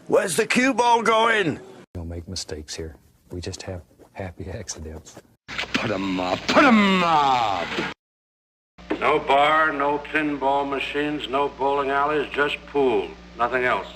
Where's the cue ball going? We don't make mistakes here. We just have happy accidents. Put 'em up, put 'em up! No bar, no pinball machines, no bowling alleys, just pool. Nothing else.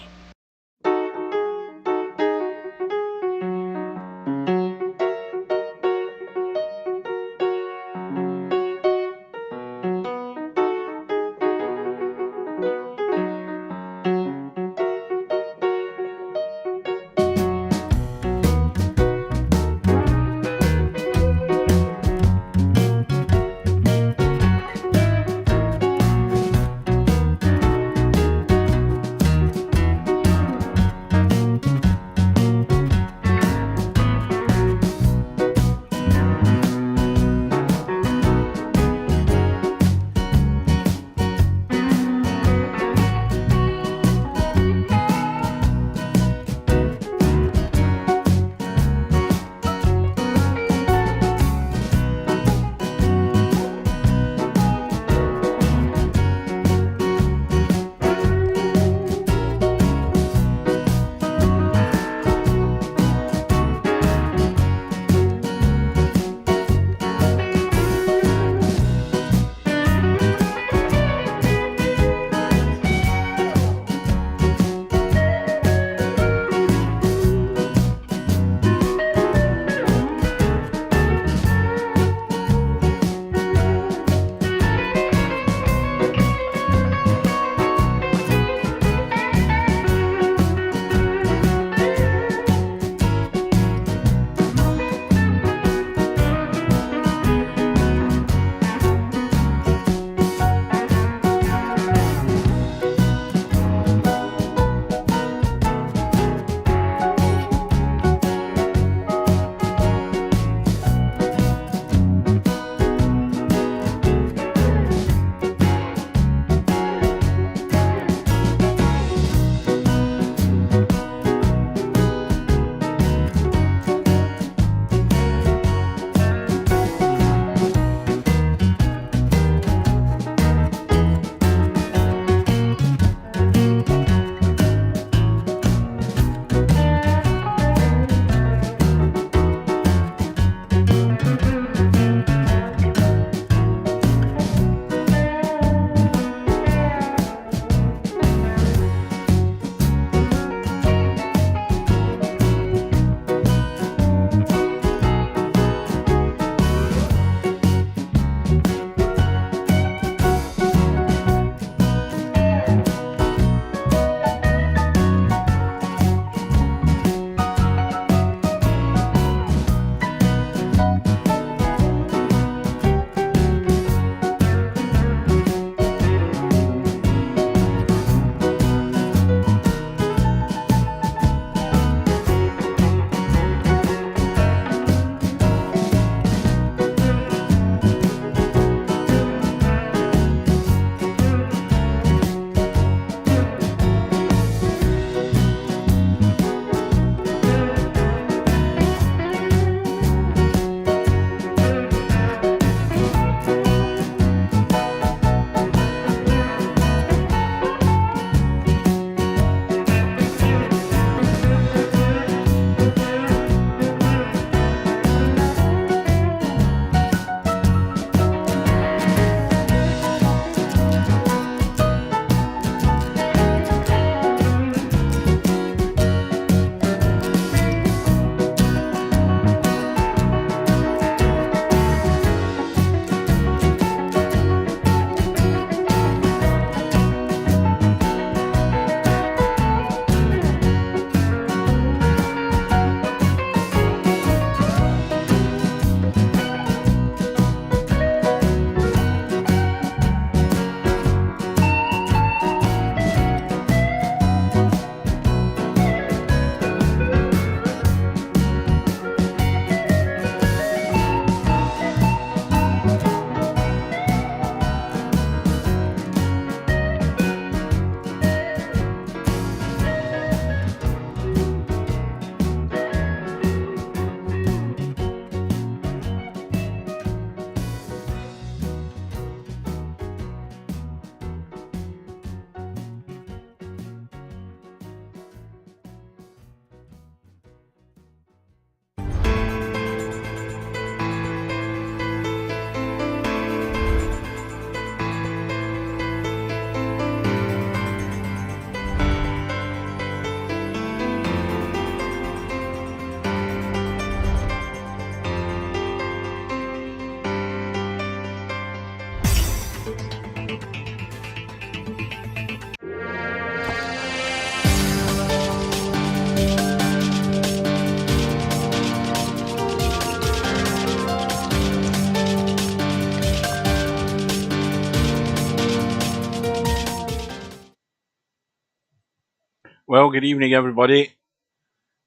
Well, good evening, everybody.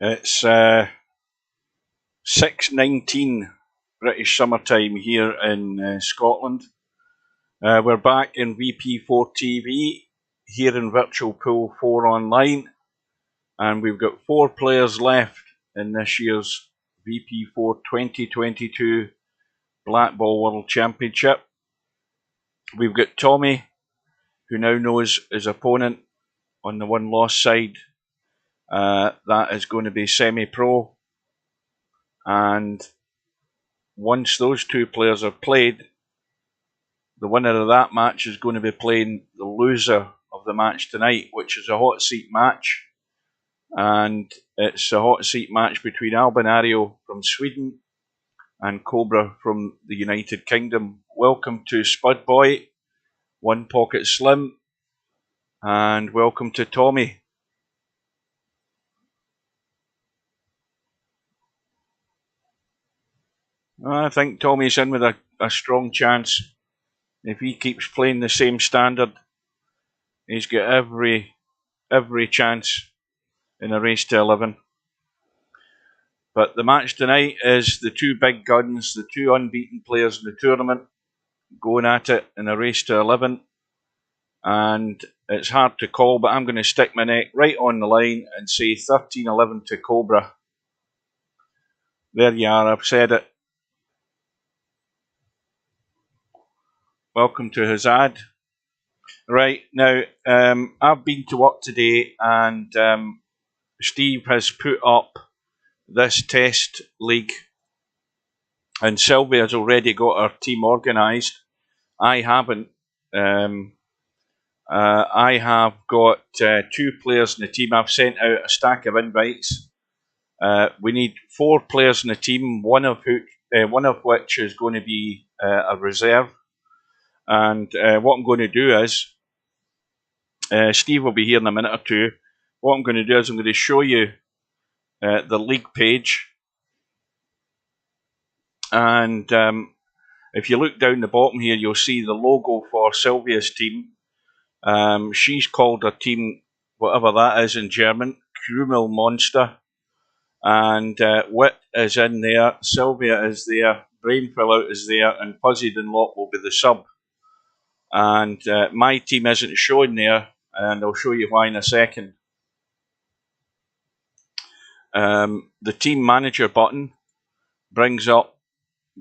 It's 6:19 British summertime here in Scotland. We're back in VP4 TV here in Virtual Pool 4 online, and we've got 4 players left in this year's VP4 2022 Black Ball World Championship. We've got Tommy, who now knows his opponent on the one-loss side. That is going to be semi-pro. And once those 2 players are played, the winner of that match is going to be playing the loser of the match tonight, which is a hot seat match. And it's a hot seat match between Albinario from Sweden and Cobra from the United Kingdom. Welcome to Spud Boy, One Pocket Slim, and welcome to Tommy. I think Tommy's in with a strong chance. If he keeps playing the same standard, he's got every chance in a race to 11. But the match tonight is the 2 big guns, the 2 unbeaten players in the tournament, going at it in a race to 11. And it's hard to call, but I'm going to stick my neck right on the line and say 13-11 to Cobra. There you are, I've said it. Welcome to his ad. Right, now, I've been to work today, and Steve has put up this test league, and Sylvia has already got her team organised. I haven't. I have got 2 players in the team. I've sent out a stack of invites. We need 4 players in the team, one of which is going to be a reserve. And what I'm going to do is, Steve will be here in a minute or 2. What I'm going to do is I'm going to show you the league page. And if you look down the bottom here, you'll see the logo for Sylvia's team. She's called her team, whatever that is in German, Krümel Monster. And Wit is in there, Sylvia is there, Brain Out is there, and Fuzzy Dunlop will be the sub. And my team isn't showing there, and I'll show you why in a second. The team manager button brings up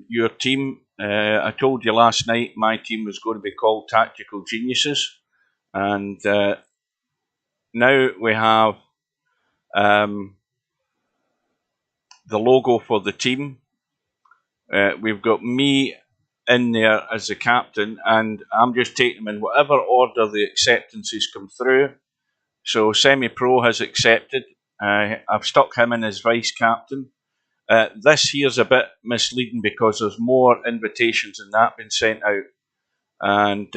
your team. I told you last night my team was going to be called Tactical Geniuses, and now we have the logo for the team. We've got me in there as the captain, and I'm just taking them in whatever order the acceptances come through. So Semi-Pro has accepted. I've stuck him in as vice captain. This here's a bit misleading because there's more invitations than that been sent out, and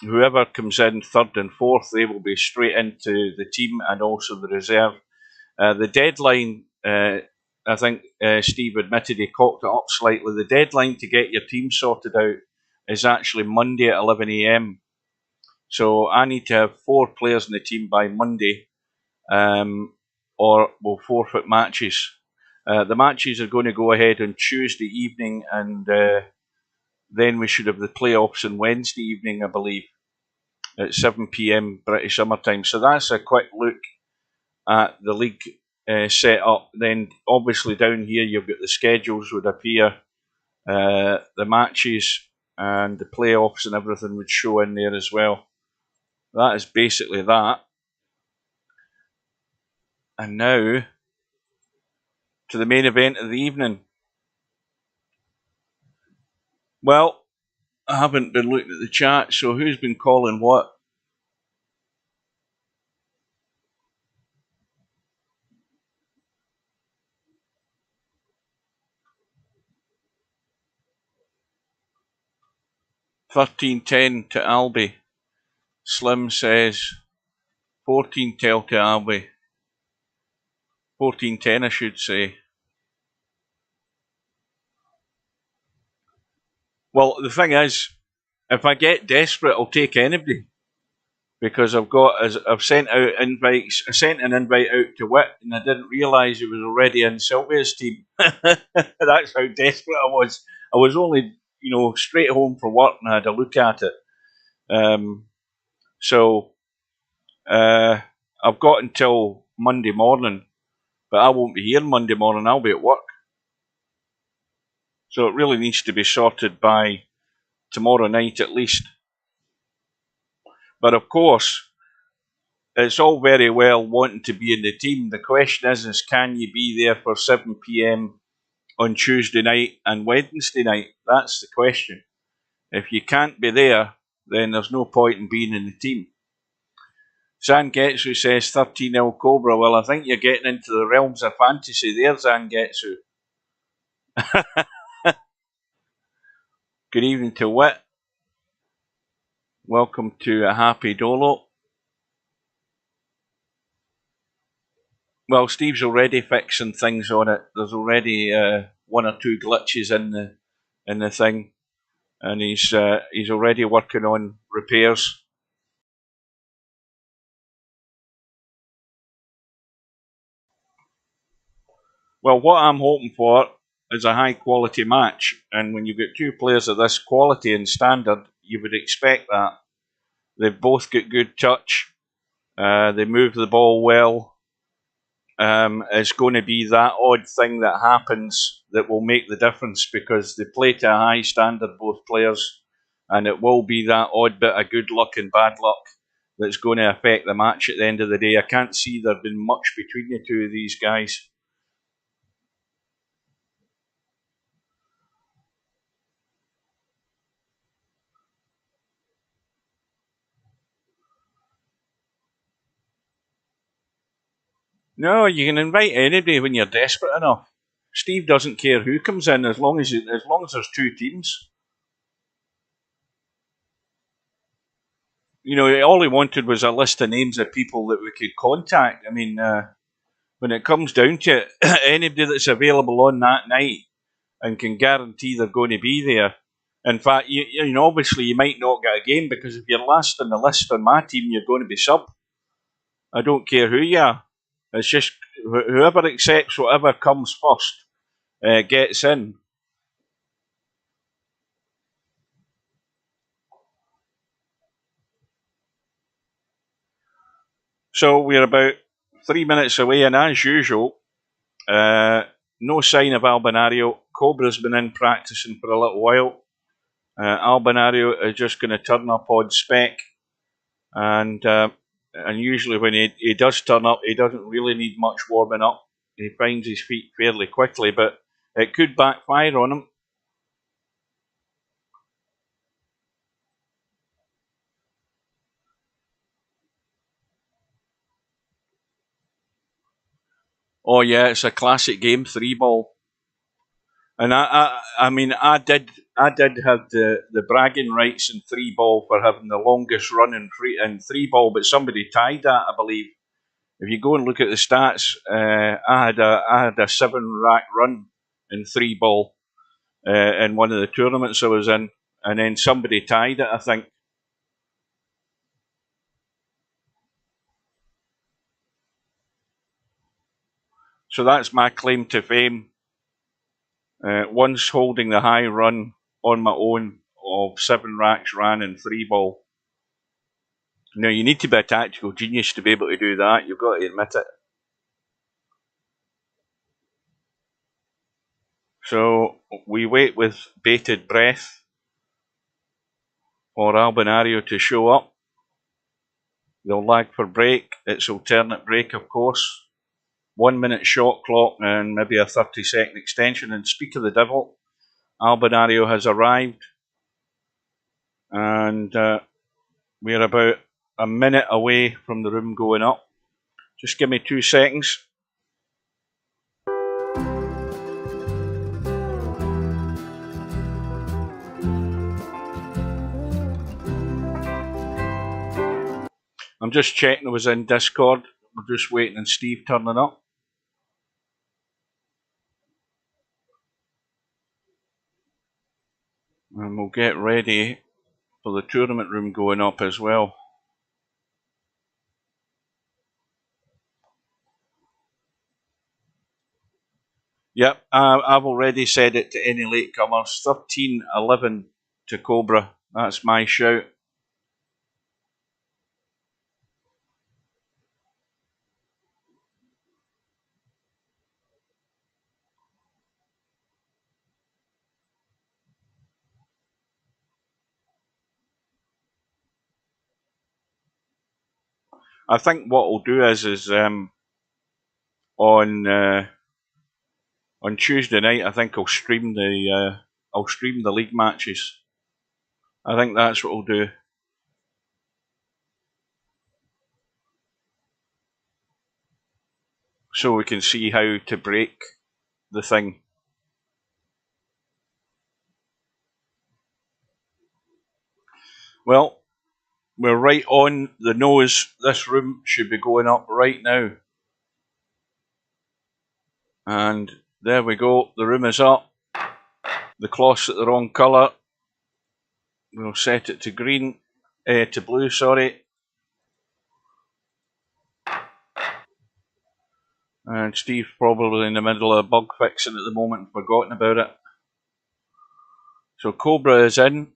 whoever comes in 3rd and 4th, they will be straight into the team and also the reserve. The deadline, I think Steve admitted he cocked it up slightly. The deadline to get your team sorted out is actually Monday at 11 a.m. So I need to have 4 players in the team by Monday, or we'll forfeit matches. The matches are going to go ahead on Tuesday evening, and then we should have the playoffs on Wednesday evening, I believe, at 7 p.m. British summertime. So that's a quick look at the league set up. Then obviously down here you've got the schedules would appear, the matches and the playoffs and everything would show in there as well. That is basically that. And now to the main event of the evening. Well, I haven't been looking at the chat, so who's been calling what? $13.10 to Albi. Slim says $14.10 to Albi. $14.10 I should say. Well, the thing is, if I get desperate, I'll take anybody. because I've sent out invites. I sent an invite out to Wit, and I didn't realise it was already in Sylvia's team. That's how desperate I was. I was only, straight home from work, and I had a look at it. So I've got until Monday morning, but I won't be here Monday morning. I'll be at work. So it really needs to be sorted by tomorrow night at least. But of course, it's all very well wanting to be in the team. The question is can you be there for 7 p.m. on Tuesday night and Wednesday night? That's the question. If you can't be there, then there's no point in being in the team. Zangetsu says 13-0 Cobra. Well, I think you're getting into the realms of fantasy there, Zangetsu. Good evening to Wit. Welcome to a Happy Dolo. Well, Steve's already fixing things on it. There's already one or two glitches in the thing, and he's already working on repairs. Well, what I'm hoping for is a high quality match, and when you've got two players of this quality and standard, you would expect that. They've both got good touch. They move the ball well. It's going to be that odd thing that happens that will make the difference because they play to a high standard, both players, and it will be that odd bit of good luck and bad luck that's going to affect the match at the end of the day. I can't see there being much between the two of these guys. No, you can invite anybody when you're desperate enough. Steve doesn't care who comes in as long as there's two teams. All he wanted was a list of names of people that we could contact. I mean, when it comes down to it, anybody that's available on that night and can guarantee they're going to be there. In fact, obviously you might not get a game because if you're last on the list on my team, you're going to be sub. I don't care who you are. It's just whoever accepts whatever comes first gets in. So we're about 3 minutes away, and as usual, no sign of Albinario. Cobra's been in practicing for a little while. Albinario is just going to turn up on spec, and usually when he does turn up, he doesn't really need much warming up. He finds his feet fairly quickly, but it could backfire on him. Oh yeah, it's a classic game, 3-ball. And I did have the bragging rights in 3-ball for having the longest run in 3-ball, but somebody tied that, I believe. If you go and look at the stats, I had a 7-rack run in 3-ball in one of the tournaments I was in, and then somebody tied it, I think. So that's my claim to fame. Once holding the high run on my own of 7 racks ran in 3-ball. Now, you need to be a tactical genius to be able to do that. You've got to admit it. So we wait with bated breath for Albinario to show up. They'll lag for break. It's alternate break, of course. 1 minute shot clock and maybe a 30-second extension. And speak of the devil, Albinario has arrived. And we're about a minute away from the room going up. Just give me 2 seconds. I'm just checking it was in Discord. We're just waiting on Steve turning up. And we'll get ready for the tournament room going up as well. Yep, I've already said it to any latecomers. 13-11 to Cobra. That's my shout. I think what I'll do is on Tuesday night, I think I'll stream the league matches. I think that's what I'll do. So we can see how to break the thing. Well, we're right on the nose. This room should be going up right now. And there we go. The room is up. The cloth's at the wrong colour. We'll set it to green. To blue, sorry. And Steve's probably in the middle of bug fixing at the moment and forgotten about it. So Cobra is in.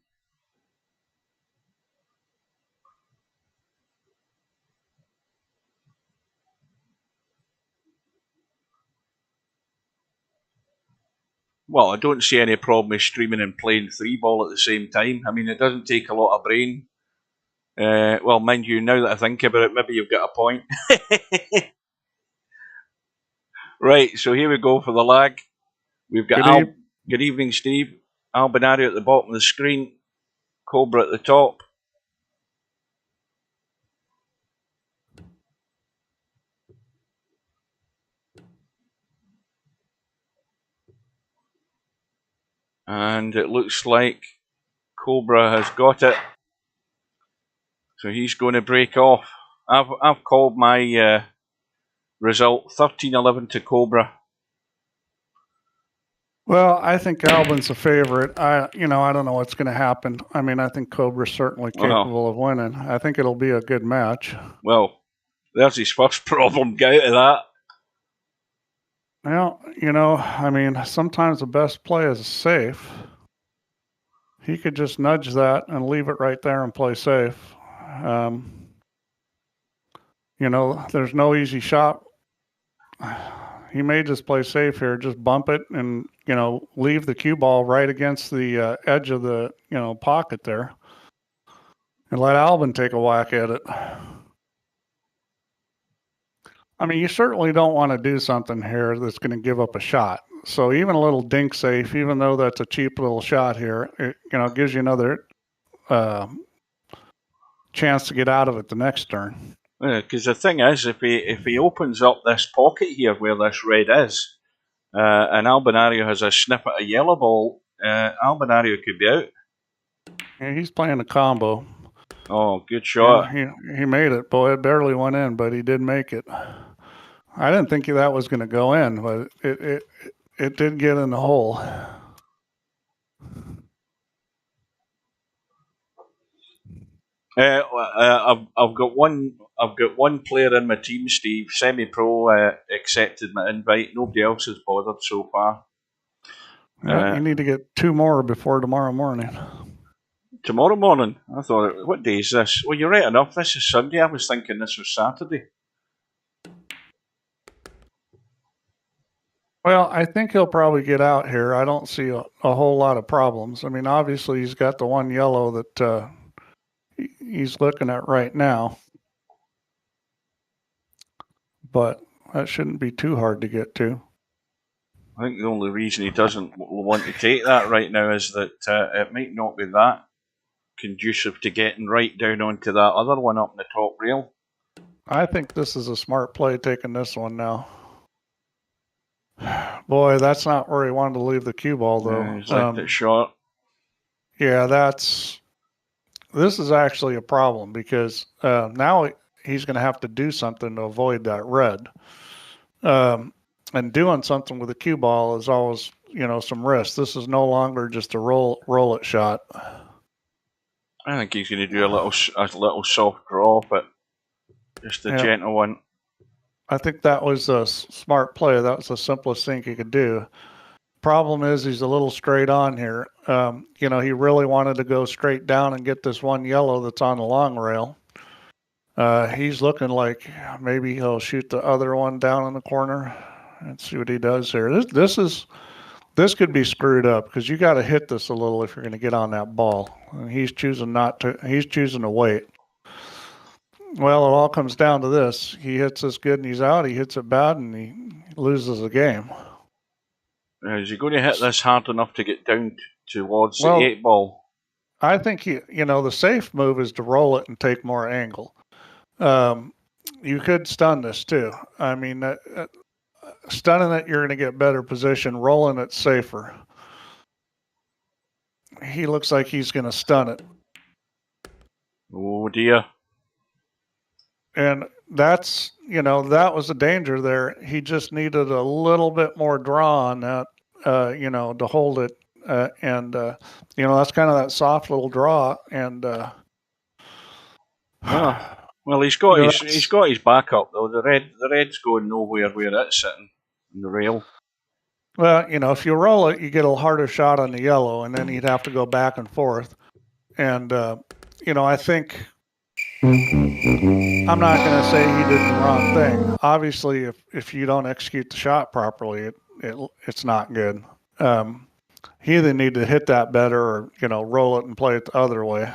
Well, I don't see any problem with streaming and playing 3-ball at the same time. I mean, it doesn't take a lot of brain. Well, mind you, now that I think about it, maybe you've got a point. Right, so here we go for the lag. We've got Good evening, Steve. Albinario at the bottom of the screen. Cobra at the top. And it looks like Cobra has got it. So he's going to break off. I've called my result 13-11 to Cobra. Well, I think Albin's a favorite. I don't know what's going to happen. I mean, I think Cobra's certainly capable of winning. I think it'll be a good match. Well, there's his first problem. Get out of that. Well, I mean, sometimes the best play is safe. He could just nudge that and leave it right there and play safe. There's no easy shot. He may just play safe here, just bump it and, leave the cue ball right against the edge of the, pocket there and let Albin take a whack at it. I mean, you certainly don't want to do something here that's going to give up a shot. So even a little dink safe, even though that's a cheap little shot here, it, gives you another chance to get out of it the next turn. Because the thing is, if he opens up this pocket here where this red is, and Albinario has a snippet of yellow ball, Albinario could be out. Yeah, he's playing a combo. Oh, good shot. Yeah, he made it. Boy, it barely went in, but he did make it. I didn't think that was going to go in, but it did get in the hole. I've got one player in my team, Steve, semi-pro, accepted my invite. Nobody else has bothered so far. Yeah, you need to get 2 more before tomorrow morning. Tomorrow morning? I thought, what day is this? Well, you're right enough. This is Sunday. I was thinking this was Saturday. Well, I think he'll probably get out here. I don't see a whole lot of problems. I mean, obviously he's got the one yellow that he's looking at right now. But that shouldn't be too hard to get to. I think the only reason he doesn't want to take that right now is that it might not be that conducive to getting right down onto that other one up in the top rail. I think this is a smart play taking this one now. Boy, that's not where he wanted to leave the cue ball, though. Yeah, he's left it short. Yeah, this is actually a problem because now he's going to have to do something to avoid that red. And doing something with the cue ball is always, some risk. This is no longer just a roll it shot. I think he's going to do a little soft draw, but just a gentle one. I think that was a smart play. That was the simplest thing he could do. Problem is he's a little straight on here. He really wanted to go straight down and get this one yellow that's on the long rail. He's looking like maybe he'll shoot the other one down in the corner. Let's see what he does here. This could be screwed up because you got to hit this a little if you're going to get on that ball. And he's choosing not to. He's choosing to wait. Well, it all comes down to this. He hits this good and he's out. He hits it bad and he loses the game. Is he going to hit this hard enough to get down towards the 8 ball? I think the safe move is to roll it and take more angle. You could stun this too. I mean, stunning it, you're going to get better position. Rolling it safer. He looks like he's going to stun it. Oh dear. And that's, that was the danger there. He just needed a little bit more draw on that, to hold it. That's kind of that soft little draw. And well, he's got his backup though. The red's going nowhere where it's sitting on the rail. Well, if you roll it, you get a harder shot on the yellow, and then he'd have to go back and forth. And I think I'm not going to say he did the wrong thing. Obviously, if you don't execute the shot properly, it's not good. He either need to hit that better or, roll it and play it the other way.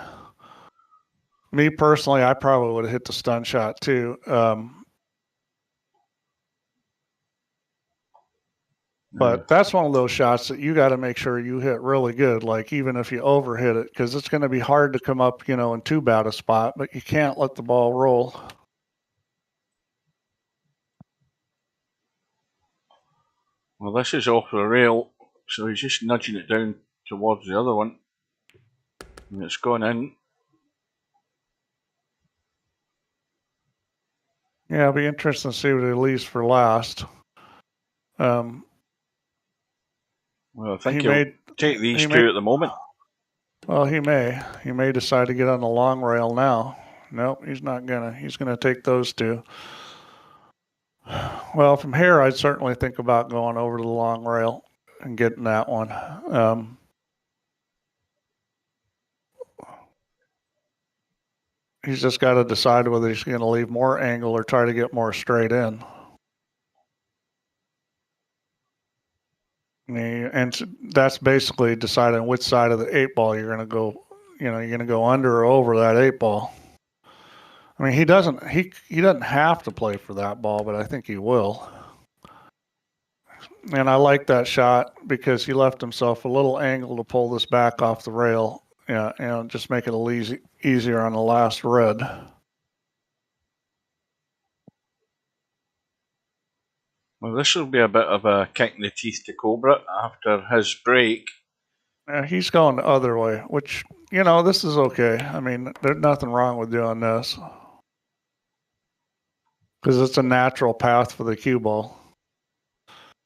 Me personally, I probably would have hit the stun shot too. But that's one of those shots that you got to make sure you hit really good, like even if you overhit it, because it's going to be hard to come up, in too bad a spot, but you can't let the ball roll. Well, this is off the rail, so he's just nudging it down towards the other one. And it's gone in. Yeah, it'll be interesting to see what he leaves for last. Well, I think he'll take these two at the moment. Well, he may decide to get on the long rail now. Nope, he's not gonna. He's gonna take those two. Well, from here, I'd certainly think about going over to the long rail and getting that one. He's just got to decide whether he's going to leave more angle or try to get more straight in. And that's basically deciding which side of the 8 ball you're going to go. You're going to go under or over that 8 ball. I mean, he doesn't have to play for that ball, but I think he will. And I like that shot because he left himself a little angle to pull this back off the rail. Yeah, and just make it a little easier on the last red. Well, this will be a bit of a kick in the teeth to Cobra after his break. He's going the other way, which, this is okay. I mean, there's nothing wrong with doing this. Because it's a natural path for the cue ball.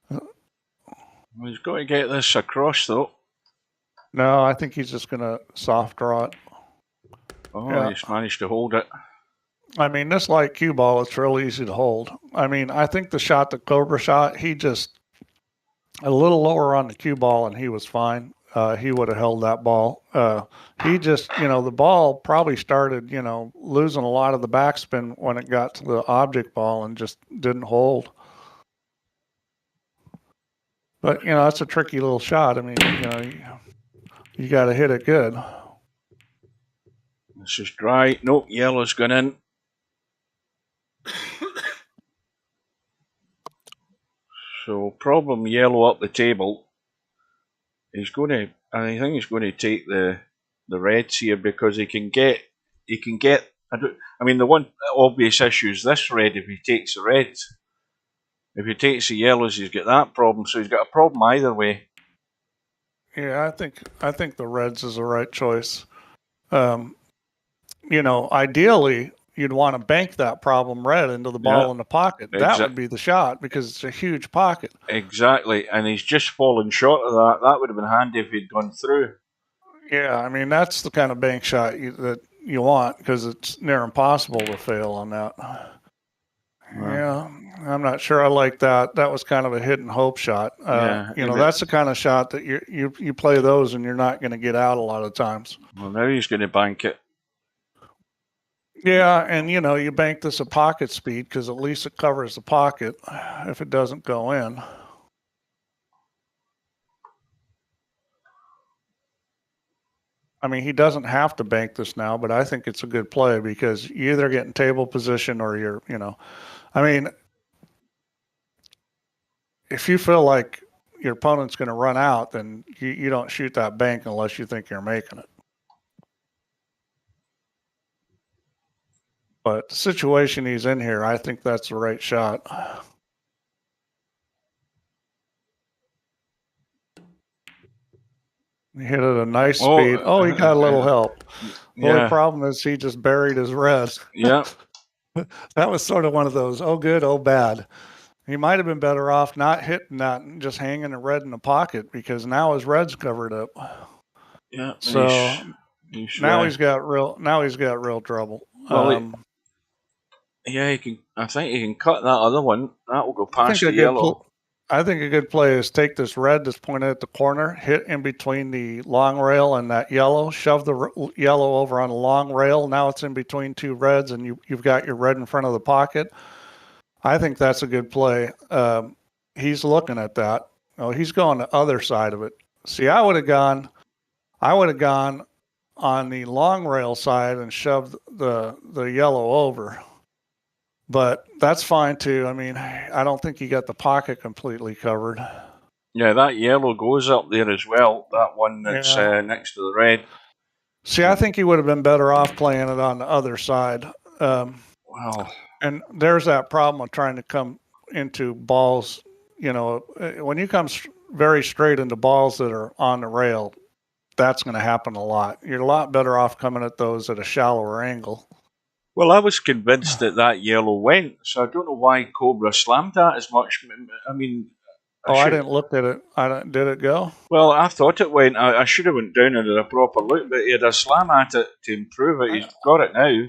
Well, he's got to get this across, though. No, I think he's just going to soft draw it. Oh, yeah. He's managed to hold it. I mean, this light cue ball, it's real easy to hold. I mean, I think the shot that Cobra shot, he just a little lower on the cue ball and he was fine. He would have held that ball. He just, the ball probably started, losing a lot of the backspin when it got to the object ball and just didn't hold. But, that's a tricky little shot. I mean, you got to hit it good. This is dry. Nope, yellow's gone in. So problem yellow up the table. I think he's going to take the reds here because he can get. I mean, the one obvious issue is this red. If he takes the reds, if he takes the yellows, he's got that problem. So he's got a problem either way. Yeah, I think the reds is the right choice. Ideally, you'd want to bank that problem red into the ball in the pocket. That would be the shot because it's a huge pocket. Exactly, and he's just fallen short of that. That would have been handy if he'd gone through. Yeah, I mean, that's the kind of bank shot that you want because it's near impossible to fail on that. Yeah, I'm not sure I like that. That was kind of a hit and hope shot. Yeah, That's the kind of shot that you play those and you're not going to get out a lot of times. Well, now he's going to bank it. Yeah, and you bank this at pocket speed because at least it covers the pocket if it doesn't go in. I mean, he doesn't have to bank this now, but I think it's a good play because you either get in table position or you're, I mean, if you feel like your opponent's going to run out, then you don't shoot that bank unless you think you're making it. But the situation he's in here, I think that's the right shot. He hit it a nice speed. Oh, he got a little help. The only problem is he just buried his res. Yeah. That was sort of one of those, oh good, oh bad. He might have been better off not hitting that and just hanging a red in the pocket because now his red's covered up. Yeah. So now he's got real trouble. Well, yeah, I think he can cut that other one. That will go past the yellow. I think a good play is take this red that's pointed at the corner, hit in between the long rail and that yellow, shove the yellow over on the long rail. Now it's in between two reds, and you've got your red in front of the pocket. I think that's a good play. He's looking at that. Oh, he's going the other side of it. See, I would have gone on the long rail side and shoved the yellow over. But that's fine too. I mean, I don't think you got the pocket completely covered. Yeah, that yellow goes up there as well. That one that's next to the red. See, I think he would have been better off playing it on the other side. Wow. And there's that problem of trying to come into balls. When you come very straight into balls that are on the rail, that's going to happen a lot. You're a lot better off coming at those at a shallower angle. Well, I was convinced that yellow went, so I don't know why Cobra slammed that as much. I mean, I didn't look at it. Did it go? Well, I thought it went. I should have went down and had a proper look, but he had a slam at it to improve it. He's got it now.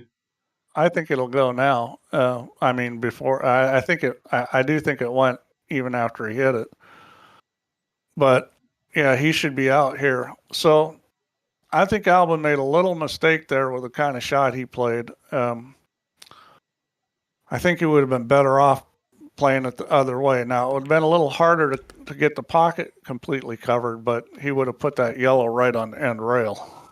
I think it'll go now. I mean, before I think it. I do think it went even after he hit it. But yeah, he should be out here. So I think Albin made a little mistake there with the kind of shot he played. I think he would have been better off playing it the other way. Now, it would have been a little harder to get the pocket completely covered, but he would have put that yellow right on the end rail.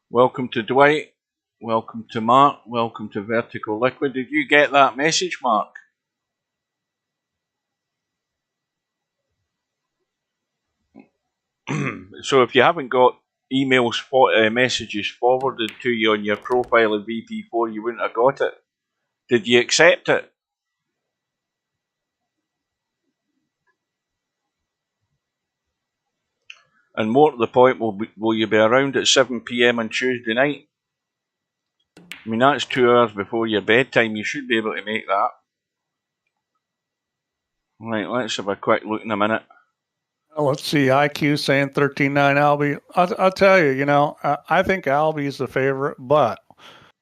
Welcome to Dwight. Welcome to Mark. Welcome to Vertical Liquid. Did you get that message, Mark? So if you haven't got messages forwarded to you on your profile of VP4, you wouldn't have got it. Did you accept it? And more to the point, will you be around at 7 PM on Tuesday night? I mean, that's 2 hours before your bedtime. You should be able to make that. Right, let's have a quick look in a minute. Well, let's see. IQ saying 13-9 Albie. I'll tell you, I think Albie's the favorite, but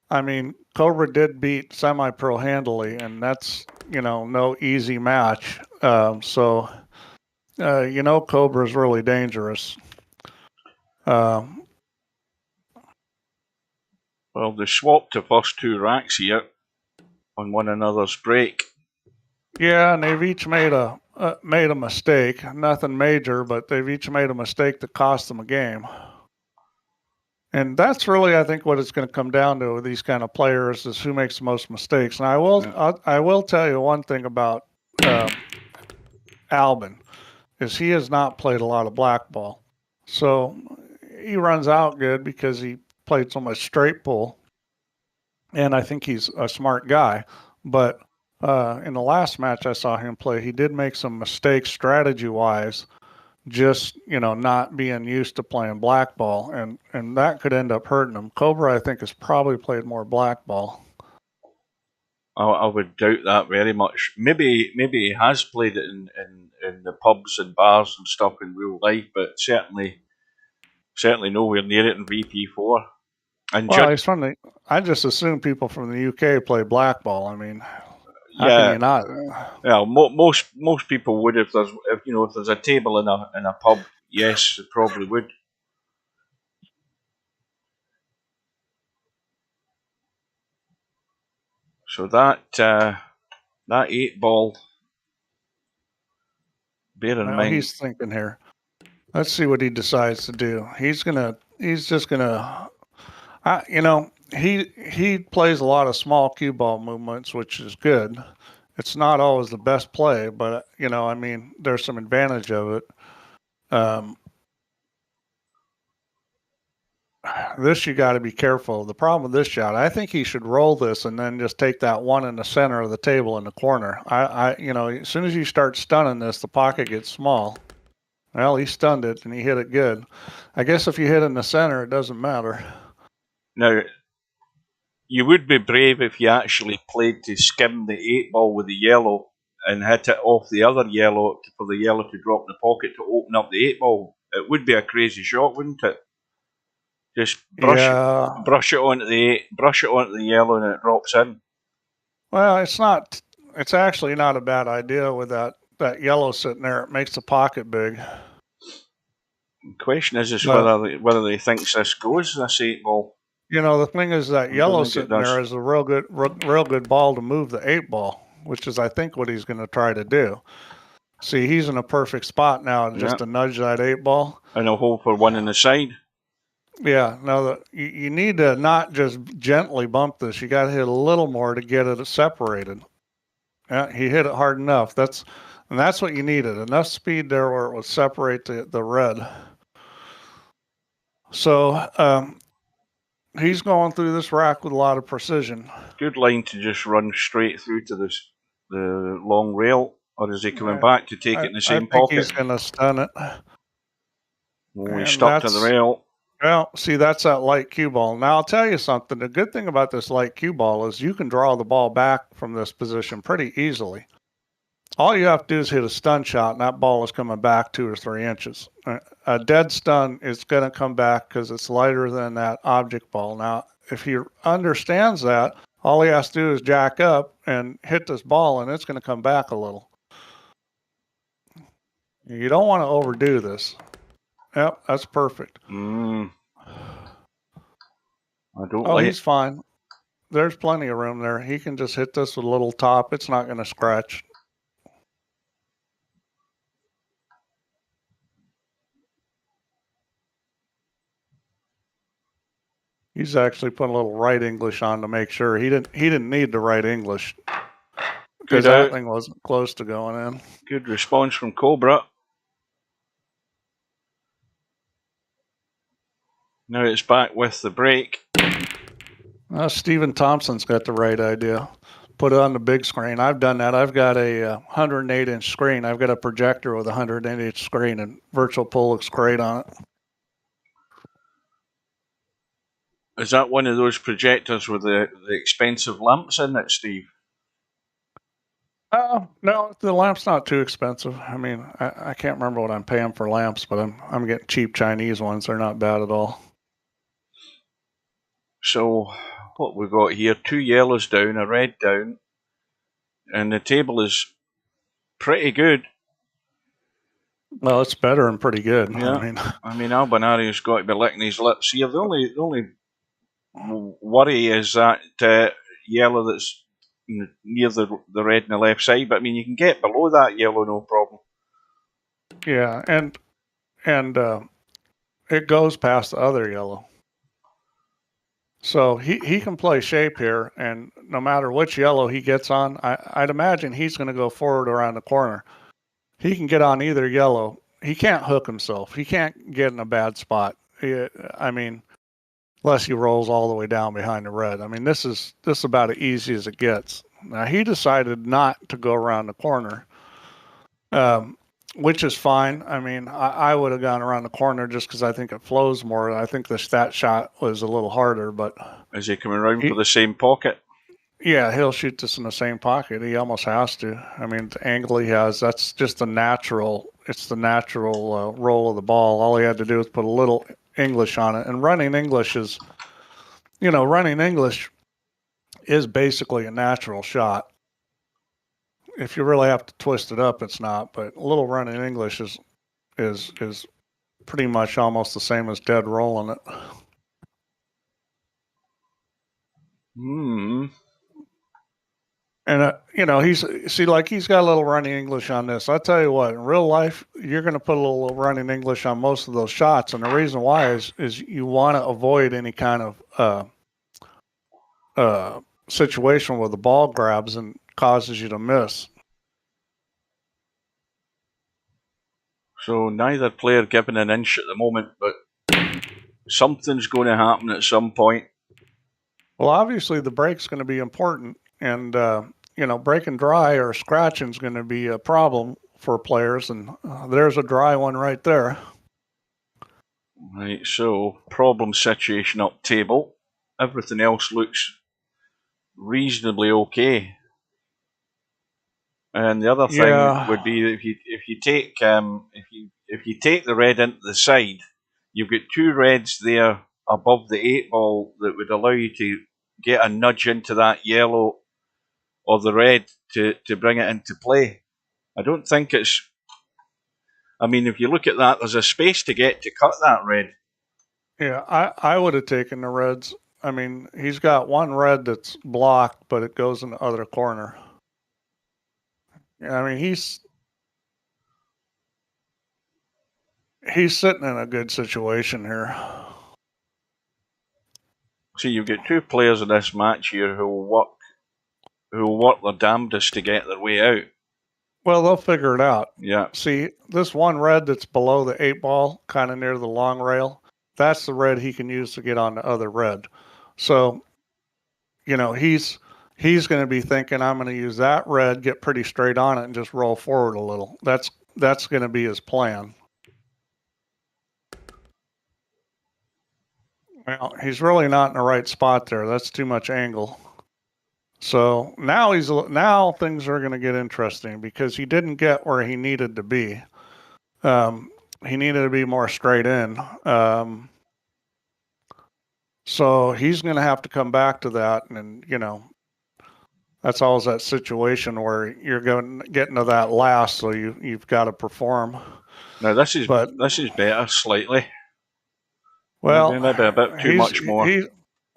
I mean, Cobra did beat Semi-Pro handily, and that's, no easy match. So Cobra's really dangerous. Well, they swapped the first two racks here on one another's break. Yeah, and they've each made a mistake. Nothing major, but they've each made a mistake that cost them a game. And that's really, I think, what it's going to come down to with these kind of players is who makes the most mistakes. And I will tell you one thing about Albin is he has not played a lot of black ball. So he runs out good because he played so much straight pull. And I think he's a smart guy. But in the last match I saw him play, he did make some mistakes strategy-wise, just, not being used to playing black ball. And that could end up hurting him. Cobra, I think, has probably played more black ball. I would doubt that very much. Maybe he has played it in the pubs and bars and stuff in real life, but certainly nowhere near it in VP4. And well, it's funny. I just assume people from the UK play black ball. I mean, How can Yeah. you not? Well, most people would if there's a table in a pub. Yes, they probably would. So that 8 ball. Bear in Well, mind. he's thinking here. Let's see what he decides to do. He's just gonna. He plays a lot of small cue ball movements, which is good. It's not always the best play, but I mean, there's some advantage of it. Um, this you got to be careful. The problem with this shot, I think he should roll this and then just take that one in the center of the table in the corner. As soon as you start stunning this, the pocket gets small. Well, he stunned it and he hit it good. I guess if you hit in the center, it doesn't matter. Now, you would be brave if you actually played to skim the 8 ball with the yellow and hit it off the other yellow for the yellow to drop in the pocket to open up the 8 ball. It would be a crazy shot, wouldn't it? Just brush it onto the yellow and it drops in. Well, it's not. It's actually not a bad idea with that yellow sitting there. It makes the pocket big. The question is whether they think this goes, this 8 ball. The thing is that yellow sitting there is a real good ball to move the 8 ball, which is I think what he's going to try to do. See, he's in a perfect spot now just to nudge that 8 ball. And a hole for one in the side. Yeah, no, you need to not just gently bump this. You got to hit a little more to get it separated. Yeah, he hit it hard enough. That's what you needed. Enough speed there where it would separate the red. So he's going through this rack with a lot of precision. Good line to just run straight through to the long rail, or is he coming back to take it in the same pocket? I think he's going to stun it. Well, he's stuck to the rail. Well, see, that's that light cue ball. Now, I'll tell you something. The good thing about this light cue ball is you can draw the ball back from this position pretty easily. All you have to do is hit a stun shot, and that ball is coming back 2 or 3 inches. A dead stun is going to come back because it's lighter than that object ball. Now, if he understands that, all he has to do is jack up and hit this ball, and it's going to come back a little. You don't want to overdo this. Yep, that's perfect. He's fine. There's plenty of room there. He can just hit this with a little top. It's not going to scratch. He's actually putting a little right English on to make sure. He didn't need to write English because that thing wasn't close to going in. Good response from Cobra. Now it's back with the break. Stephen Thompson's got the right idea. Put it on the big screen. I've done that. I've got a 108-inch screen. I've got a projector with a 108-inch screen, and Virtual Pull looks great on it. Is that one of those projectors with the expensive lamps in it, Steve? No, the lamp's not too expensive. I mean, I can't remember what I'm paying for lamps, but I'm getting cheap Chinese ones. They're not bad at all. So what we got here, 2 yellows down, a red down, and the table is pretty good. Well, it's better and pretty good. Yeah. I mean Albinario's got to be licking his lips here. The only worry is that yellow that's near the red on the left side, but I mean you can get below that yellow no problem. Yeah, and it goes past the other yellow. So he can play shape here, and no matter which yellow he gets on, I'd imagine he's going to go forward around the corner. He can get on either yellow. He can't hook himself. He can't get in a bad spot. Unless he rolls all the way down behind the red. I mean, this is about as easy as it gets. Now, he decided not to go around the corner, which is fine. I mean, I would have gone around the corner just because I think it flows more. I think that shot was a little harder, but... Is he coming around for the same pocket? Yeah, he'll shoot this in the same pocket. He almost has to. I mean, the angle he has, that's just the natural roll of the ball. All he had to do was put a little English on it. And running English is basically a natural shot. if you really have to twist it up, it's not. But a little run in English is pretty much almost the same as dead rolling it. Hmm. And he's got a little running English on this. I tell you what, in real life, you're going to put a little running English on most of those shots, and the reason why is you want to avoid any kind of situation where the ball grabs and causes you to miss. So neither player giving an inch at the moment, but something's going to happen at some point. Well, obviously the break's going to be important, and breaking dry or scratching is going to be a problem for players, and there's a dry one right there. Right, so problem situation up table. Everything else looks reasonably okay. And the other thing would be if you take the red into the side, you've got two reds there above the 8 ball that would allow you to get a nudge into that yellow or the red to bring it into play. I don't think it's. I mean, if you look at that, there's a space to get to cut that red. Yeah, I would have taken the reds. I mean, he's got one red that's blocked, but it goes in the other corner. I mean, he's sitting in a good situation here. See, you've got two players in this match here who will work their damnedest to get their way out. Well, they'll figure it out. Yeah. See, this one red that's below the 8 ball, kind of near the long rail, that's the red he can use to get on the other red. So, he's going to be thinking, I'm going to use that red, get pretty straight on it, and just roll forward a little. That's going to be his plan. Well, he's really not in the right spot there. That's too much angle. So now things are going to get interesting because he didn't get where he needed to be. He needed to be more straight in. So he's going to have to come back to that, and that's always that situation where you're getting to that last, so you've got to perform. Now this is better slightly. Well, maybe a bit too much more.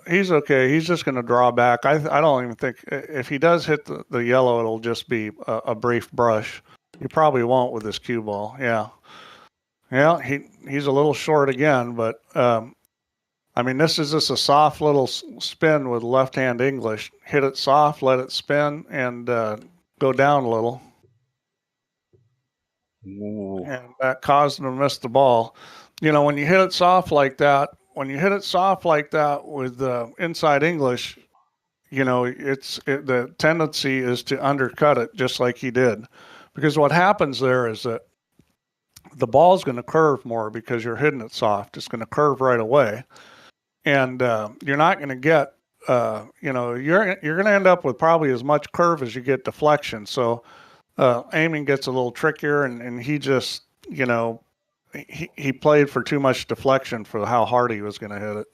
He's okay. He's just going to draw back. I don't even think if he does hit the yellow, it'll just be a brief brush. He probably won't with this cue ball. Yeah. He's a little short again, but I mean, this is just a soft little spin with left-hand English. Hit it soft, let it spin, and go down a little. Ooh. And that caused him to miss the ball. When you hit it soft like that, with inside English, the tendency is to undercut it just like he did. Because what happens there is that the ball's going to curve more because you're hitting it soft. It's going to curve right away. And you're not going to get, you're going to end up with probably as much curve as you get deflection. So aiming gets a little trickier, and he just, he played for too much deflection for how hard he was going to hit it.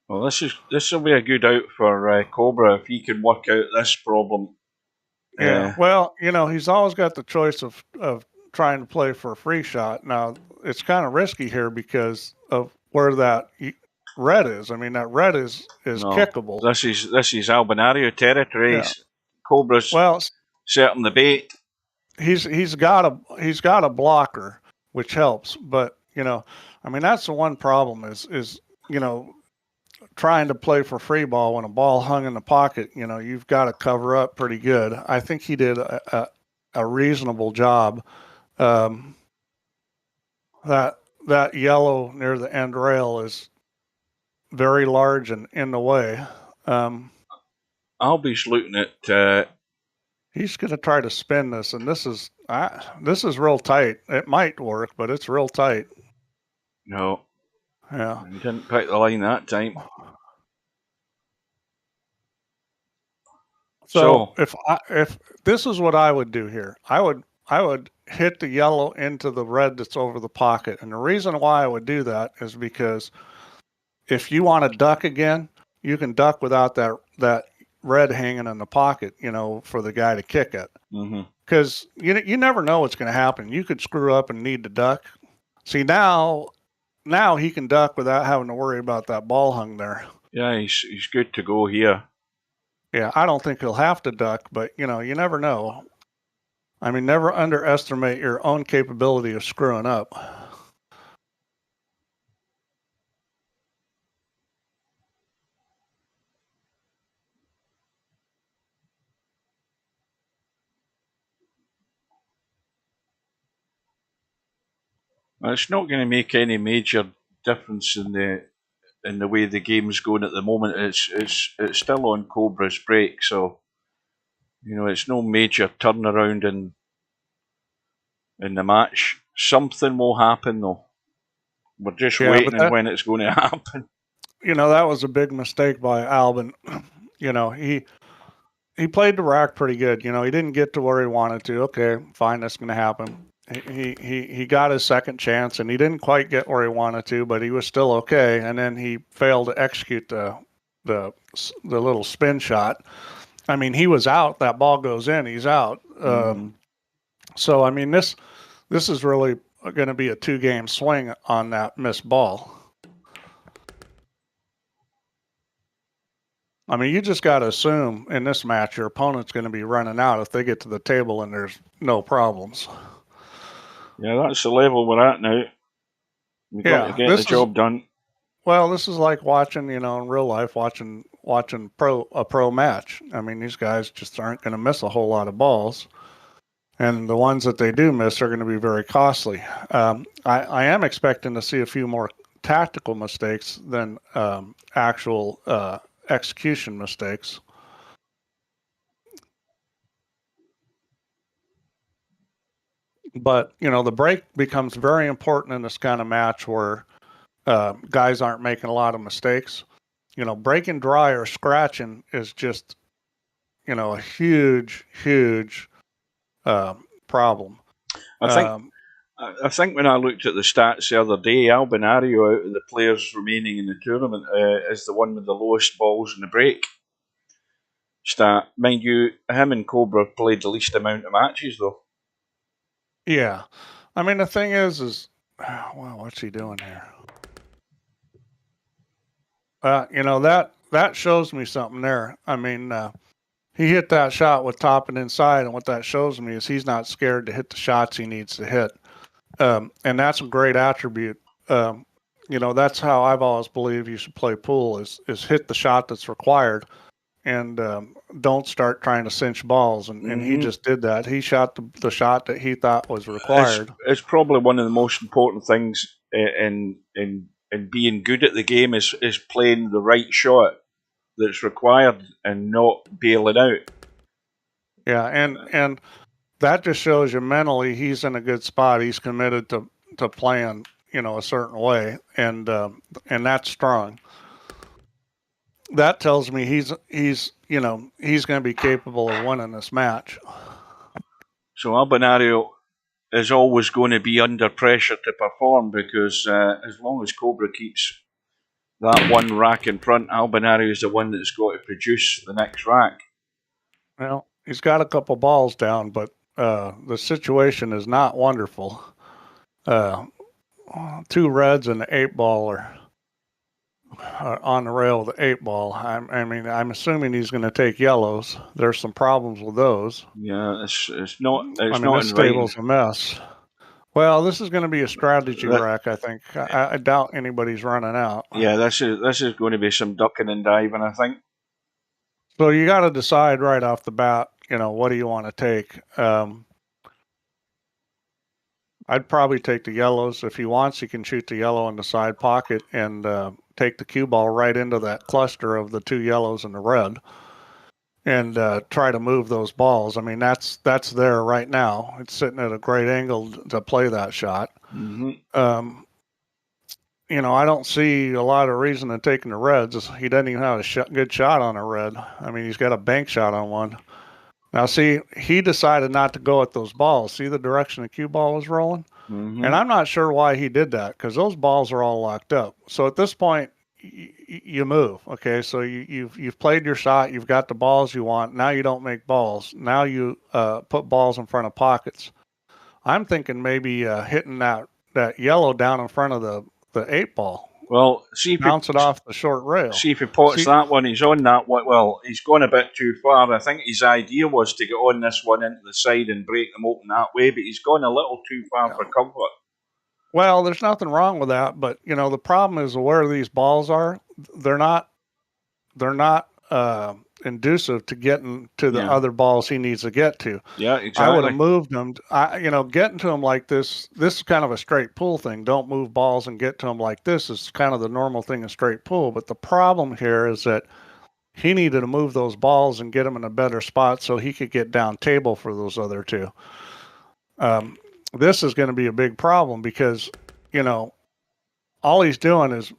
Well, this will be a good out for Cobra if he can work out this problem. Yeah. Well, he's always got the choice of trying to play for a free shot. Now, it's kind of risky here because of where that red is. I mean, that red is kickable. This is Albinario territory. Yeah. Cobra's setting the bait. He's got a blocker, which helps. But I mean, that's the one problem is trying to play for free ball when a ball hung in the pocket. You've got to cover up pretty good. I think he did a reasonable job. That yellow near the end rail is very large and in the way. Albie's looking at. He's going to try to spin this, and this is real tight. It might work, but it's real tight. No. Yeah. He didn't pick the line that time. So if this is what I would do here, I would hit the yellow into the red that's over the pocket, and the reason why I would do that is because if you want to duck again, you can duck without that red hanging in the pocket, for the guy to kick it. Because you never know what's going to happen. You could screw up and need to duck. See, now he can duck without having to worry about that ball hung there. Yeah, he's good to go here. Yeah, I don't think he'll have to duck, but, you never know. I mean, never underestimate your own capability of screwing up. It's not going to make any major difference in the way the game's going at the moment. It's still on Cobra's break, so it's no major turnaround in the match. Something will happen though. We're just waiting on when it's going to happen. That was a big mistake by Albin. He played the rack pretty good. He didn't get to where he wanted to. Okay, fine, that's going to happen. He got his second chance, and he didn't quite get where he wanted to, but he was still okay. And then he failed to execute the little spin shot. I mean, he was out. That ball goes in, he's out. So I mean, this is really going to be a 2-game swing on that missed ball. I mean, you just got to assume in this match your opponent's going to be running out if they get to the table and there's no problems. Yeah, that's the level we're at now. We've got to get the job done. Well, this is like watching, in real life, watching a pro match. I mean, these guys just aren't going to miss a whole lot of balls. And the ones that they do miss are going to be very costly. I am expecting to see a few more tactical mistakes than actual execution mistakes. But, the break becomes very important in this kind of match where guys aren't making a lot of mistakes. Breaking dry or scratching is just, a huge, huge problem. I think when I looked at the stats the other day, Albinario, out of the players remaining in the tournament, is the one with the lowest balls in the break stat. Mind you, him and Cobra played the least amount of matches, though. Yeah. I mean, the thing is, wow, what's he doing here? That shows me something there. I mean, he hit that shot with top and inside, and what that shows me is he's not scared to hit the shots he needs to hit. And that's a great attribute. That's how I've always believed you should play pool is hit the shot that's required and don't start trying to cinch balls. And he just did that. He shot the shot that he thought was required. It's probably one of the most important things in being good at the game is playing the right shot that's required and not bailing out. Yeah, and that just shows you mentally he's in a good spot. He's committed to playing, a certain way, and that's strong. That tells me he's going to be capable of winning this match. So Albinario is always going to be under pressure to perform because as long as Cobra keeps that one rack in front, Albinario is the one that's got to produce the next rack. Well, he's got a couple balls down, but the situation is not wonderful. 2 reds and the 8 ball are on the rail with the 8 ball. I'm assuming he's going to take yellows. There's some problems with those. Yeah, it's not. This table's a mess. Well, this is going to be a strategy rack, I think. I doubt anybody's running out. Yeah, this is going to be some ducking and diving, I think. So you got to decide right off the bat, what do you want to take? I'd probably take the yellows. If he wants, he can shoot the yellow in the side pocket and take the cue ball right into that cluster of the 2 yellows and the red and try to move those balls. I mean, that's there right now. It's sitting at a great angle to play that shot. I don't see a lot of reason in taking the reds. He doesn't even have a good shot on a red. I mean, he's got a bank shot on one. Now, see, he decided not to go at those balls. See the direction the cue ball was rolling? And I'm not sure why he did that because those balls are all locked up. So at this point, you move. Okay, so you've played your shot. You've got the balls you want. Now you don't make balls. Now you put balls in front of pockets. I'm thinking maybe hitting that yellow down in front of the 8 ball. Well, Bounce it off the short rail. see if he pots See, that one. He's on that one. Well, he's gone a bit too far. I think his idea was to get on this one into the side and break them open that way, but he's gone a little too far for comfort. well, there's nothing wrong with that, but the problem is where these balls are. They're not inducive to getting to the other balls he needs to get to. Yeah, I exactly. would have moved him. Getting to him like this. This is kind of a straight pull thing. Don't move balls and get to him like this is kind of the normal thing in straight pull. But the problem here is that he needed to move those balls and get them in a better spot so he could get down table for those other two. This is going to be a big problem because, all he's doing is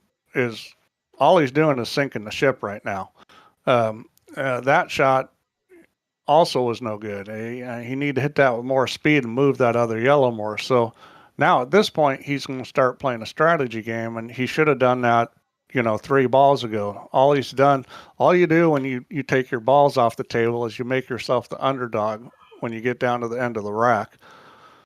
sinking the ship right now. That shot also was no good. He needed to hit that with more speed and move that other yellow more. So now at this point, he's going to start playing a strategy game, and he should have done that, 3 balls ago. All you do when you take your balls off the table is you make yourself the underdog when you get down to the end of the rack.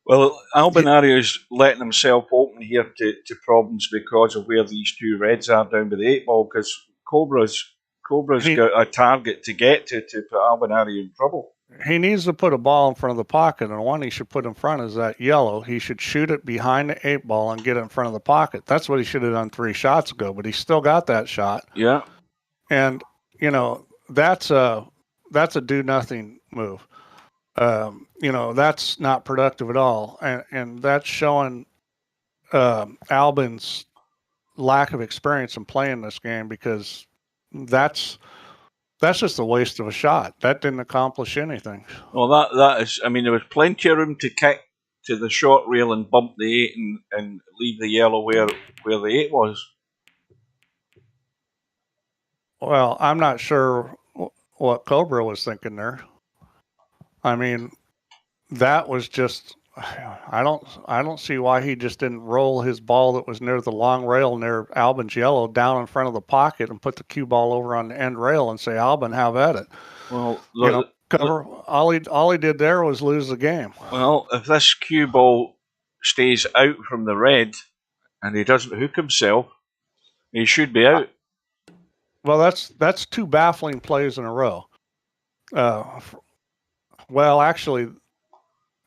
Well, Albinario's letting himself open here to problems because of where these two reds are down by the 8 ball, because Cobra's got a target to get to put Albinario in trouble. He needs to put a ball in front of the pocket, and one he should put in front is that yellow. He should shoot it behind the 8 ball and get it in front of the pocket. That's what he should have done 3 shots ago, but he still got that shot. Yeah. And, that's a do nothing move. That's not productive at all. And that's showing Albin's lack of experience in playing this game, because that's just a waste of a shot. That didn't accomplish anything. Well, that is. I mean, there was plenty of room to kick to the short rail and bump the 8 and leave the yellow where the 8 was. Well, I'm not sure what Cobra was thinking there. I mean, that was just. I don't see why he just didn't roll his ball that was near the long rail near Albin's yellow down in front of the pocket and put the cue ball over on the end rail and say, Albin, have at it. Well, cover. All he did there was lose the game. Well, if this cue ball stays out from the red and he doesn't hook himself, he should be out. Well, that's 2 baffling plays in a row. Well, actually,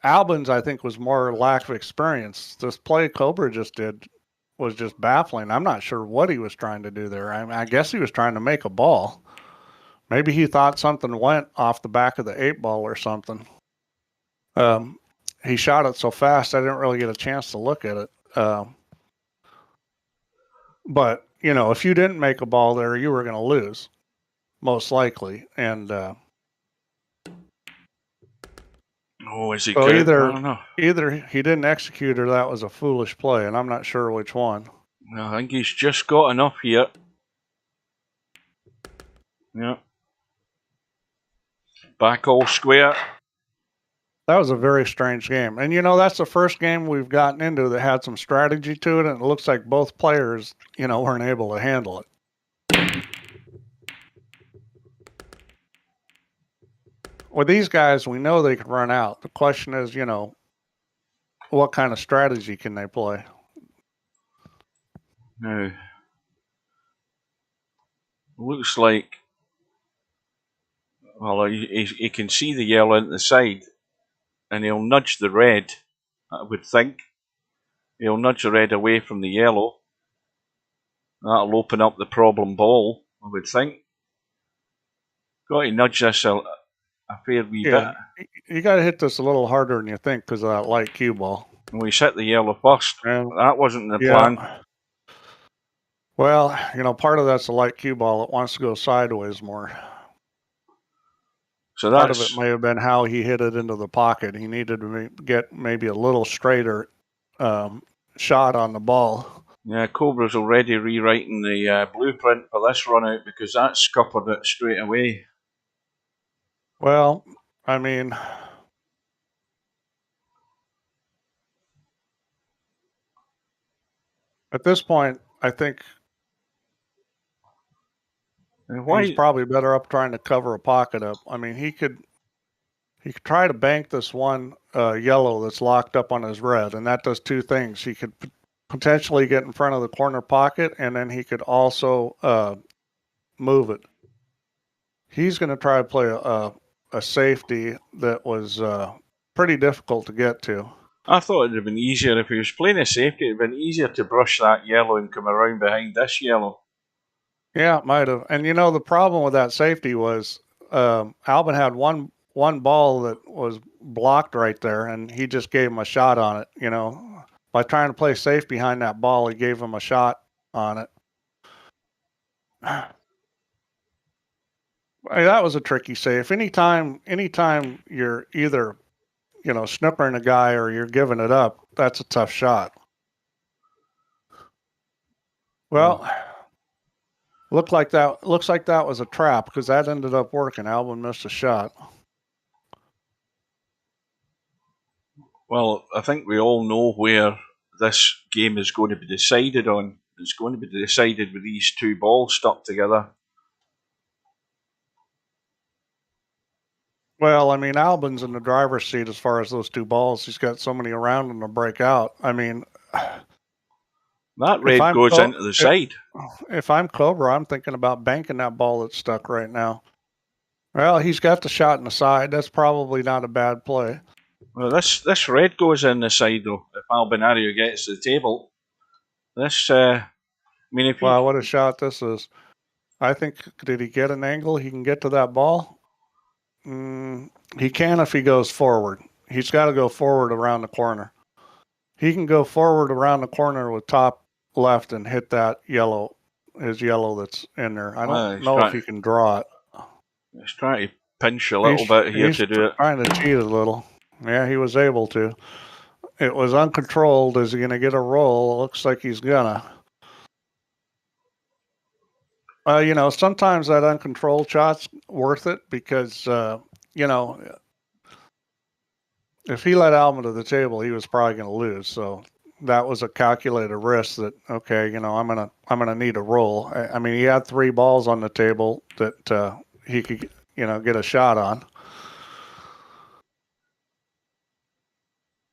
Albin's, I think, was more lack of experience. This play Cobra just did was just baffling. I'm not sure what he was trying to do there. I guess he was trying to make a ball. Maybe he thought something went off the back of the 8 ball or something. He shot it so fast, I didn't really get a chance to look at it. But, if you didn't make a ball there, you were going to lose, most likely. And is he so good? I don't know. Either he didn't execute or that was a foolish play, and I'm not sure which one. I think he's just got enough here. Yeah. Back all square. That was a very strange game. And, that's the first game we've gotten into that had some strategy to it, and it looks like both players, weren't able to handle it. With these guys, we know they can run out. The question is, what kind of strategy can they play? Now, looks like, well, he can see the yellow into the side, and he'll nudge the red, I would think. He'll nudge the red away from the yellow. That'll open up the problem ball, I would think. Got to nudge this a fair wee bit. You got to hit this a little harder than you think because of that light cue ball. We hit the yellow first. That wasn't the plan. Well, part of that's a light cue ball. It wants to go sideways more. So part of it may have been how he hit it into the pocket. He needed to get maybe a little straighter shot on the ball. Yeah, Cobra's already rewriting the blueprint for this run out because that scuppered it straight away. Well, I mean, at this point, I think He's probably better up trying to cover a pocket up. I mean, he could try to bank this one yellow that's locked up on his red, and that does two things. He could potentially get in front of the corner pocket, and then he could also move it. He's going to try to play a safety that was pretty difficult to get to. I thought it would have been easier if he was playing a safety. It would have been easier to brush that yellow and come around behind this yellow. Yeah, it might have. And the problem with that safety was Albin had one ball that was blocked right there, and he just gave him a shot on it. By trying to play safe behind that ball, he gave him a shot on it. That was a tricky save. Anytime you're either snippering a guy or you're giving it up, that's a tough shot. Well, looks like that was a trap, because that ended up working. Albin missed a shot. Well, I think we all know where this game is going to be decided on. It's going to be decided with these two balls stuck together. Well, I mean, Albin's in the driver's seat as far as those two balls. He's got so many around him to break out. I mean, that red goes into the side. If I'm Cobra, I'm thinking about banking that ball that's stuck right now. Well, he's got the shot in the side. That's probably not a bad play. Well, this red goes in the side, though. If Albinario gets to the table, this. Wow, what a shot this is! I think, did he get an angle? He can get to that ball. He can if he goes forward. He's got to go forward around the corner. He can go forward around the corner with top left and hit that yellow that's in there. I don't know if he can draw it. He's trying to pinch a little bit here to do it. He's trying to cheat a little. Yeah, he was able to. It was uncontrolled. Is he going to get a roll? It looks like he's gonna. Sometimes that uncontrolled shot's worth it, because, if he let Albin to the table, he was probably going to lose. So that was a calculated risk that, okay, I'm gonna need a roll. I mean, he had three balls on the table that he could, get a shot on.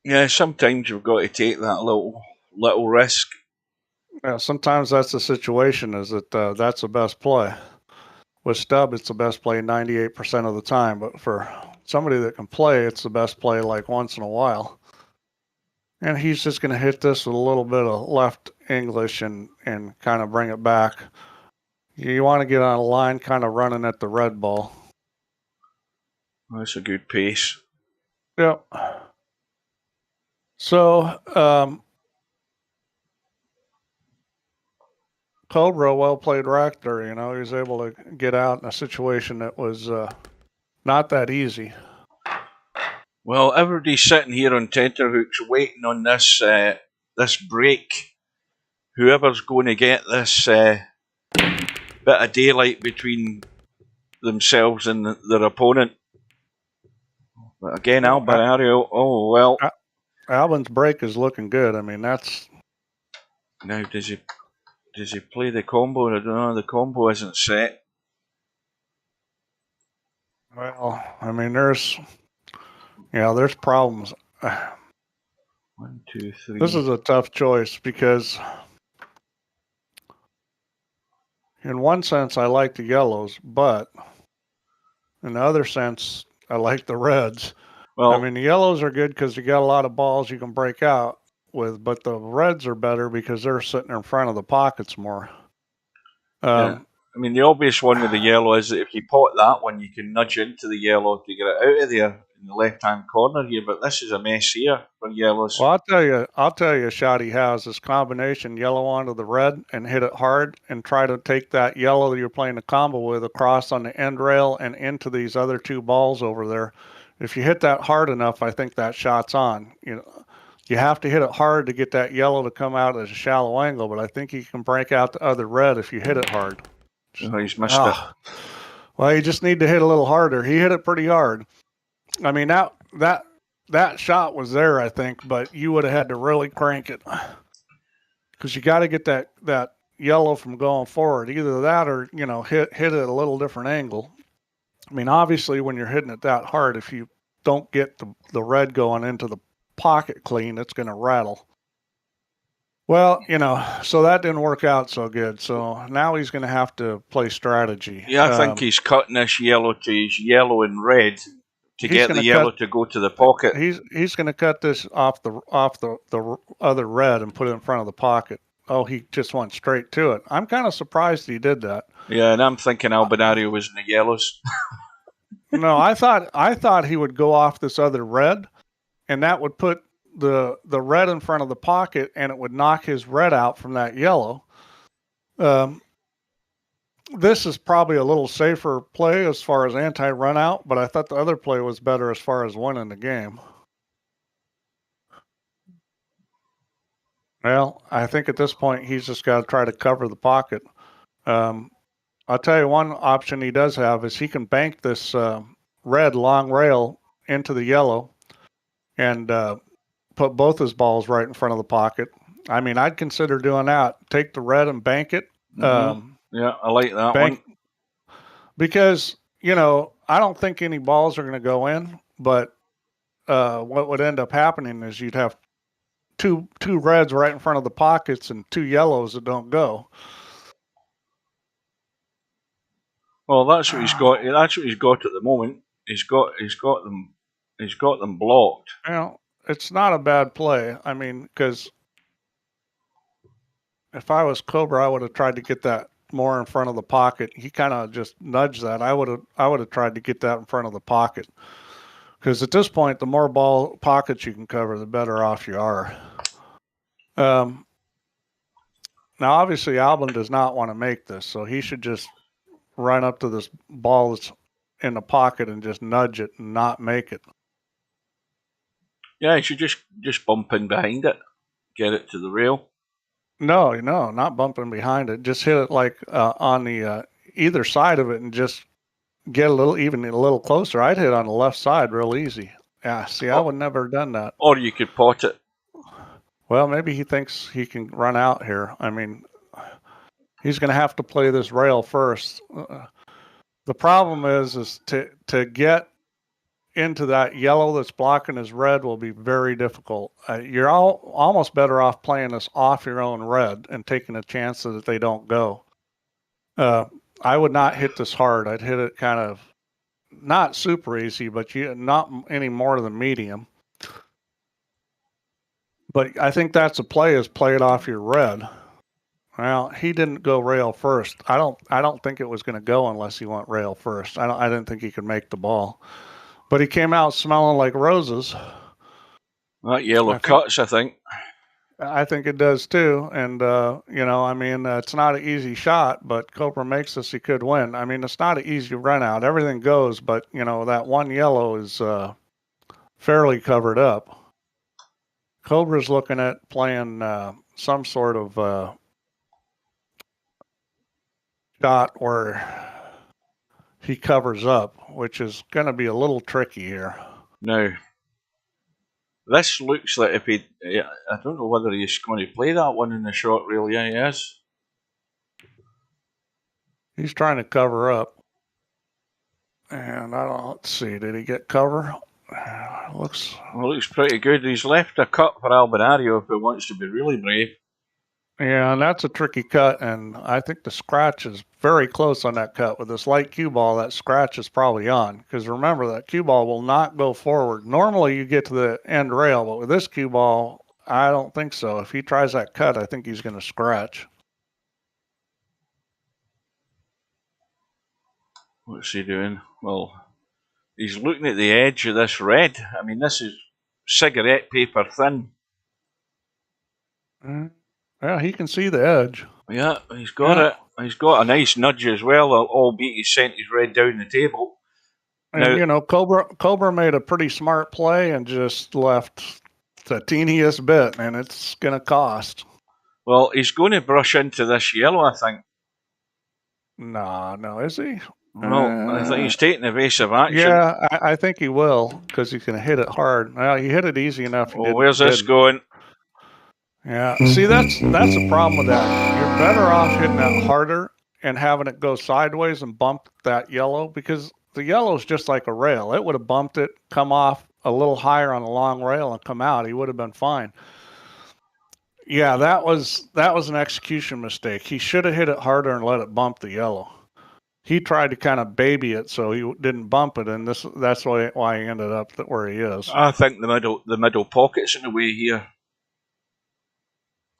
Yeah, sometimes you've got to take that little risk. Yeah, sometimes that's the situation, is that that's the best play. With Stubb, it's the best play 98% of the time, but for somebody that can play, it's the best play like once in a while. And he's just going to hit this with a little bit of left English and kind of bring it back. You want to get on a line kind of running at the red ball. That's a good pace. Yep. So, Cobra, well played Rector. He was able to get out in a situation that was not that easy. Well, everybody's sitting here on tenterhooks waiting on this break. Whoever's going to get this bit of daylight between themselves and their opponent. But again, Albinario, oh well. Albin's break is looking good. I mean, that's... Now, does he play the combo? I don't know. The combo isn't set. Well, I mean, there's problems. 1, 2, 3. This is a tough choice, because in one sense I like the yellows, but in the other sense I like the reds. Well, I mean, the yellows are good because you got a lot of balls you can break out with, but the reds are better because they're sitting in front of the pockets more. Yeah. I mean, the obvious one with the yellow is that if you pot that one, you can nudge into the yellow to get it out of there in the left-hand corner here. But this is a mess here for yellows. Well, I'll tell you a shot he has, this combination yellow onto the red and hit it hard and try to take that yellow that you're playing the combo with across on the end rail and into these other two balls over there. If you hit that hard enough, I think that shot's on. You have to hit it hard to get that yellow to come out at a shallow angle, but I think you can break out the other red if you hit it hard. Oh, he's missed it. Well, you just need to hit a little harder. He hit it pretty hard. I mean, that shot was there, I think, but you would have had to really crank it, because you got to get that yellow from going forward. Either that or, you know, hit it at a little different angle. I mean, obviously, when you're hitting it that hard, if you don't get the red going into the pocket clean, it's going to rattle. Well, you know, so that didn't work out so good. So now he's going to have to play strategy. Yeah, I think he's cutting this yellow to his yellow and red to get the yellow to go to the pocket. He's going to cut this off the other red and put it in front of the pocket. Oh, he just went straight to it. I'm kind of surprised he did that. Yeah, and I'm thinking Albinario was in the yellows. No, I thought he would go off this other red, and that would put the red in front of the pocket, and it would knock his red out from that yellow. This is probably a little safer play as far as anti-run out, but I thought the other play was better as far as winning the game. Well, I think at this point he's just got to try to cover the pocket. I'll tell you one option he does have is he can bank this red long rail into the yellow and put both his balls right in front of the pocket. I mean, I'd consider doing that. Take the red and bank it. Yeah, I like that one. Because, you know, I don't think any balls are going to go in, but what would end up happening is you'd have two reds right in front of the pockets and two yellows that don't go. Well, that's what he's got. That's what he's got at the moment. He's got them blocked. You know, it's not a bad play. I mean, because if I was Cobra, I would have tried to get that more in front of the pocket. He kind of just nudged that. I would have tried to get that in front of the pocket. Because at this point, the more ball pockets you can cover, the better off you are. Now, obviously, Albin does not want to make this, so he should just run up to this ball that's in the pocket and just nudge it and not make it. Yeah, he should just bump in behind it, get it to the rail. No, not bumping behind it. Just hit it like on the either side of it and just get a little closer. I'd hit on the left side real easy. Yeah, see, I would never have done that. Or you could pot it. Well, maybe he thinks he can run out here. I mean, he's going to have to play this rail first. The problem is to get into that yellow that's blocking his red will be very difficult. You're almost better off playing this off your own red and taking a chance that they don't go. I would not hit this hard. I'd hit it kind of not super easy, but not any more than medium. But I think that's a play, is play it off your red. Well, he didn't go rail first. I don't think it was going to go unless he went rail first. I didn't think he could make the ball. But he came out smelling like roses. That yellow cuts, I think. I think it does too. And, you know, I mean, it's not an easy shot, but Cobra makes this, he could win. I mean, it's not an easy run out. Everything goes, but, you know, that one yellow is fairly covered up. Cobra's looking at playing some sort of shot where he covers up, which is going to be a little tricky here. Now, this looks like if he... I don't know whether he's going to play that one in the short reel. Yeah, he is. He's trying to cover up. And let's see, did he get cover? Looks pretty good. He's left a cut for Albinario if he wants to be really brave. Yeah, and that's a tricky cut, and I think the scratch is very close on that cut. With this light cue ball, that scratch is probably on. Because remember, that cue ball will not go forward. Normally, you get to the end rail, but with this cue ball, I don't think so. If he tries that cut, I think he's going to scratch. What's he doing? Well, he's looking at the edge of this red. I mean, this is cigarette paper thin. Yeah, he can see the edge. Yeah, he's got it. He's got a nice nudge as well, albeit he sent his red down the table. And, now, you know, Cobra made a pretty smart play and just left the teeniest bit, and it's going to cost. Well, he's going to brush into this yellow, I think. No, is he? No, I think he's taking evasive action. Yeah, I think he will, because he's going to hit it hard. Well, he hit it easy enough. Where's this going? Yeah. See, that's the problem with that. You're better off hitting that harder and having it go sideways and bump that yellow, because the yellow is just like a rail. It would have bumped it, come off a little higher on the long rail and come out. He would have been fine. Yeah, that was an execution mistake. He should have hit it harder and let it bump the yellow. He tried to kind of baby it so he didn't bump it, and that's why he ended up where he is. I think the middle pocket's in the way here.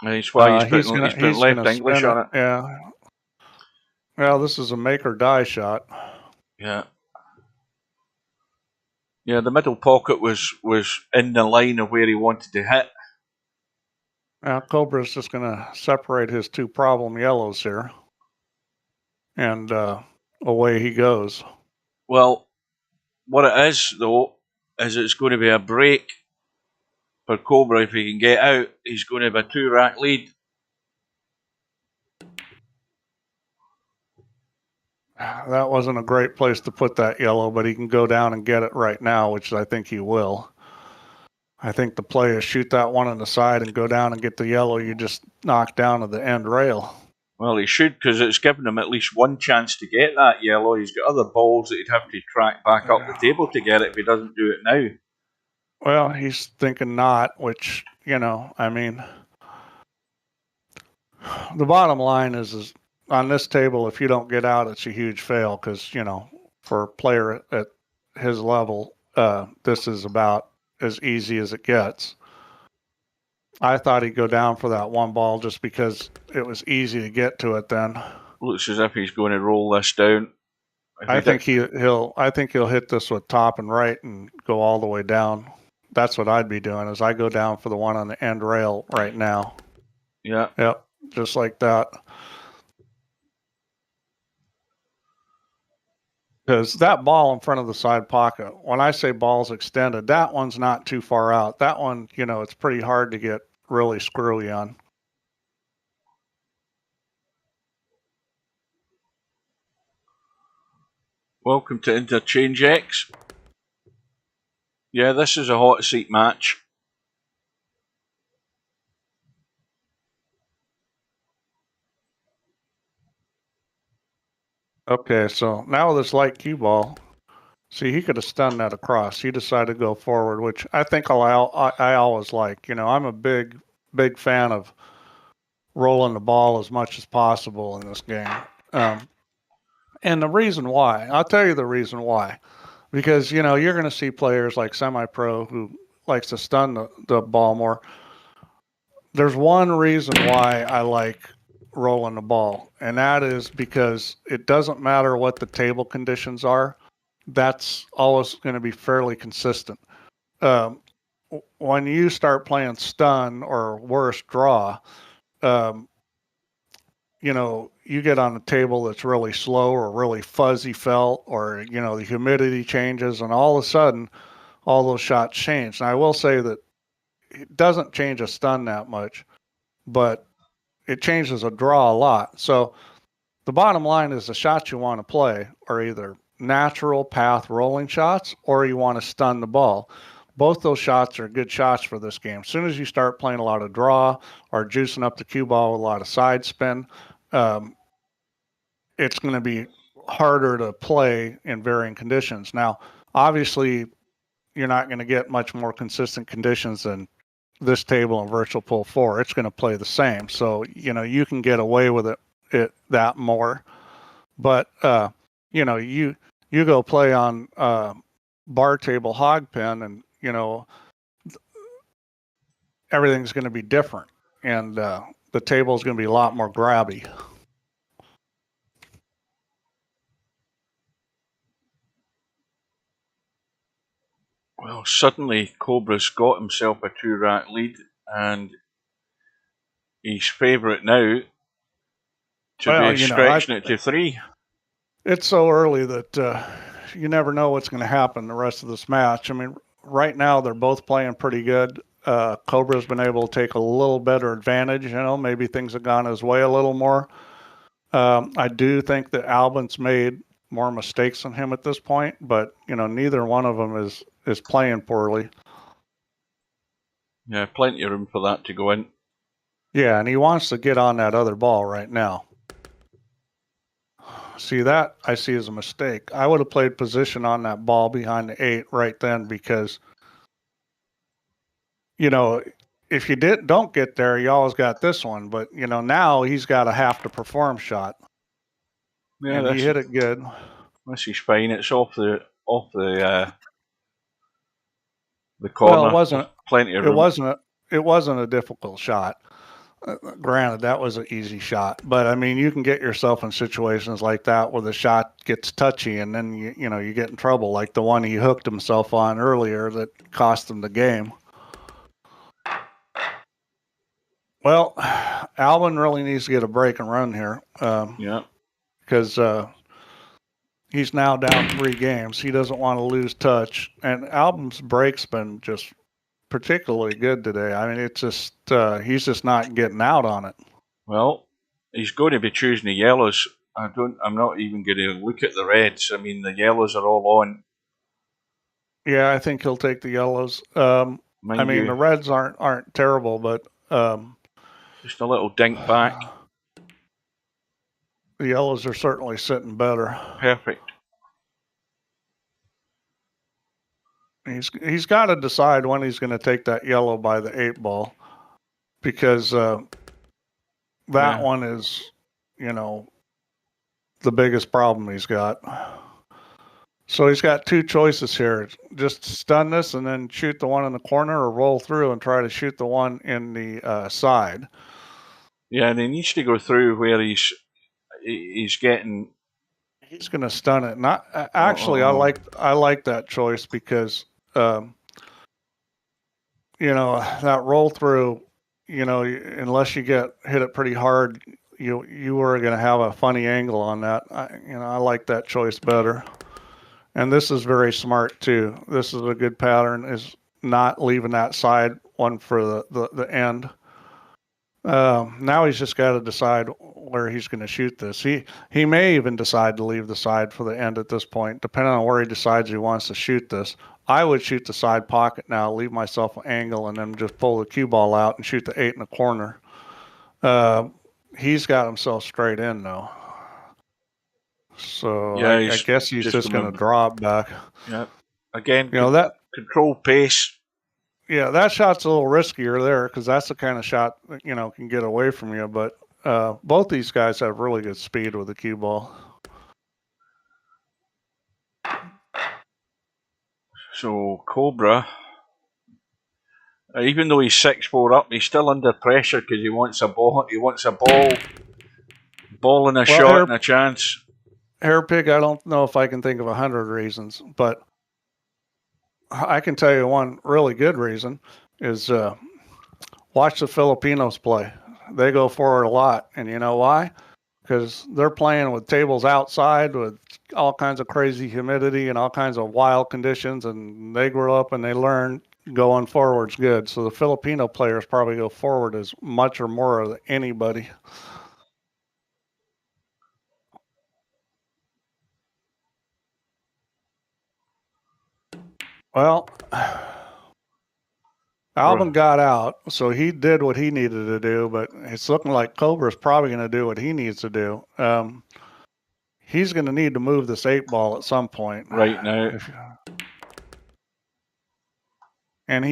That's why he's putting left English on it. Yeah. Well, this is a make or die shot. Yeah. Yeah, the middle pocket was in the line of where he wanted to hit. Now, Cobra's just going to separate his two problem yellows here. And away he goes. Well, what it is, though, is it's going to be a break for Cobra. If he can get out, he's going to have a 2-rack lead. That wasn't a great place to put that yellow, but he can go down and get it right now, which I think he will. I think the play is shoot that one on the side and go down and get the yellow you just knocked down to the end rail. Well, he should, because it's given him at least one chance to get that yellow. He's got other balls that he'd have to track back up the table to get it if he doesn't do it now. Well, he's thinking not, which, I mean, the bottom line is on this table, if you don't get out, it's a huge fail because, for a player at his level, this is about as easy as it gets. I thought he'd go down for that one ball just because it was easy to get to it then. Looks as if he's going to roll this down. I think he'll hit this with top and right and go all the way down. That's what I'd be doing, is I go down for the one on the end rail right now. Yeah. Yep, just like that. Because that ball in front of the side pocket, when I say ball's extended, that one's not too far out. That one, it's pretty hard to get really screwy on. Welcome to Interchange X. Yeah, this is a hot seat match. Okay, so now with this light cue ball, see, he could have stunned that across. He decided to go forward, which I think I always like. I'm a big fan of rolling the ball as much as possible in this game. And the reason why, I'll tell you the reason why. Because, you're going to see players like semi-pro who likes to stun the ball more. There's one reason why I like rolling the ball, and that is because it doesn't matter what the table conditions are. That's always going to be fairly consistent. When you start playing stun or worse, draw, you get on a table that's really slow or really fuzzy felt, or, the humidity changes, and all of a sudden, all those shots change. And I will say that it doesn't change a stun that much, but it changes a draw a lot. So the bottom line is the shots you want to play are either natural path rolling shots or you want to stun the ball. Both those shots are good shots for this game. As soon as you start playing a lot of draw or juicing up the cue ball with a lot of side spin, it's going to be harder to play in varying conditions. Now, obviously, you're not going to get much more consistent conditions than this table in Virtual Pool 4. It's going to play the same. So, you can get away with it that more. But, you go play on bar table hog pen and, everything's going to be different. And the table is going to be a lot more grabby. Well, suddenly Cobra's got himself a 2-rack lead, and he's favourite now to be stretching it to 3. It's so early that you never know what's going to happen the rest of this match. I mean, right now they're both playing pretty good. Cobra's been able to take a little better advantage. Maybe things have gone his way a little more. I do think that Albin's made more mistakes than him at this point, but neither one of them is playing poorly. Yeah, plenty of room for that to go in. Yeah, and he wants to get on that other ball right now. See, that I see as a mistake. I would have played position on that ball behind the 8 right then, because, you know, if you don't get there, you always got this one. But, you know, now he's got a have to perform shot. Yeah, and he hit it good. This is fine. It's off the corner. Well, Plenty of room. It wasn't a difficult shot. Granted, that was an easy shot, but I mean, you can get yourself in situations like that where the shot gets touchy, and then you get in trouble, like the one he hooked himself on earlier that cost him the game. Well, Albin really needs to get a break and run here. Because he's now down 3 games. He doesn't want to lose touch, and Albin's break's been just particularly good today. I mean, it's just he's just not getting out on it. Well, he's going to be choosing the yellows. I'm not even going to look at the reds. I mean, the yellows are all on. Yeah, I think he'll take the yellows. I mean, the reds aren't terrible, but just a little dink back. The yellows are certainly sitting better. Perfect. He's got to decide when he's going to take that yellow by the 8 ball, because that one is, the biggest problem he's got. So he's got 2 choices here: just stun this and then shoot the one in the corner, or roll through and try to shoot the one in the side. Yeah, and he needs to go through where he's getting. He's going to stun it. Not actually. I like that choice, because that roll through. Unless you hit it pretty hard, you were going to have a funny angle on that. I like that choice better. And this is very smart too. This is a good pattern, is not leaving that side one for the end. Now he's just got to decide where he's going to shoot this. He may even decide to leave the side for the end at this point, depending on where he decides he wants to shoot this. I would shoot the side pocket now, leave myself an angle, and then just pull the cue ball out and shoot the 8 in the corner. He's got himself straight in though. So yeah, I guess he's just going to drop back. Yeah. Again, that control pace. Yeah, that shot's a little riskier there, because that's the kind of shot that, can get away from you. But both these guys have really good speed with the cue ball. So Cobra, even though he's 6'4" up, he's still under pressure because he wants a ball. He wants a ball and a shot and a chance. Hairpig, I don't know if I can think of 100 reasons, but I can tell you one really good reason is watch the Filipinos play. They go forward a lot, and you know why? Because they're playing with tables outside with all kinds of crazy humidity and all kinds of wild conditions, and they grow up and they learn going forward's good. So the Filipino players probably go forward as much or more than anybody. Well, Albin got out, so he did what he needed to do, but it's looking like Cobra's probably going to do what he needs to do. He's going to need to move this 8 ball at some point. Right now. And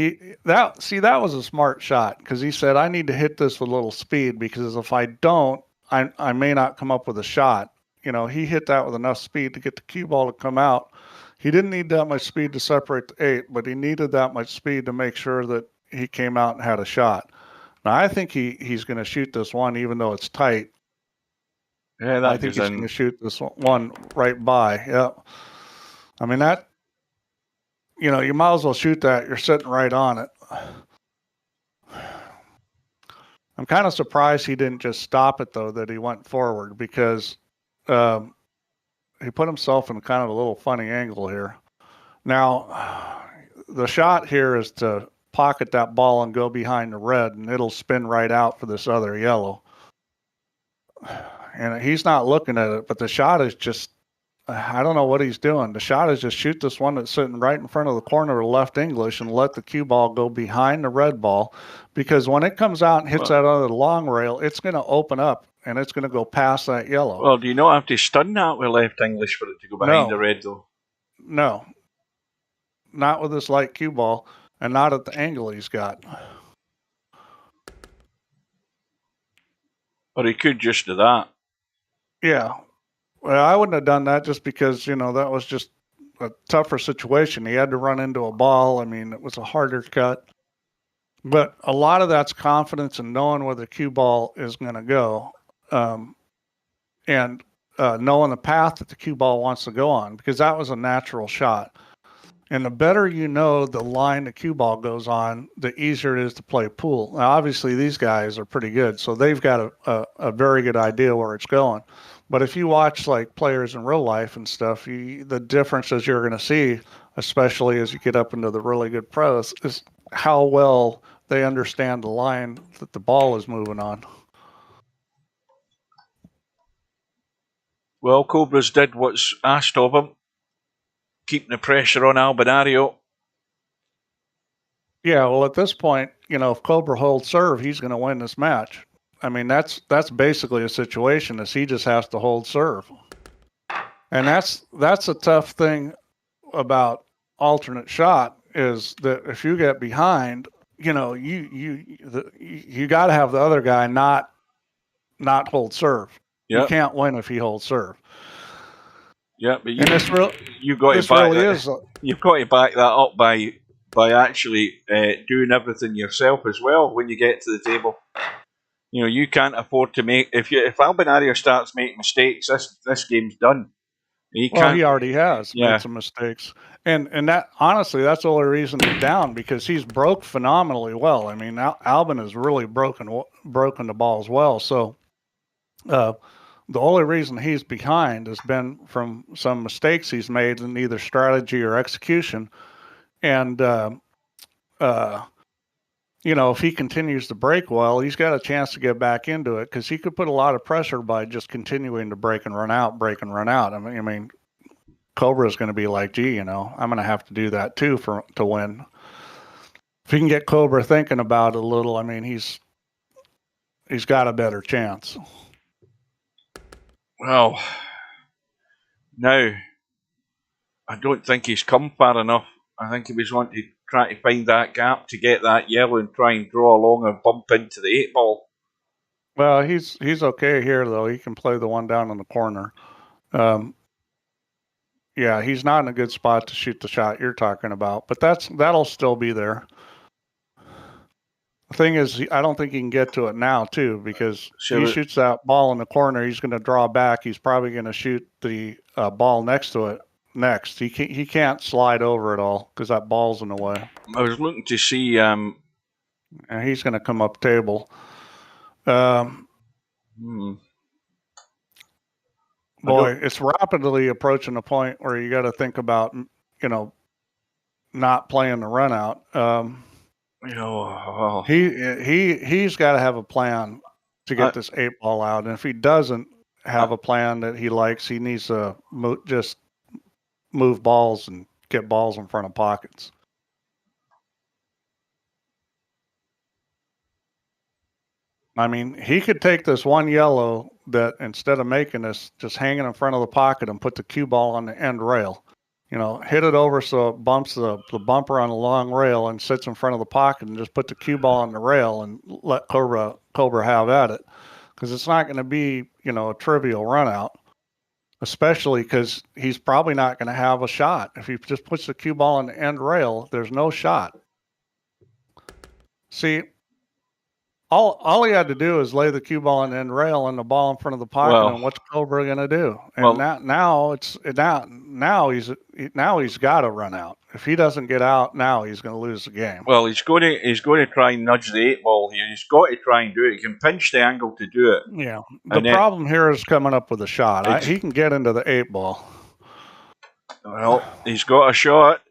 that was a smart shot, because he said, I need to hit this with a little speed, because if I don't, I may not come up with a shot. He hit that with enough speed to get the cue ball to come out. He didn't need that much speed to separate the 8, but he needed that much speed to make sure that he came out and had a shot. Now, I think he's going to shoot this one, even though it's tight. Yeah, I think he's going to shoot this one right by. Yep. I mean, that, you might as well shoot that. You're sitting right on it. I'm kind of surprised he didn't just stop it, though, that he went forward, because he put himself in kind of a little funny angle here. Now, the shot here is to pocket that ball and go behind the red, and it'll spin right out for this other yellow. And he's not looking at it, but the shot is just, I don't know what he's doing. The shot is just shoot this one that's sitting right in front of the corner of left English and let the cue ball go behind the red ball, because when it comes out and hits that other long rail, it's going to open up and it's going to go past that yellow. Well, do you not have to stun that with left English for it to go behind the red, though? No. Not with this light cue ball and not at the angle he's got. Or he could just do that. Yeah. Well, I wouldn't have done that just because, that was just a tougher situation. He had to run into a ball. I mean, it was a harder cut. But a lot of that's confidence in knowing where the cue ball is going to go, and knowing the path that the cue ball wants to go on, because that was a natural shot. And the better you know the line the cue ball goes on, the easier it is to play pool. Now, obviously, these guys are pretty good, so they've got a very good idea where it's going. But if you watch like players in real life and stuff, the differences you're going to see, especially as you get up into the really good pros, is how well they understand the line that the ball is moving on. Well, Cobra's did what's asked of him, keeping the pressure on Albinario. Yeah, well, at this point, if Cobra holds serve, he's going to win this match. I mean, that's basically a situation is he just has to hold serve. And that's a tough thing about alternate shot is that if you get behind, you got to have the other guy not hold serve. Yep. You can't win if he holds serve. Yeah, but you've got you've got to back that up by actually doing everything yourself as well when you get to the table. You can't afford to make if Albinario starts making mistakes, this game's done. He already has made some mistakes, and that honestly, that's the only reason he's down, because he's broke phenomenally well. I mean, Albin has really broken the ball as well. So, the only reason he's behind has been from some mistakes he's made in either strategy or execution, and if he continues to break well, he's got a chance to get back into it, because he could put a lot of pressure by just continuing to break and run out. I mean, Cobra is going to be like, gee, I'm going to have to do that too to win. If he can get Cobra thinking about it a little, I mean, he's got a better chance. Well, now, I don't think he's come far enough. I think he was wanting to try to find that gap to get that yellow and try and draw along and bump into the 8 ball. Well, he's okay here, though. He can play the one down in the corner. Yeah, he's not in a good spot to shoot the shot you're talking about, but that'll still be there. The thing is, I don't think he can get to it now, too, because he shoots that ball in the corner. He's going to draw back. He's probably going to shoot the ball next to it. Next, he can't slide over it all because that ball's in the way. I was looking to see. And he's going to come up table. Boy, it's rapidly approaching the point where you got to think about, not playing the run out. He's got to have a plan to get this 8 ball out, and if he doesn't have a plan that he likes, he needs to just move balls and get balls in front of pockets. I mean, he could take this one yellow that instead of making this just hanging in front of the pocket and put the cue ball on the end rail, hit it over so it bumps the bumper on the long rail and sits in front of the pocket, and just put the cue ball on the rail and let Cobra have at it. Because it's not going to be, a trivial run out. Especially because he's probably not going to have a shot. If he just puts the cue ball on the end rail, there's no shot. See, all he had to do is lay the cue ball on the end rail and the ball in front of the pocket, and what's Cobra going to do? And now he's got to run out. If he doesn't get out now, he's going to lose the game. Well, he's going to try and nudge the 8 ball here. He's got to try and do it. He can pinch the angle to do it. Yeah. The problem here is coming up with a shot. He can get into the 8 ball. Well, he's got a shot.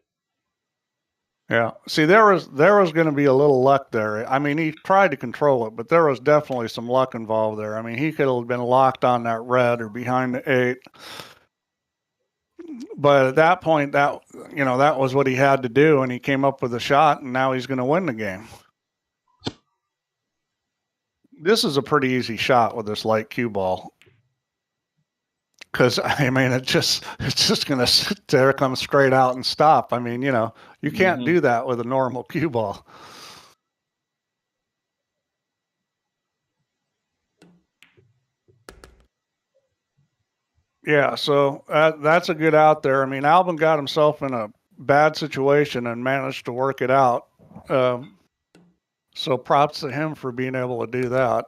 Yeah. See, there was going to be a little luck there. I mean, he tried to control it, but there was definitely some luck involved there. I mean, he could have been locked on that red or behind the 8. But at that point, that was what he had to do, and he came up with a shot, and now he's going to win the game. This is a pretty easy shot with this light cue ball. Because, I mean, it's just going to sit there, come straight out and stop. I mean, you can't do that with a normal cue ball. Yeah, so that's a good out there. I mean, Albin got himself in a bad situation and managed to work it out. So props to him for being able to do that.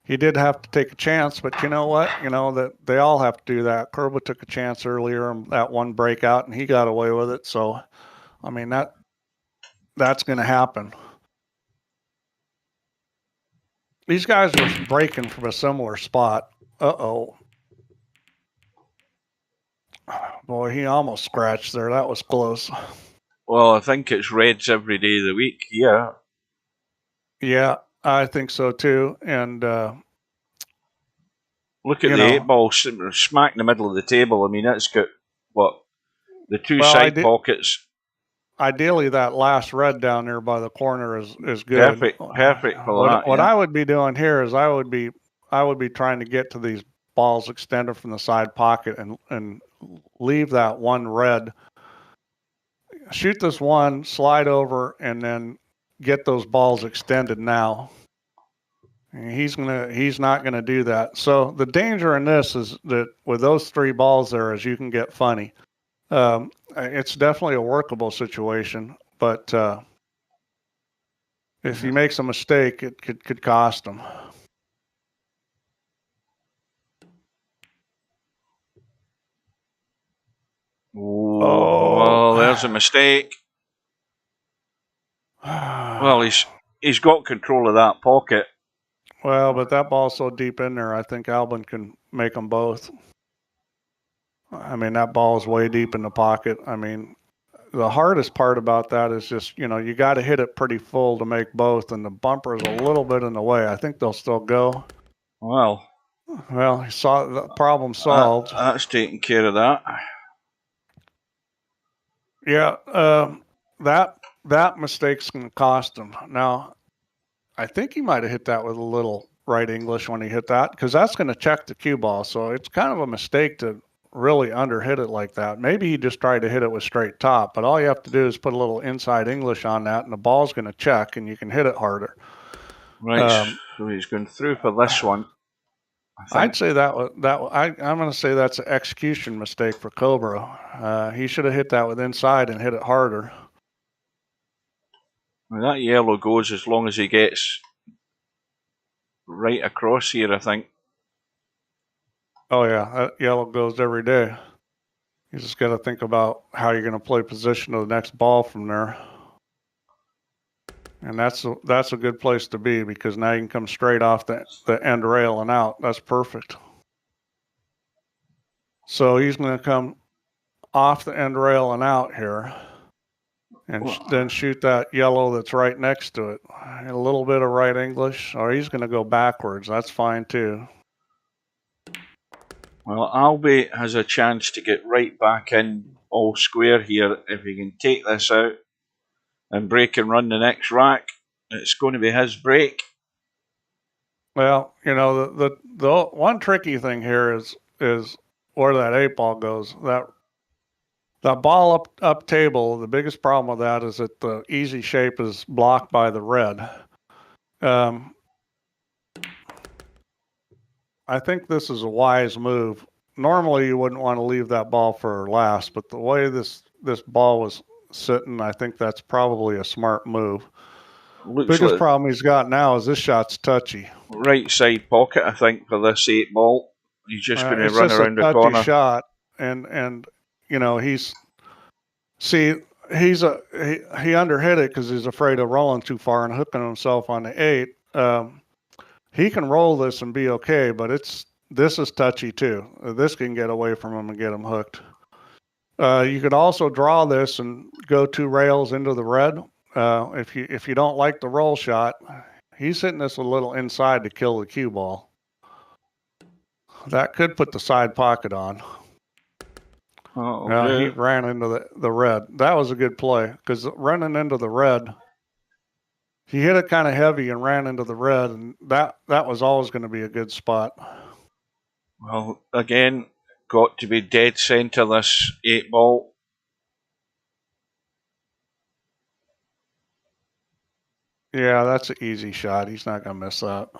He did have to take a chance, but you know what? That they all have to do that. Cobra took a chance earlier on that one breakout, and he got away with it. So, I mean, that's going to happen. These guys were breaking from a similar spot. Uh-oh. Boy, he almost scratched there. That was close. Well, I think it's reds every day of the week. Yeah. Yeah, I think so too. And look at the 8-ball smack in the middle of the table. I mean, that's got the two side pockets. Ideally, that last red down there by the corner is good. Perfect for that. What I would be doing here is I would be trying to get to these balls extended from the side pocket and leave that one red. Shoot this one, slide over, and then get those balls extended now. And he's not gonna do that. So the danger in this is that with those 3 balls there is you can get funny. It's definitely a workable situation, but if he makes a mistake, it could cost him. Oh, there's a mistake. Well, he's got control of that pocket. Well, but that ball's so deep in there, I think Albin can make them both. I mean, that ball is way deep in the pocket. I mean, the hardest part about that is just, you got to hit it pretty full to make both, and the bumper is a little bit in the way. I think they'll still go. Well, he saw the problem solved. That's taking care of that. Yeah, that mistake's going to cost him. Now, I think he might have hit that with a little right English when he hit that, because that's going to check the cue ball. So it's kind of a mistake to really underhit it like that. Maybe he just tried to hit it with straight top, but all you have to do is put a little inside English on that, and the ball's going to check, and you can hit it harder. Right, so he's going through for this one. I'd say I'm going to say that's an execution mistake for Cobra. He should have hit that with inside and hit it harder. Well, that yellow goes as long as he gets right across here, I think. Oh yeah, that yellow goes every day. You just got to think about how you're going to play position to the next ball from there. And that's a good place to be, because now you can come straight off the end rail and out. That's perfect. So he's going to come off the end rail and out here, and then shoot that yellow that's right next to it. A little bit of right English, or he's going to go backwards. That's fine too. Well, Albie has a chance to get right back in all square here if he can take this out and break and run the next rack. It's going to be his break. Well, the one tricky thing here is where that 8-ball goes. That ball up table, the biggest problem with that is that the easy shape is blocked by the red. I think this is a wise move. Normally, you wouldn't want to leave that ball for last, but the way this ball was sitting, I think that's probably a smart move. Biggest problem he's got now is this shot's touchy. Right side pocket, I think, for this 8-ball. He's just going to run around the corner. It's a touchy shot, and he underhit it because he's afraid of rolling too far and hooking himself on the 8. He can roll this and be okay, but this is touchy too. This can get away from him and get him hooked. You could also draw this and go 2 rails into the red. If you don't like the roll shot, he's hitting this a little inside to kill the cue ball. That could put the side pocket on. Oh, okay. He ran into the red. That was a good play because running into the red, he hit it kind of heavy and ran into the red, and that was always going to be a good spot. Well, again, got to be dead centre this 8-ball. Yeah, that's an easy shot. He's not going to miss that.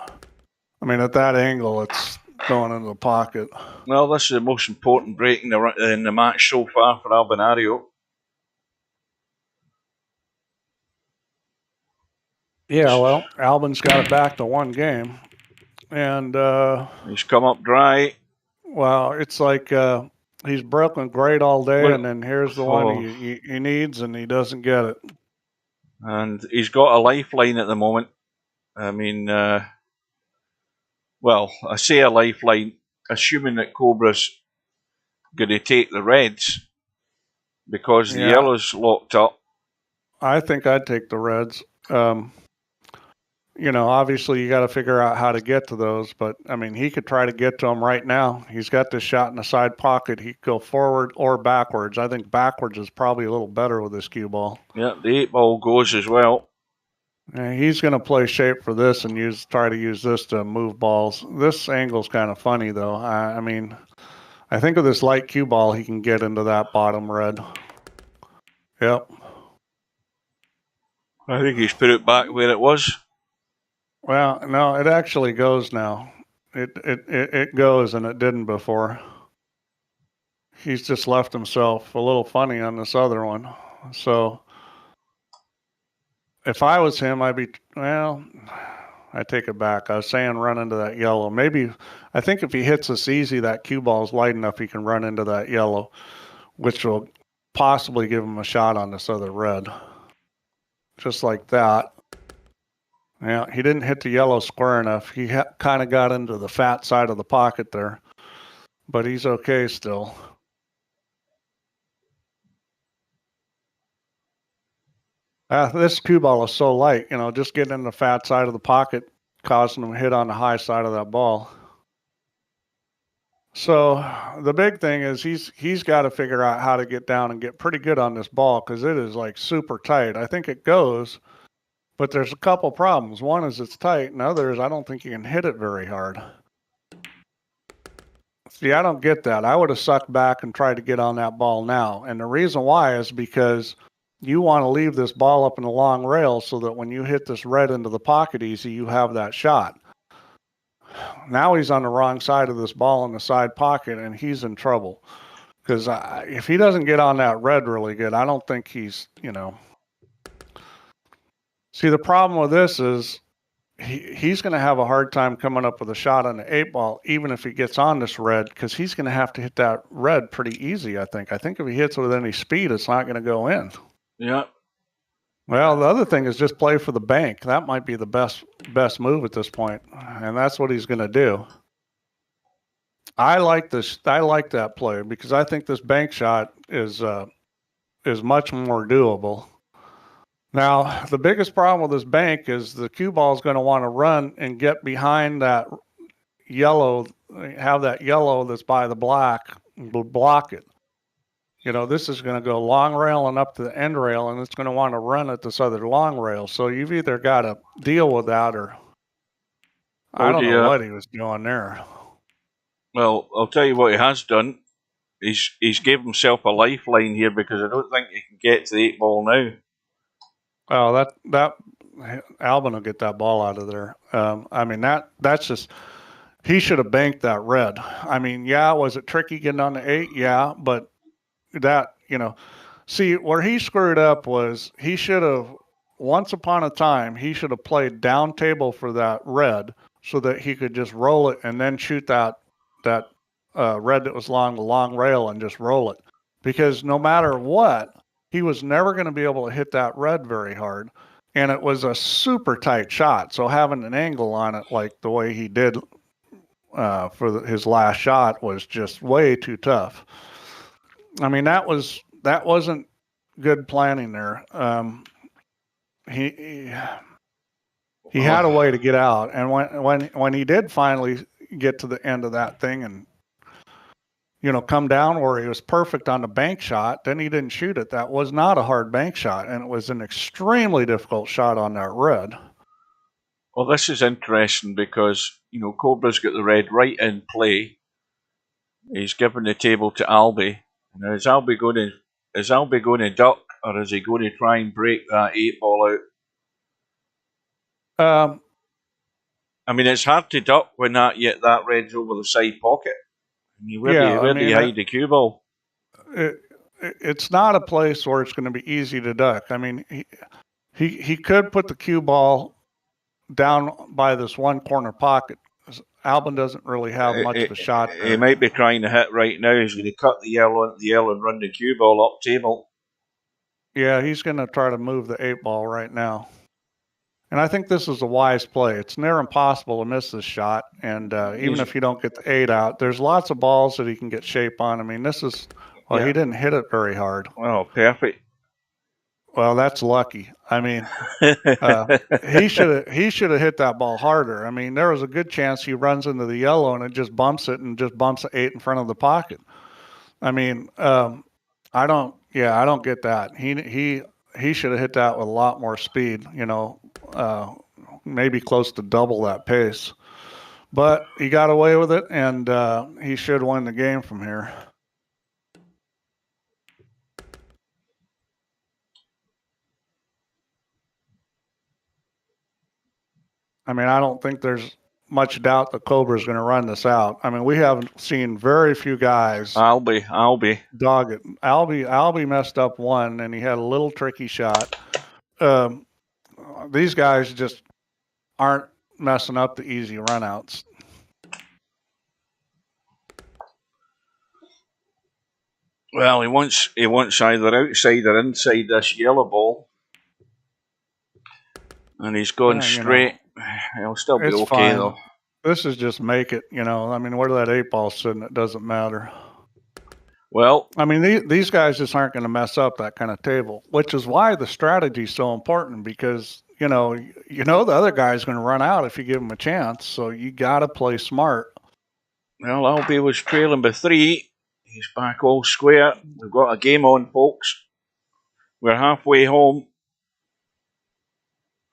I mean, at that angle, it's going into the pocket. Well, this is the most important break in the match so far for Albinario. Yeah, well, Albin's got it back to one game. And, he's come up dry. well, it's like he's broken great all day, Look, and then here's the one he needs, and he doesn't get it. And he's got a lifeline at the moment. I mean, well, I say a lifeline, assuming that Cobra's going to take the reds because the yellow's locked up. I think I'd take the reds. Obviously you got to figure out how to get to those, but I mean, he could try to get to them right now. He's got this shot in the side pocket. He could go forward or backwards. I think backwards is probably a little better with this cue ball. Yeah, the 8-ball goes as well. And he's going to play shape for this and try to use this to move balls. This angle's kind of funny though. I mean, I think with this light cue ball, he can get into that bottom red. Yep. I think he's put it back where it was. Well, no, it actually goes now. It goes, and it didn't before. He's just left himself a little funny on this other one. So if I was him, I take it back. I was saying run into that yellow. Maybe, I think if he hits this easy, that cue ball is light enough he can run into that yellow, which will possibly give him a shot on this other red. Just like that. Yeah, he didn't hit the yellow square enough. He kind of got into the fat side of the pocket there, but he's okay still. This cue ball is so light, just getting in the fat side of the pocket, causing him to hit on the high side of that ball. So the big thing is he's got to figure out how to get down and get pretty good on this ball because it is like super tight. I think it goes. But there's a couple problems. One is it's tight, and the other is I don't think you can hit it very hard. See, I don't get that. I would have sucked back and tried to get on that ball now. And the reason why is because you want to leave this ball up in the long rail so that when you hit this red into the pocket easy, you have that shot. Now he's on the wrong side of this ball in the side pocket, and he's in trouble. Because if he doesn't get on that red really good, I don't think he's, See, the problem with this is he's going to have a hard time coming up with a shot on the 8-ball, even if he gets on this red, because he's going to have to hit that red pretty easy, I think. I think if he hits with any speed, it's not going to go in. Yeah. Well, the other thing is just play for the bank. That might be the best move at this point, and that's what he's going to do. I like this. I like that play because I think this bank shot is much more doable. Now, the biggest problem with this bank is the cue ball is going to want to run and get behind that yellow, have that yellow that's by the black, block it. This is going to go long rail and up to the end rail, and it's going to want to run at this other long rail. So you've either got to deal with that or I don't know what he was doing there. Well, I'll tell you what he has done. He's gave himself a lifeline here because I don't think he can get to the 8-ball now. Oh, that Albin will get that ball out of there. I mean, that's just, he should have banked that red. I mean, yeah, was it tricky getting on the 8? Yeah, but that, see, where he screwed up was he should have, once upon a time, he should have played down table for that red so that he could just roll it and then shoot that red that was along the long rail and just roll it. Because no matter what, he was never going to be able to hit that red very hard. And it was a super tight shot. So having an angle on it like the way he did for his last shot was just way too tough. I mean, that wasn't good planning there. He had a way to get out. And when he did finally get to the end of that thing and come down where he was perfect on the bank shot. Then he didn't shoot it. That was not a hard bank shot, and it was an extremely difficult shot on that red. Well, this is interesting because, Cobra's got the red right in play. He's given the table to Albi. Now, is Albi going to duck, or is he going to try and break that 8-ball out? I mean, it's hard to duck when that red's over the side pocket. I mean, where do you hide the cue ball? It's not a place where it's going to be easy to duck. I mean, he could put the cue ball down by this one corner pocket. Albin doesn't really have much of a shot there. He might be trying to hit right now. He's going to cut the yellow into the yellow and run the cue ball up table. Yeah, he's going to try to move the 8-ball right now. And I think this is a wise play. It's near impossible to miss this shot. And even if you don't get the 8 out, there's lots of balls that he can get shape on. I mean, this is, he didn't hit it very hard. Oh, perfect. Well, that's lucky. I mean, he should have hit that ball harder. I mean, there was a good chance he runs into the yellow and it just bumps it and just bumps the 8 in front of the pocket. I mean, I don't get that. He should have hit that with a lot more speed, maybe close to double that pace. But he got away with it, and he should win the game from here. I mean, I don't think there's much doubt that Cobra's going to run this out. I mean, we haven't seen very few guys. Albi. Dog it. Albi messed up one, and he had a little tricky shot. These guys just aren't messing up the easy runouts. Well, he wants either outside or inside this yellow ball, and he's going straight. He'll still be okay fine. Though. This is just make it. I mean, where that 8-ball sitting, it doesn't matter. Well, I mean, these guys just aren't going to mess up that kind of table, which is why the strategy is so important because, the other guy's going to run out if you give him a chance. So you got to play smart. Well, Albi was trailing by 3. He's back all square. We've got a game on, folks. We're halfway home.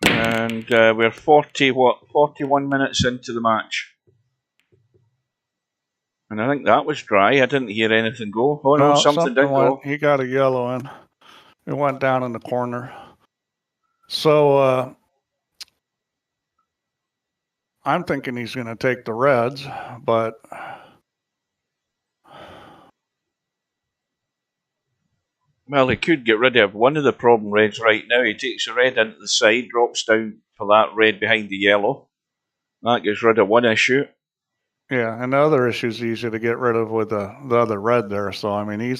And we're 41 minutes into the match. And I think that was dry. I didn't hear anything go. Oh, no, something did go. He got a yellow in. It went down in the corner. So I'm thinking he's going to take the reds, but... Well, he could get rid of one of the problem reds right now. He takes the red into the side, drops down for that red behind the yellow. That gets rid of one issue. Yeah, and the other issue is easy to get rid of with the other red there. So, I mean, he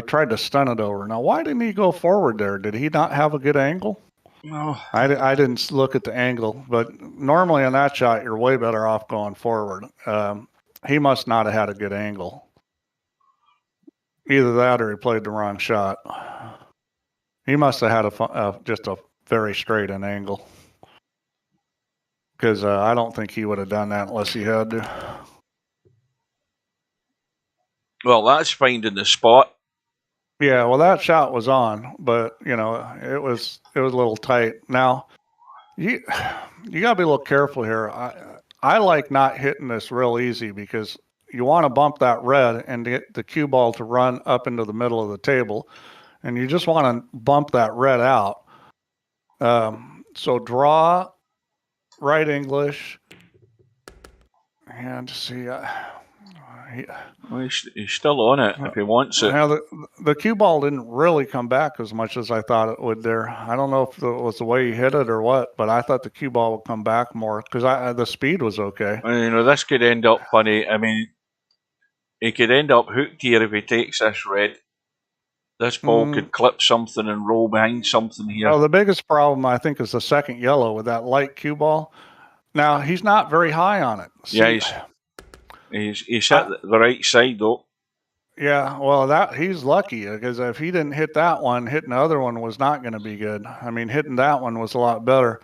tried to stun it over. Now, why didn't he go forward there? Did he not have a good angle? No. I didn't look at the angle, but normally on that shot, you're way better off going forward. He must not have had a good angle. Either that or he played the wrong shot. He must have had just a very straight an angle. Because I don't think he would have done that unless he had to. Well, that's finding the spot. Yeah, well, that shot was on, but, it was a little tight. Now, you got to be a little careful here. I like not hitting this real easy because you want to bump that red and get the cue ball to run up into the middle of the table. And you just want to bump that red out. So draw, right English, and see. He's still on it if he wants it. Now, the cue ball didn't really come back as much as I thought it would there. I don't know if it was the way he hit it or what, but I thought the cue ball would come back more because the speed was okay. This could end up funny. I mean, he could end up hooked here if he takes this red. This ball could clip something and roll behind something here. Well, the biggest problem, I think, is the second yellow with that light cue ball. Now, he's not very high on it. See, yeah, he's hit the right side, though. Yeah, well, he's lucky because if he didn't hit that one, hitting the other one was not going to be good. I mean, hitting that one was a lot better.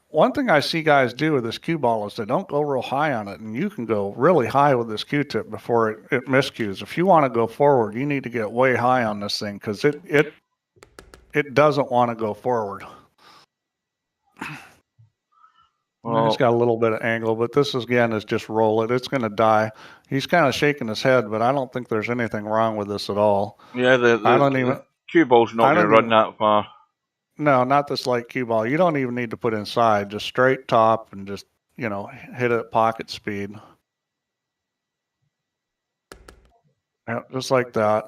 one thing I see guys do with this cue ball is they don't go real high on it, and you can go really high with this Q-tip before it miscues. If you want to go forward, you need to get way high on this thing because it doesn't want to go forward. Well, he's got a little bit of angle, but this again is just roll it. It's going to die. He's kind of shaking his head, but I don't think there's anything wrong with this at all. Yeah, the cue ball's not going to run that far. No, not this light cue ball. You don't even need to put inside. Just straight top and just, you know, hit it at pocket speed. Yeah, just like that.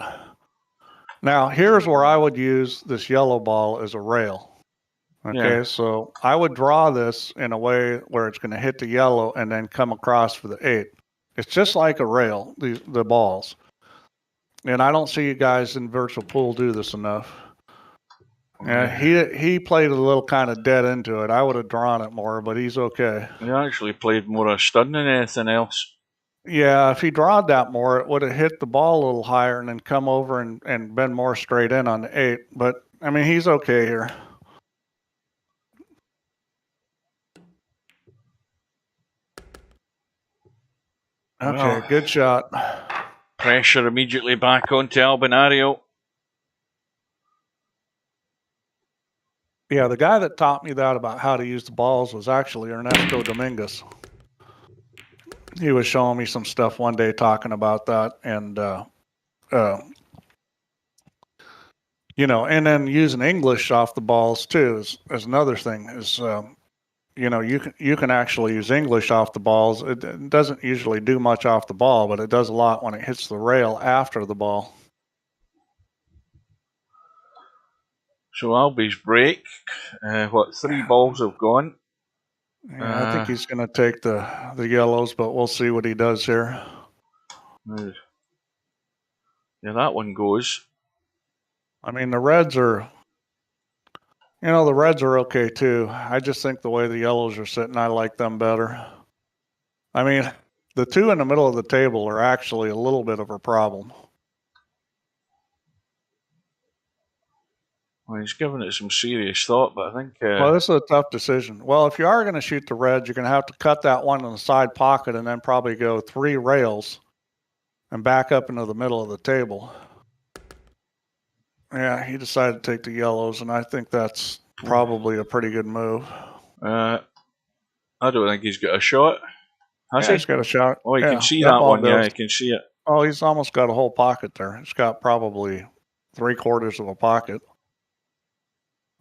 Now, here's where I would use this yellow ball as a rail. Okay, so I would draw this in a way where it's going to hit the yellow and then come across for the 8. It's just like a rail, the balls. And I don't see you guys in virtual pool do this enough. Yeah, he played a little kind of dead into it. I would have drawn it more, but he's okay. He actually played more of stun than anything else. Yeah, if he drawed that more, it would have hit the ball a little higher and then come over and been more straight in on the 8. But, I mean, he's okay here. Okay, good shot. Pressure immediately back onto Albinario. Yeah, the guy that taught me that about how to use the balls was actually Ernesto Dominguez. He was showing me some stuff one day talking about that, and you know, and then using English off the balls too is another thing. Is you know, you can actually use English off the balls. It doesn't usually do much off the ball, but it does a lot when it hits the rail after the ball. So Albi's break. 3 balls have gone? Yeah, I think he's going to take the yellows, but we'll see what he does here. Yeah, that one goes. I mean, the reds are, you know, the reds are okay too. I just think the way the yellows are sitting, I like them better. I mean, the 2 in the middle of the table are actually a little bit of a problem. Well, he's given it some serious thought, but I think... well, this is a tough decision. Well, if you are going to shoot the reds, you're going to have to cut that one in the side pocket and then probably go 3 rails and back up into the middle of the table. Yeah, he decided to take the yellows, and I think that's probably a pretty good move. I don't think he's got a shot. He's got a shot. Oh, you can see that one. Yeah, you can see it. Oh, he's almost got a whole pocket there. It's got probably 3/4 of a pocket.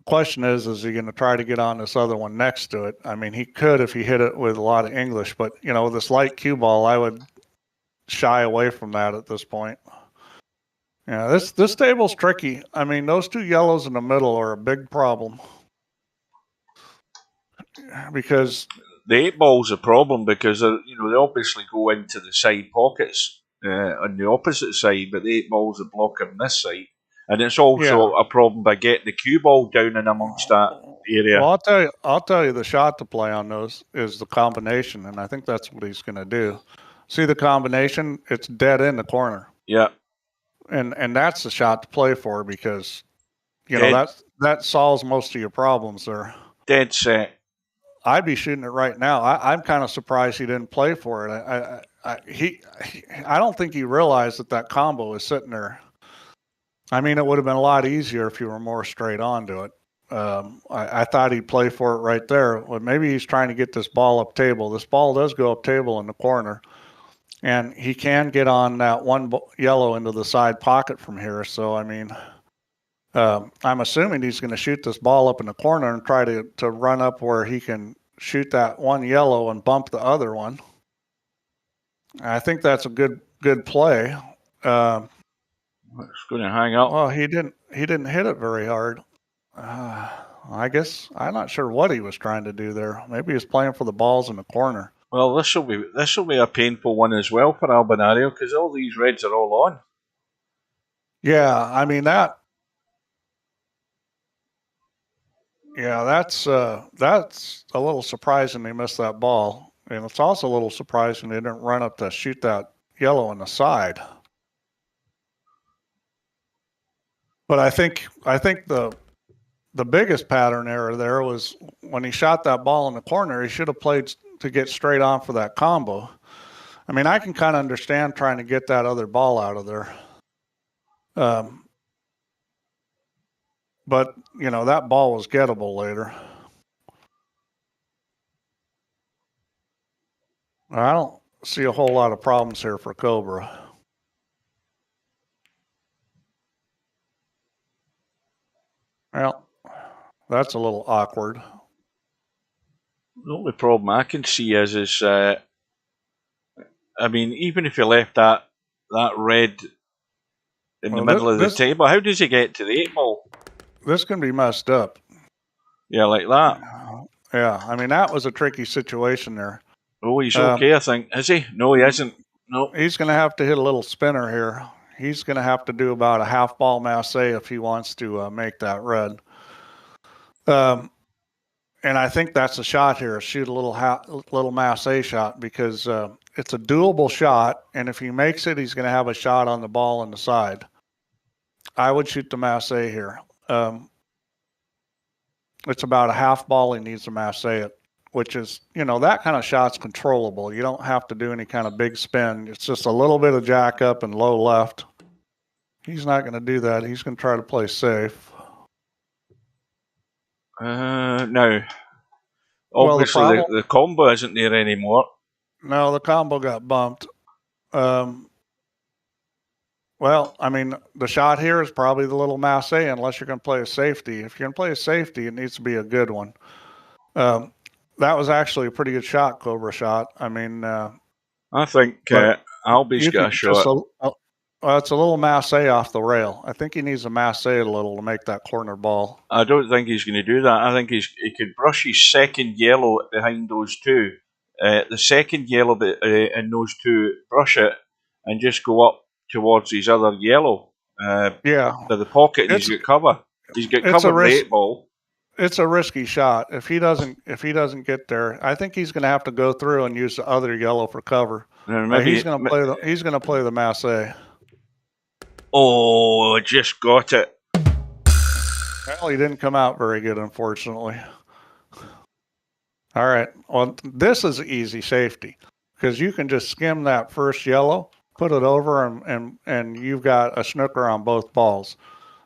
Question is he going to try to get on this other one next to it? I mean, he could if he hit it with a lot of English, but, you know, this light cue ball, I would shy away from that at this point. Yeah, this table's tricky. I mean, those 2 yellows in the middle are a big problem. Because... the 8 ball's a problem because, you know, they obviously go into the side pockets on the opposite side, but the 8 balls are blocking this side. And it's also a problem by getting the cue ball down in amongst that area. Well, I'll tell you the shot to play on those is the combination, and I think that's what he's going to do. See the combination? It's dead in the corner. Yeah. And that's the shot to play for because, you know, that solves most of your problems there. Dead set. I'd be shooting it right now. I'm kind of surprised he didn't play for it. I don't think he realized that combo is sitting there. I mean, it would have been a lot easier if you were more straight on to it. I thought he'd play for it right there. Well, maybe he's trying to get this ball up table. This ball does go up table in the corner. And he can get on that one yellow into the side pocket from here. So, I mean, I'm assuming he's going to shoot this ball up in the corner and try to run up where he can shoot that one yellow and bump the other one. I think that's a good play. It's going to hang up. Well, he didn't hit it very hard. I guess I'm not sure what he was trying to do there. Maybe he was playing for the balls in the corner. Well, this will be a painful one as well for Albinario because all these reds are all on. Yeah, I mean that. Yeah, that's a little surprising they missed that ball, and it's also a little surprising they didn't run up to shoot that yellow on the side. But I think the the biggest pattern error there was when he shot that ball in the corner, he should have played to get straight on for that combo. I mean, I can kind of understand trying to get that other ball out of there. But, you know, that ball was gettable later. I don't see a whole lot of problems here for Cobra. Well, that's a little awkward. The only problem I can see is I mean, even if you left that red in the middle of the table, how does he get to the 8 ball? This can be messed up. Yeah, like that. Yeah, I mean, that was a tricky situation there. Oh, he's okay, I think. Is he? No, he isn't. No. He's going to have to hit a little spinner here. He's going to have to do about a half ball masse if he wants to make that red. And I think that's a shot here. Shoot a little masse shot because it's a doable shot. And if he makes it, he's going to have a shot on the ball on the side. I would shoot the masse here. It's about a half ball he needs to masse it, which is, you know, that kind of shot's controllable. You don't have to do any kind of big spin. It's just a little bit of jack up and low left. He's not going to do that. He's going to try to play safe. No. Obviously, well, the combo isn't there anymore. No, the combo got bumped. Well, I mean, the shot here is probably the little masse unless you're going to play a safety. If you're going to play a safety, it needs to be a good one. That was actually a pretty good shot, Cobra shot. I mean... I think Albie's got a shot. Well, it's a little masse off the rail. I think he needs to masse it a little to make that corner ball. I don't think he's going to do that. I think he could brush his second yellow behind those two. The second yellow in those two, brush it and just go up towards his other yellow. Yeah. To the pocket, he's got cover. He's got cover the 8 ball. It's a risky shot. If he doesn't get there, I think he's going to have to go through and use the other yellow for cover. He's going to play the masse. Oh, just got it. Well, he didn't come out very good, unfortunately. All right. Well, this is easy safety because you can just skim that first yellow, put it over, and you've got a snooker on both balls.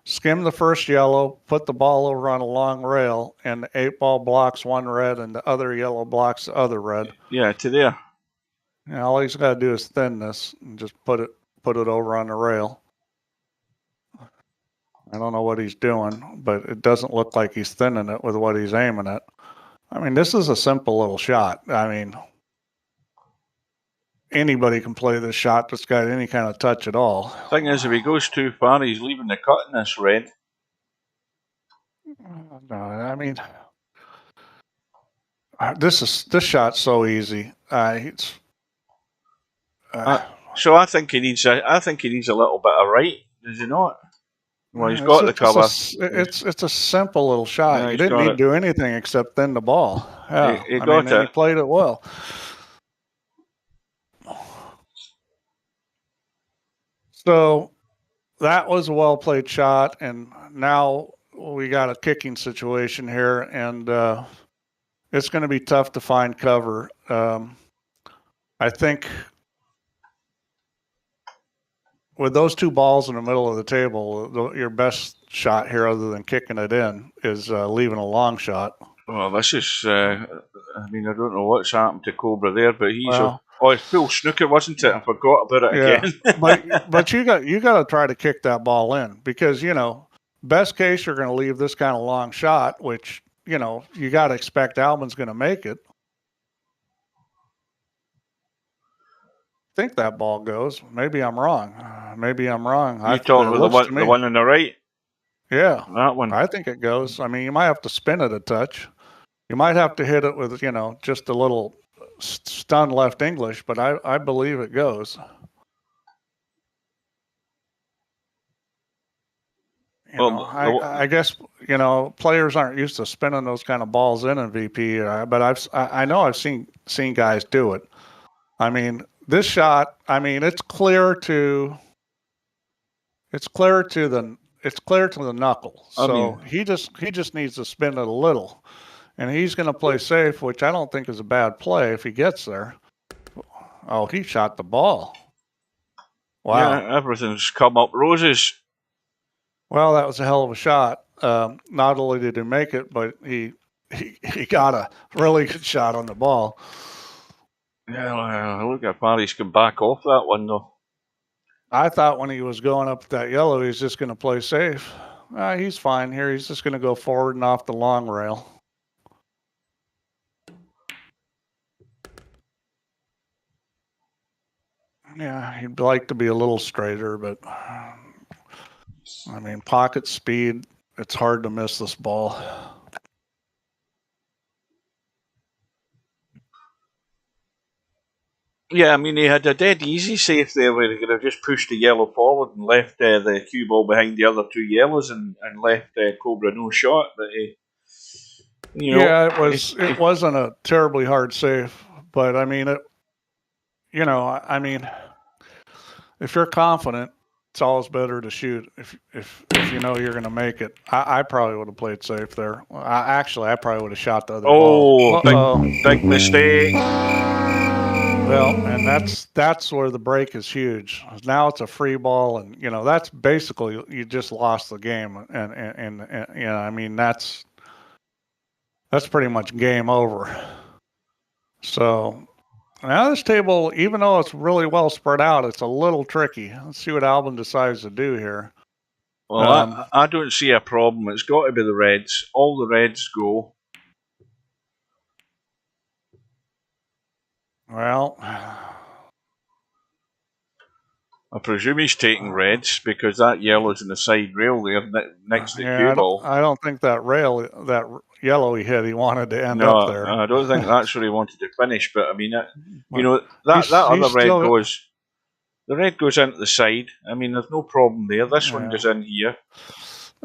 Skim the first yellow, put the ball over on a long rail, and the 8 ball blocks one red, and the other yellow blocks the other red. Yeah, to there. And all he's got to do is thin this and just put it over on the rail. I don't know what he's doing, but it doesn't look like he's thinning it with what he's aiming at. I mean, this is a simple little shot. I mean, anybody can play this shot that's got any kind of touch at all. Thing is, if he goes too far, he's leaving the cut in this red. No, I mean, this shot's so easy. So I think he needs a little bit of right. Does he not? Well, he's got the cover. It's a simple little shot. Yeah, he didn't need to do anything except thin the ball. Yeah, he got it. He played it well. So that was a well-played shot, and now we got a kicking situation here, and it's going to be tough to find cover. I think with those 2 balls in the middle of the table, your best shot here, other than kicking it in, is leaving a long shot. Well, this is, I mean, I don't know what's happened to Cobra there, but he's... it's full snooker, wasn't it? I forgot about it again. but you got to try to kick that ball in because, you know, best case, you're going to leave this kind of long shot, which, you know, you got to expect Albin's going to make it. I think that ball goes. Maybe I'm wrong. You talking about the one on the right? Yeah. That one. I think it goes. I mean, you might have to spin it a touch. You might have to hit it with, you know, just a little stun left English, but I believe it goes. I guess, you know, players aren't used to spinning those kind of balls in VP, but I know I've seen guys do it. I mean, this shot, I mean, it's clear to the it's clear to the knuckle. I So mean- he just needs to spin it a little. And he's going to play safe, which I don't think is a bad play if he gets there. Oh, he shot the ball. Wow. Yeah, everything's come up roses. Well, that was a hell of a shot. Not only did he make it, but he got a really good shot on the ball. Yeah, look at Paris can back off that one though. I thought when he was going up that yellow, he was just going to play safe. He's fine here. He's just going to go forward and off the long rail. Yeah, he'd like to be a little straighter, but I mean, pocket speed, it's hard to miss this ball. Yeah, I mean, he had a dead easy safe there where he could have just pushed the yellow forward and left the cue ball behind the other two yellows and left Cobra no shot. But Yeah, it wasn't a terribly hard safe, but I mean, if you're confident, it's always better to shoot if you know you're going to make it. I probably would have played safe there. I probably would have shot the other ball. Big mistake. Well, and that's where the break is huge. Now it's a free ball, and that's basically you just lost the game, and I mean that's pretty much game over. So now this table, even though it's really well spread out, it's a little tricky. Let's see what Albin decides to do here. Well, I don't see a problem. It's got to be the reds. All the reds go. Well, I presume he's taking reds because that yellow's in the side rail there next to the cue ball. I don't think that yellow he hit, he wanted to end up there. No, I don't think that's where he wanted to finish. But I mean, that other red goes. The red goes into the side. I mean, there's no problem there. This one goes in here.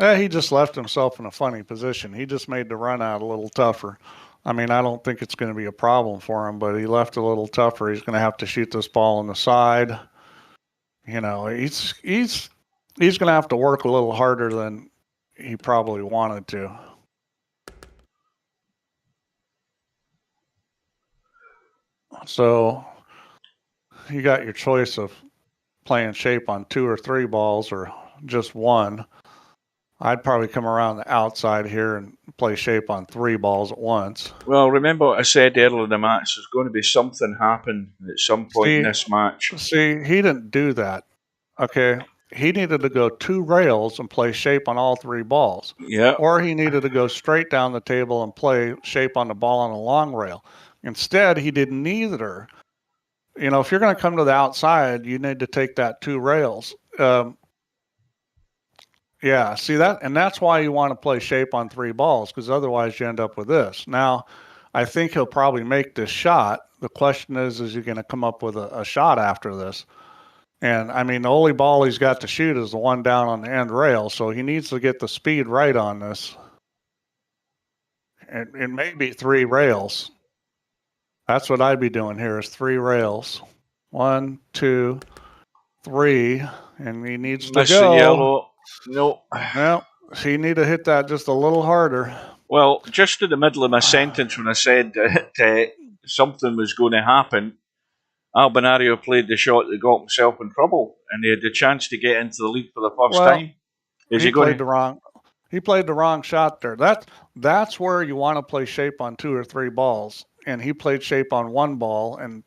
He just left himself in a funny position. He just made the run out a little tougher. I mean, I don't think it's going to be a problem for him, but he left a little tougher. He's going to have to shoot this ball on the side. He's going to have to work a little harder than he probably wanted to. So you got your choice of playing shape on 2 or 3 balls or just one. I'd probably come around the outside here and play shape on 3 balls at once. Well, remember what I said earlier in the match, there's going to be something happen at some point in this match. See, he didn't do that. Okay. He needed to go 2 rails and play shape on all 3 balls. Yeah. Or he needed to go straight down the table and play shape on the ball on a long rail. Instead, he did neither. If you're going to come to the outside, you need to take that 2 rails. Yeah, see that? And that's why you want to play shape on 3 balls, because otherwise you end up with this. Now, I think he'll probably make this shot. The question is he going to come up with a shot after this? And, I mean, the only ball he's got to shoot is the one down on the end rail, so he needs to get the speed right on this. And it may be 3 rails. That's what I'd be doing here is 3 rails. 1, 2, 3, and he needs to go. The yellow. No. Well, he need to hit that just a little harder. Well, just in the middle of my sentence when I said that something was going to happen, Albinario played the shot that got himself in trouble, and he had the chance to get into the lead for the first time. He played the wrong shot there. That's where you want to play shape on 2 or 3 balls, and he played shape on 1 ball, and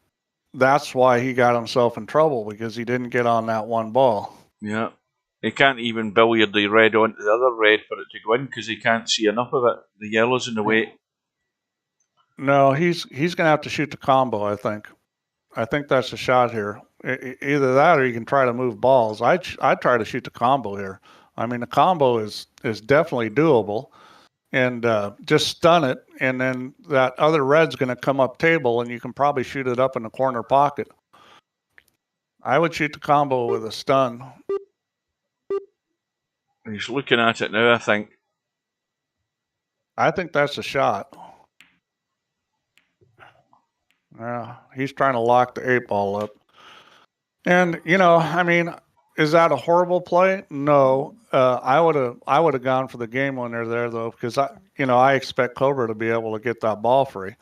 that's why he got himself in trouble because he didn't get on that 1 ball. Yeah. He can't even billiard the red onto the other red for it to go in because he can't see enough of it. The yellow's in the way. No, he's going to have to shoot the combo, I think. I think that's the shot here. Either that or you can try to move balls. I'd try to shoot the combo here. I mean, the combo is definitely doable. And just stun it, and then that other red's going to come up table, and you can probably shoot it up in the corner pocket. I would shoot the combo with a stun. He's looking at it now, I think. I think that's a shot. Yeah, he's trying to lock the 8 ball up. And, I mean, Is that a horrible play? No. I would have gone for the game winner there though, because I expect Cobra to be able to get that ball free.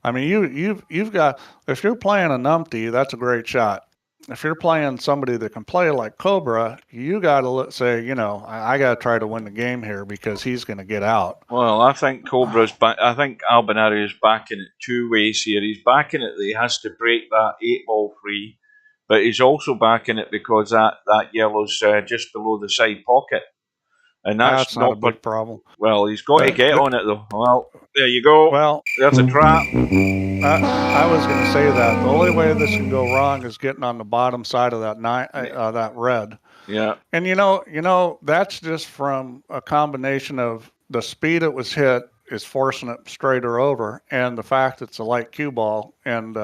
I mean, you've got, if you're playing a numpty, that's a great shot. If you're playing somebody that can play like Cobra, you got to say, I got to try to win the game here because he's going to get out. Well, I think Cobra's back. I think Albinario is backing it two ways here. He's backing it that he has to break that 8-ball free, but he's also backing it because that yellow's just below the side pocket, and that's not a big problem. Well, he's got to get on it though. Well, there you go. Well, there's a trap. I was going to say that the only way this can go wrong is getting on the bottom side of that red. Yeah. And that's just from a combination of the speed it was hit is forcing it straighter over, and the fact it's a light cue ball, and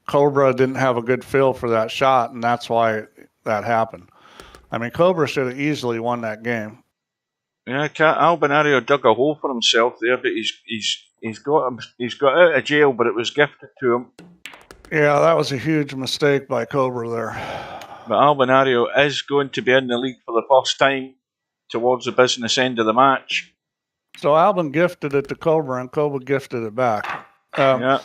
Cobra didn't have a good feel for that shot, and that's why that happened. I mean, Cobra should have easily won that game. Yeah, Albinario dug a hole for himself there, but he's got out of jail, but it was gifted to him. Yeah, that was a huge mistake by Cobra there. But Albinario is going to be in the league for the first time towards the business end of the match. So Albin gifted it to Cobra, and Cobra gifted it back. Yeah.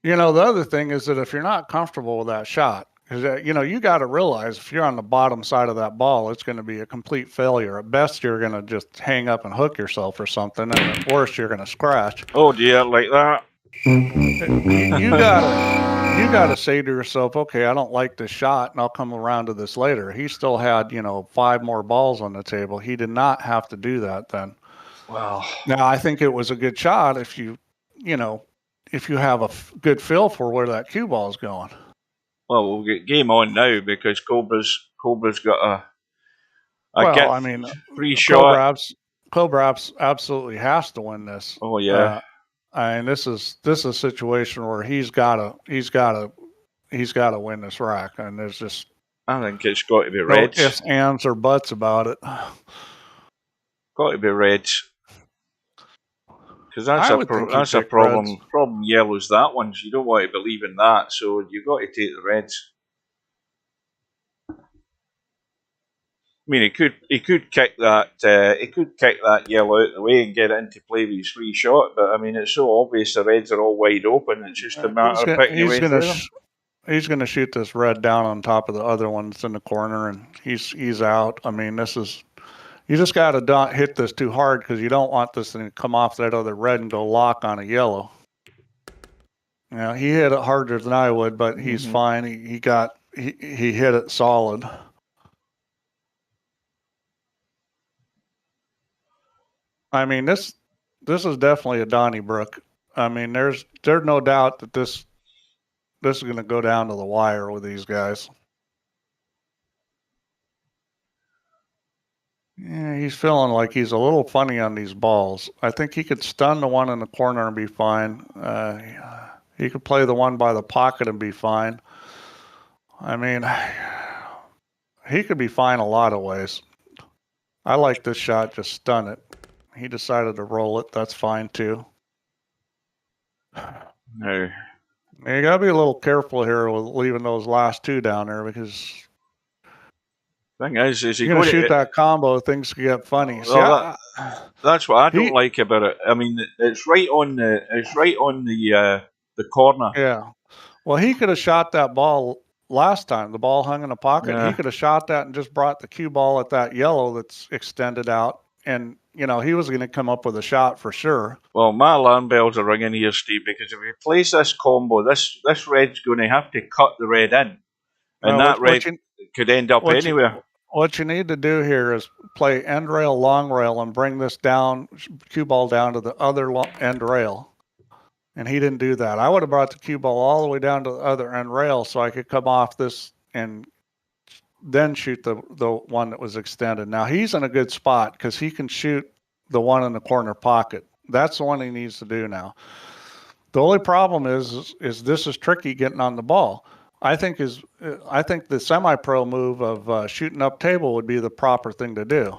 The other thing is that if you're not comfortable with that shot, because you got to realize if you're on the bottom side of that ball, it's going to be a complete failure. At best, you're going to just hang up and hook yourself or something, and at worst, you're going to scratch. Oh dear, like that. You gotta say to yourself, okay, I don't like this shot, and I'll come around to this later. He still had 5 more balls on the table. He did not have to do that then. Well, now I think it was a good shot if you have a good feel for where that cue ball is going. Well, we'll get game on now because Cobra's got free shot. Cobra absolutely has to win this. Oh yeah. This is a situation where he's got to win this rack, and there's just, I think it's got to be reds. No ifs, ands, or buts about it. Got to be reds. Because that's a problem. Reds. Problem yellow's that one. So you don't want to believe in that, so you've got to take the reds. I mean, he could kick that yellow out of the way and get it into play with his free shot. But I mean, it's so obvious the reds are all wide open. It's just a matter of picking away through them. He's going to shoot this red down on top of the other one that's in the corner, and he's out. I mean, you just got to hit this too hard because you don't want this thing to come off that other red and go lock on a yellow. He hit it harder than I would, but he's fine. He hit it solid. I mean, this is definitely a Donnybrook. I mean, there's no doubt that this is going to go down to the wire with these guys. Yeah, he's feeling like he's a little funny on these balls. I think he could stun the one in the corner and be fine. He could play the one by the pocket and be fine. I mean, he could be fine a lot of ways. I like this shot, just stun it. He decided to roll it. That's fine too. No. You got to be a little careful here with leaving those last 2 down there because thing is he going to shoot that combo, things can get funny. Well, that's what I don't like about it. I mean, it's right on the corner. Yeah. Well, he could have shot that ball last time. The ball hung in the pocket. Yeah. He could have shot that and just brought the cue ball at that yellow that's extended out, and he was going to come up with a shot for sure. Well, my alarm bells are ringing here, Steve, because if he plays this combo, this red's going to have to cut the red in, and that red could end up anywhere. What you need to do here is play end rail, long rail, and bring this down, cue ball down to the other end rail. And he didn't do that. I would have brought the cue ball all the way down to the other end rail so I could come off this and then shoot the one that was extended. Now he's in a good spot because he can shoot the one in the corner pocket. That's the one he needs to do now. The only problem is this is tricky getting on the ball. I think the semi-pro move of shooting up table would be the proper thing to do.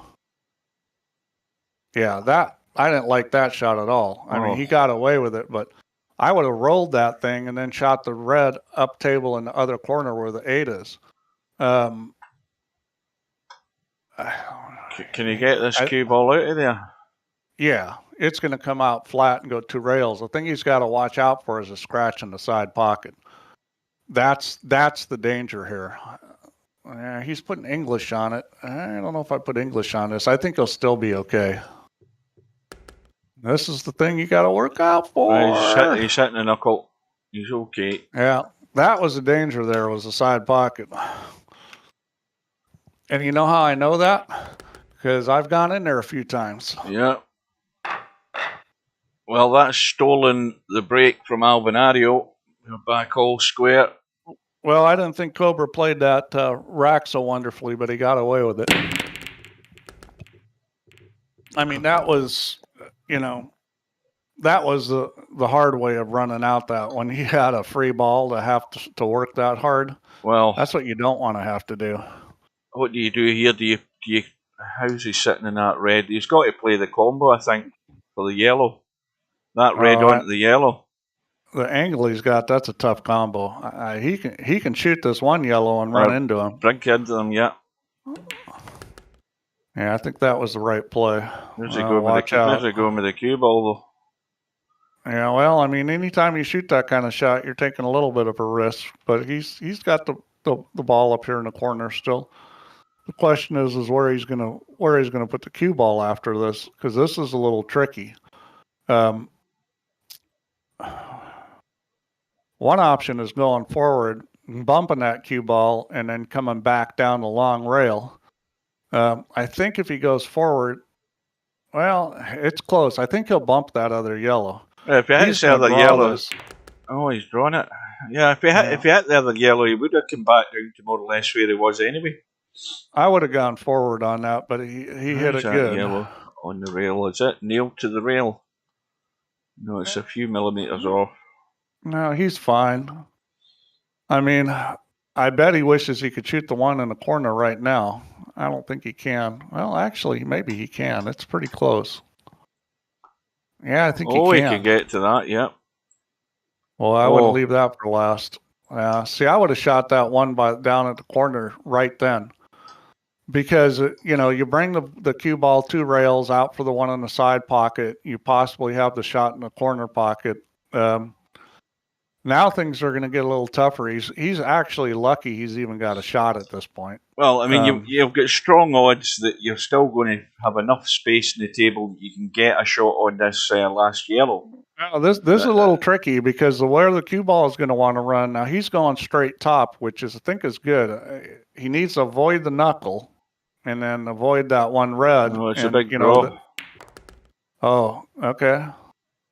Yeah, I didn't like that shot at all. I mean, he got away with it, but I would have rolled that thing and then shot the red up table in the other corner where the 8 is. Um, Can you get this cue ball out of there? Yeah, it's going to come out flat and go 2 rails. The thing he's got to watch out for is a scratch in the side pocket. That's the danger here. He's putting English on it. I don't know if I put English on this. I think he'll still be okay. This is the thing you got to work out for. He's hitting a knuckle. He's okay. Yeah, that was the danger there, was the side pocket. And you know how I know that? Because I've gone in there a few times. Yeah. Well, that's stolen the break from Albinario. We're back all square. Well, I didn't think Cobra played that rack so wonderfully, but he got away with it. I mean, that was, that was the hard way of running out that when he had a free ball to have to work that hard. Well, that's what you don't want to have to do. What do you do here? Do you how's he sitting in that red? He's got to play the combo, I think, for the yellow. That red onto the yellow. The angle he's got, that's a tough combo. He can shoot this one yellow and run into him. Brink into him, yeah. Yeah, I think that was the right play. There's a go with the cue ball, though. Yeah, well, I mean, anytime you shoot that kind of shot, you're taking a little bit of a risk. But he's got the ball up here in the corner still. The question is where he's gonna put the cue ball after this, because this is a little tricky. One option is going forward, bumping that cue ball, and then coming back down the long rail. I think if he goes forward, well, it's close. I think he'll bump that other yellow. If he hits the other yellow, he's drawn it. Yeah, if he hit the other yellow, he would have come back down to more or less where he was anyway. I would have gone forward on that, but he hit it good. Yellow on the rail, is it? Nailed to the rail. No, it's a few millimeters off. No, he's fine. I mean, I bet he wishes he could shoot the one in the corner right now. I don't think he can. Well, actually, maybe he can. It's pretty close. Yeah, I think he can. He can get to that, yeah. Well, I would leave that for last. See, I would have shot that one down at the corner right then. Because, you bring the cue ball 2 rails out for the one in the side pocket. You possibly have the shot in the corner pocket. Now things are going to get a little tougher. He's actually lucky he's even got a shot at this point. Well, I mean, you've got strong odds that you're still going to have enough space in the table that you can get a shot on this last yellow. Well, this is a little tricky because where the cue ball is going to want to run, now he's going straight top, which I think is good. He needs to avoid the knuckle and then avoid that one red. Oh, it's a big draw. Oh, okay.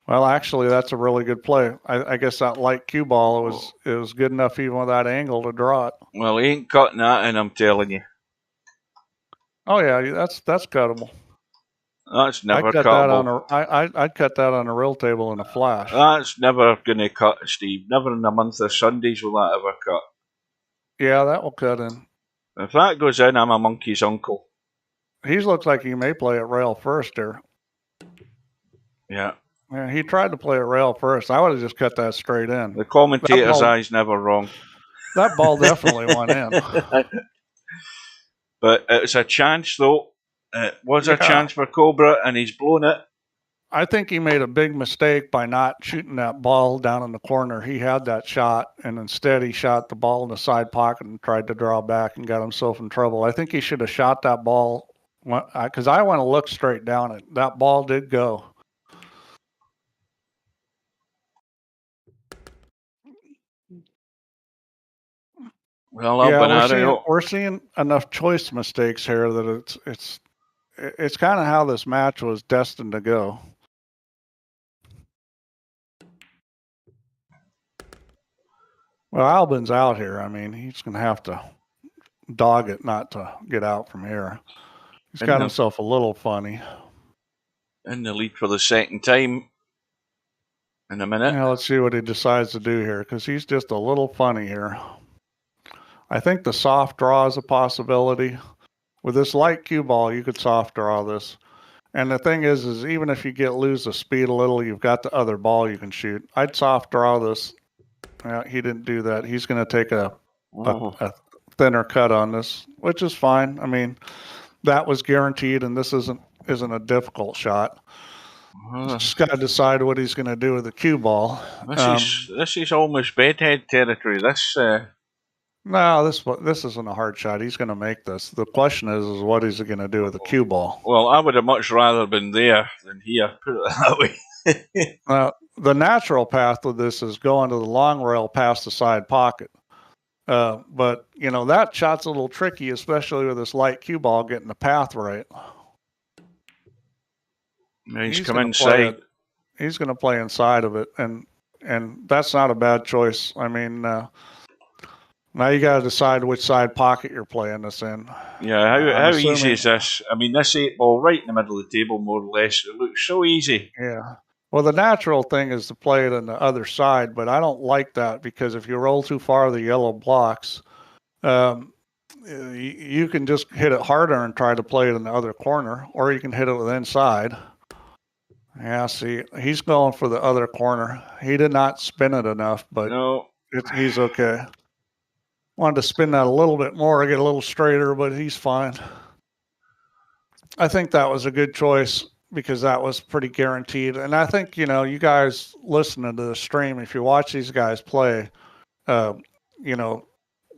Well, actually, that's a really good play. I guess that light cue ball was good enough even with that angle to draw it. Well, he ain't cutting that in, I'm telling you. Oh yeah, that's cuttable. That's never cuttable. I'd cut that on a reel table in a flash. That's never going to cut, Steve. Never in a month of Sundays will that ever cut. Yeah, that will cut in. If that goes in, I'm a monkey's uncle. He looks like he may play it rail first there. Yeah. Yeah, he tried to play it rail first. I would have just cut that straight in. The commentator's eye's never wrong. That ball definitely went in. But it's a chance, though. It was a chance for Cobra, and he's blown it. I think he made a big mistake by not shooting that ball down in the corner. He had that shot, and instead he shot the ball in the side pocket and tried to draw back and got himself in trouble. I think he should have shot that ball, because I want to look straight down it. That ball did go. Well, yeah, we're seeing enough choice mistakes here that it's kind of how this match was destined to go. Well, Albin's out here. I mean, he's going to have to dog it not to get out from here. He's got himself a little funny. In the lead for the second time in a minute. Yeah, let's see what he decides to do here, because he's just a little funny here. I think the soft draw is a possibility. With this light cue ball, you could soft draw this. And the thing is even if you lose the speed a little, you've got the other ball you can shoot. I'd soft draw this. He didn't do that. He's going to take a thinner cut on this, which is fine. I mean, that was guaranteed, and this isn't a difficult shot. Just got to decide what he's going to do with the cue ball. This is almost bedhead territory. No, this isn't a hard shot. He's going to make this. The question is what is he going to do with the cue ball? Well, I would have much rather been there than here. Put it that way. The natural path with this is going to the long rail past the side pocket. But that shot's a little tricky, especially with this light cue ball getting the path right. He's come inside. He's going to play inside of it, and that's not a bad choice. I mean, now you got to decide which side pocket you're playing this in. Yeah, how easy is this? I mean, this 8-ball right in the middle of the table, more or less. It looks so easy. Yeah. Well, the natural thing is to play it on the other side, but I don't like that because if you roll too far the yellow blocks, you can just hit it harder and try to play it in the other corner, or you can hit it with inside. Yeah, see, he's going for the other corner. He did not spin it enough, but no, he's okay. Wanted to spin that a little bit more, get a little straighter, but he's fine. I think that was a good choice because that was pretty guaranteed. And I think, you guys listening to the stream, if you watch these guys play, one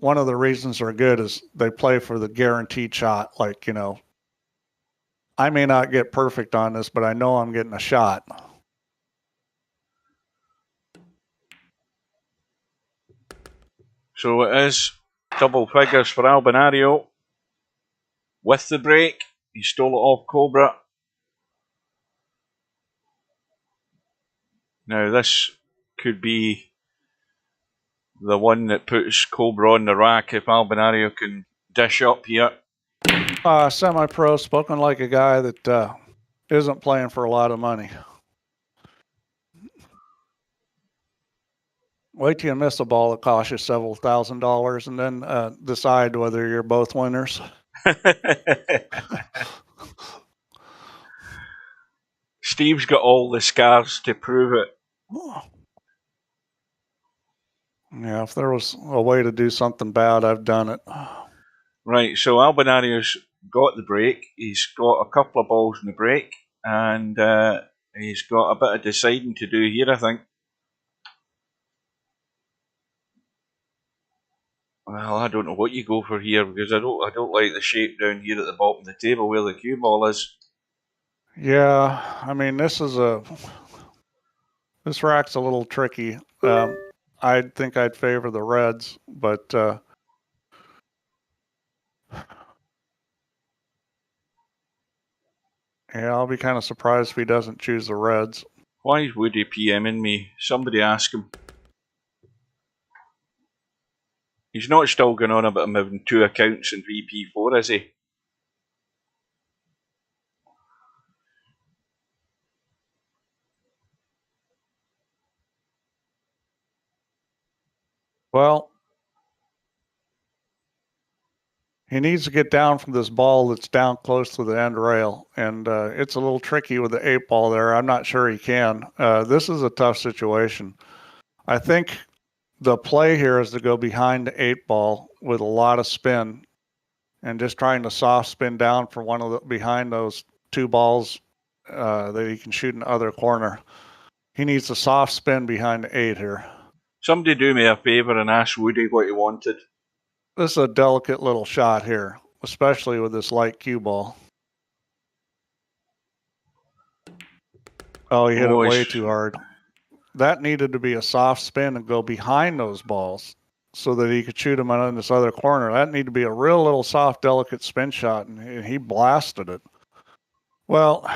of the reasons they're good is they play for the guaranteed shot. Like, I may not get perfect on this, but I know I'm getting a shot. So it is double figures for Albinario. With the break, he stole it off Cobra. Now this could be the one that puts Cobra on the rack if Albinario can dish up here. Semi-pro, spoken like a guy that isn't playing for a lot of money. Wait till you miss a ball that costs you several $1,000s and then decide whether you're both winners. Steve's got all the scars to prove it. Yeah, if there was a way to do something bad, I've done it. Right, so Albinario's got the break. He's got a couple of balls in the break, and he's got a bit of deciding to do here, I think. Well, I don't know what you go for here because I don't like the shape down here at the bottom of the table where the cue ball is. Yeah, I mean this rack's a little tricky. I think I'd favor the reds, but yeah, I'll be kind of surprised if he doesn't choose the reds. Why is Woody PMing me? Somebody ask him. He's not still going on about him having 2 accounts in VP4, is he? Well, he needs to get down from this ball that's down close to the end rail, and it's a little tricky with the 8-ball there. I'm not sure he can. This is a tough situation. I think the play here is to go behind the 8-ball with a lot of spin and just trying to soft spin down for one of the behind those 2 balls that he can shoot in the other corner. He needs a soft spin behind the 8 here. Somebody do me a favour and ask Woody what he wanted. This is a delicate little shot here, especially with this light cue ball. Oh, he hit it way too hard. That needed to be a soft spin and go behind those balls so that he could shoot them in this other corner. That needed to be a real little soft, delicate spin shot, and he blasted it. Well,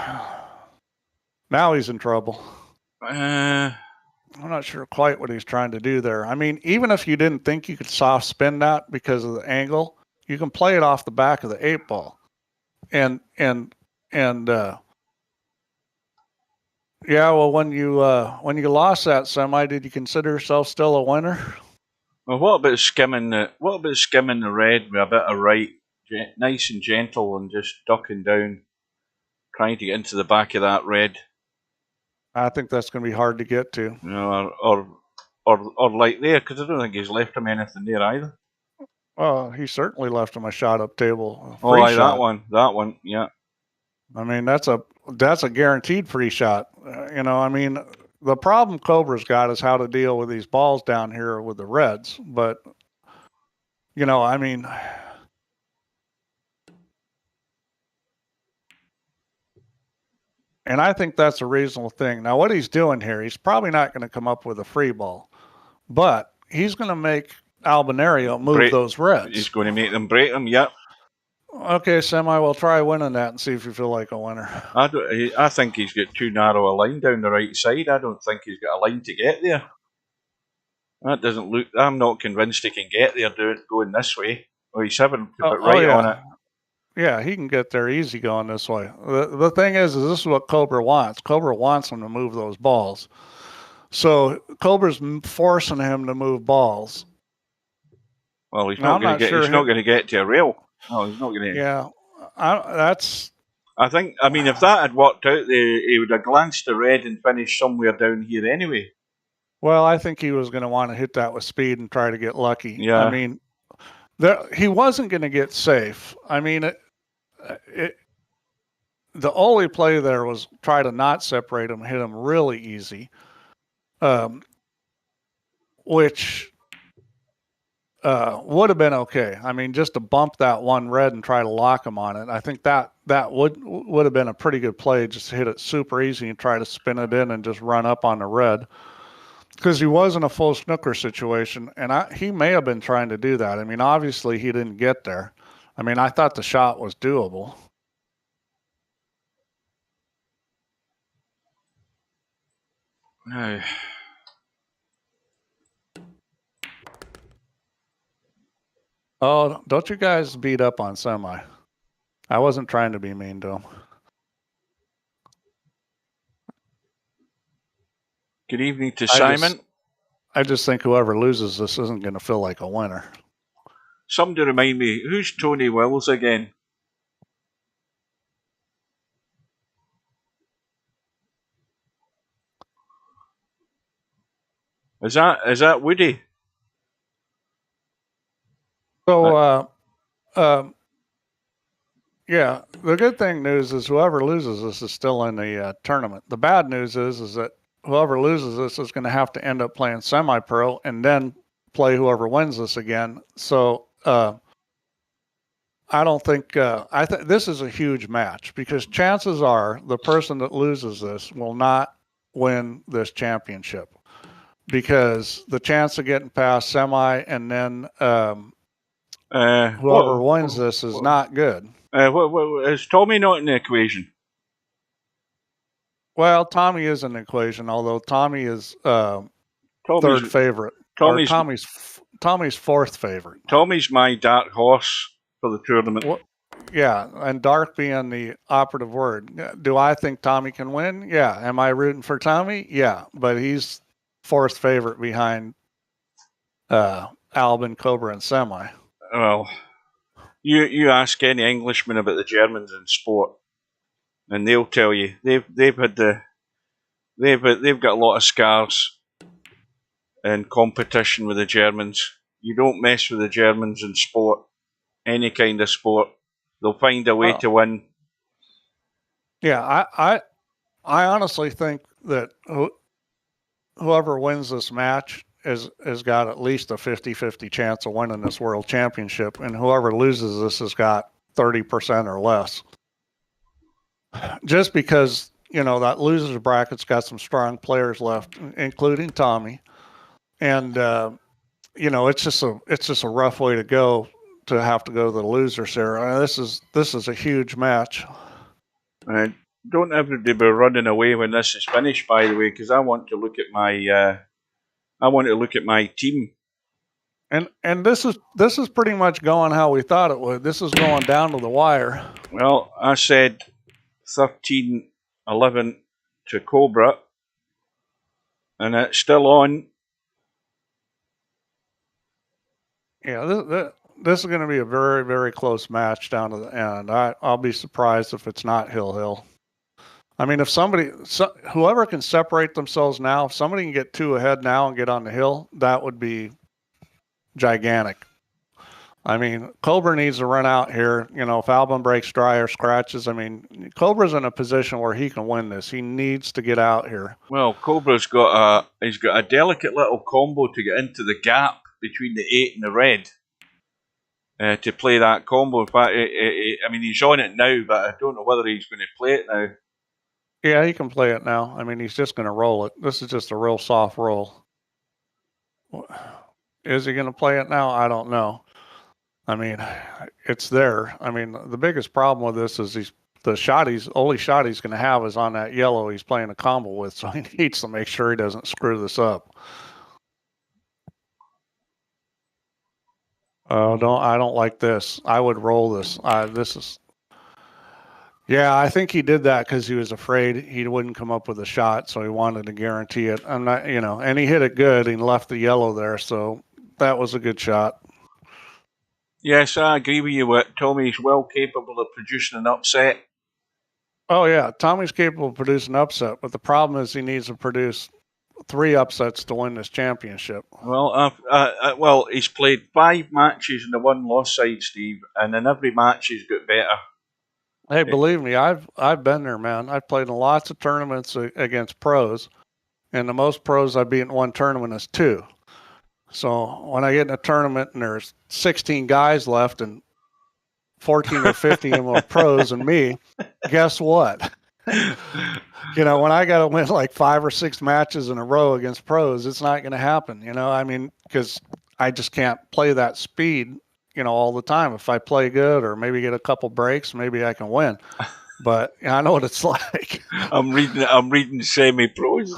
now he's in trouble. I'm not sure quite what he's trying to do there. I mean, even if you didn't think you could soft spin that because of the angle, you can play it off the back of the 8-ball. And yeah, well, when you lost that semi, did you consider yourself still a winner? Well, what about skimming the red with a bit of right, nice and gentle, and just ducking down, trying to get into the back of that red? I think that's going to be hard to get to. You know, or like there, because I don't think he's left him anything there either. Well, he certainly left him a shot up table. Oh, Free aye, shot. that one, yeah. I mean, that's a guaranteed free shot. You know, I mean, the problem Cobra's got is how to deal with these balls down here with the Reds. But, you know, I mean, and I think that's a reasonable thing. Now, what he's doing here, he's probably not going to come up with a free ball, but he's going to make Albinario move those Reds. He's going to make them break them, yep. Okay, Semi, we'll try winning that and see if you feel like a winner. I think he's got too narrow a line down the right side. I don't think he's got a line to get there. That doesn't look... I'm not convinced he can get there going this way. Oh, he's having to put right on it. Yeah, he can get there easy going this way. The thing is this is what Cobra wants. Cobra wants him to move those balls. So Cobra's forcing him to move balls. Well, he's not going to get to a rail. No, he's not going to. Yeah, I think. I mean, if that had worked out, he would have glanced to red and finished somewhere down here anyway. Well, I think he was going to want to hit that with speed and try to get lucky. Yeah. I mean, he wasn't going to get safe. I mean, the only play there was try to not separate him, hit him really easy, which would have been okay. I mean, just to bump that one red and try to lock him on it. I think that would have been a pretty good play. Just hit it super easy and try to spin it in and just run up on the red. Because he was in a full snooker situation, and he may have been trying to do that. I mean, obviously he didn't get there. I mean, I thought the shot was doable. No. Oh, don't you guys beat up on Semi. I wasn't trying to be mean to him. Good evening to Simon. I just think whoever loses this isn't going to feel like a winner. Somebody remind me, who's Tony Wills again? Is that Woody? So, yeah, the good thing news is whoever loses this is still in the tournament. The bad news is that whoever loses this is going to have to end up playing semi-pro and then play whoever wins this again. So, I don't think I think this is a huge match because chances are the person that loses this will not win this championship because the chance of getting past semi and then whoever wins this is not good. Is Tommy not in the equation? Well, Tommy is in the equation, although Tommy is third favorite. Tommy's fourth favorite. Tommy's my dark horse for the tournament. Well, yeah, and dark being the operative word. Do I think Tommy can win? Yeah. Am I rooting for Tommy? Yeah, but he's fourth favorite behind Albin, Cobra, and Semi. Well, you ask any Englishman about the Germans in sport, and they'll tell you they've got a lot of scars in competition with the Germans. You don't mess with the Germans in sport, any kind of sport. They'll find a way to win. Yeah, I honestly think that whoever wins this match has got at least a 50-50 chance of winning this world championship, and whoever loses this has got 30% or less. Just because, that losers bracket's got some strong players left, including Tommy. And, it's just a rough way to go to have to go to the losers here. This is a huge match. Don't everybody be running away when this is finished, by the way, because I want to look at my team. And this is pretty much going how we thought it would. This is going down to the wire. Well, I said 13-11 to Cobra, and it's still on. Yeah, this is going to be a very, very close match down to the end. I'll be surprised if it's not Hill. I mean, if whoever can separate themselves now, if somebody can get two ahead now and get on the hill, that would be gigantic. I mean, Cobra needs to run out here. You know, if Albin breaks dry or scratches, I mean, Cobra's in a position where he can win this. He needs to get out here. Well, Cobra's got a delicate little combo to get into the gap between the 8 and the red to play that combo. In fact, I mean, he's on it now, but I don't know whether he's going to play it now. Yeah, he can play it now. I mean, he's just going to roll it. This is just a real soft roll. Is he going to play it now? I don't know. I mean, it's there. I mean, the biggest problem with this is only shot he's going to have is on that yellow he's playing a combo with, so he needs to make sure he doesn't screw this up. Oh, I don't like this. I would roll this. Yeah, I think he did that because he was afraid he wouldn't come up with a shot, so he wanted to guarantee it. I'm not, and he hit it good and left the yellow there, so that was a good shot. Yes, I agree with you. Tommy's well capable of producing an upset. Oh, yeah, Tommy's capable of producing an upset, but the problem is he needs to produce 3 upsets to win this championship. Well, he's played 5 matches in the 1-loss side, Steve, and in every match he's got better. Hey, believe me, I've been there, man. I've played in lots of tournaments against pros, and the most pros I've beaten one tournament is 2. So when I get in a tournament and there's 16 guys left and 14 or 50 of them are pros and me, guess what? When I got to win like 5 or 6 matches in a row against pros, it's not going to happen. I mean, because I just can't play that speed, all the time. If I play good or maybe get a couple breaks, maybe I can win. But I know what it's like. I'm reading semi-pros.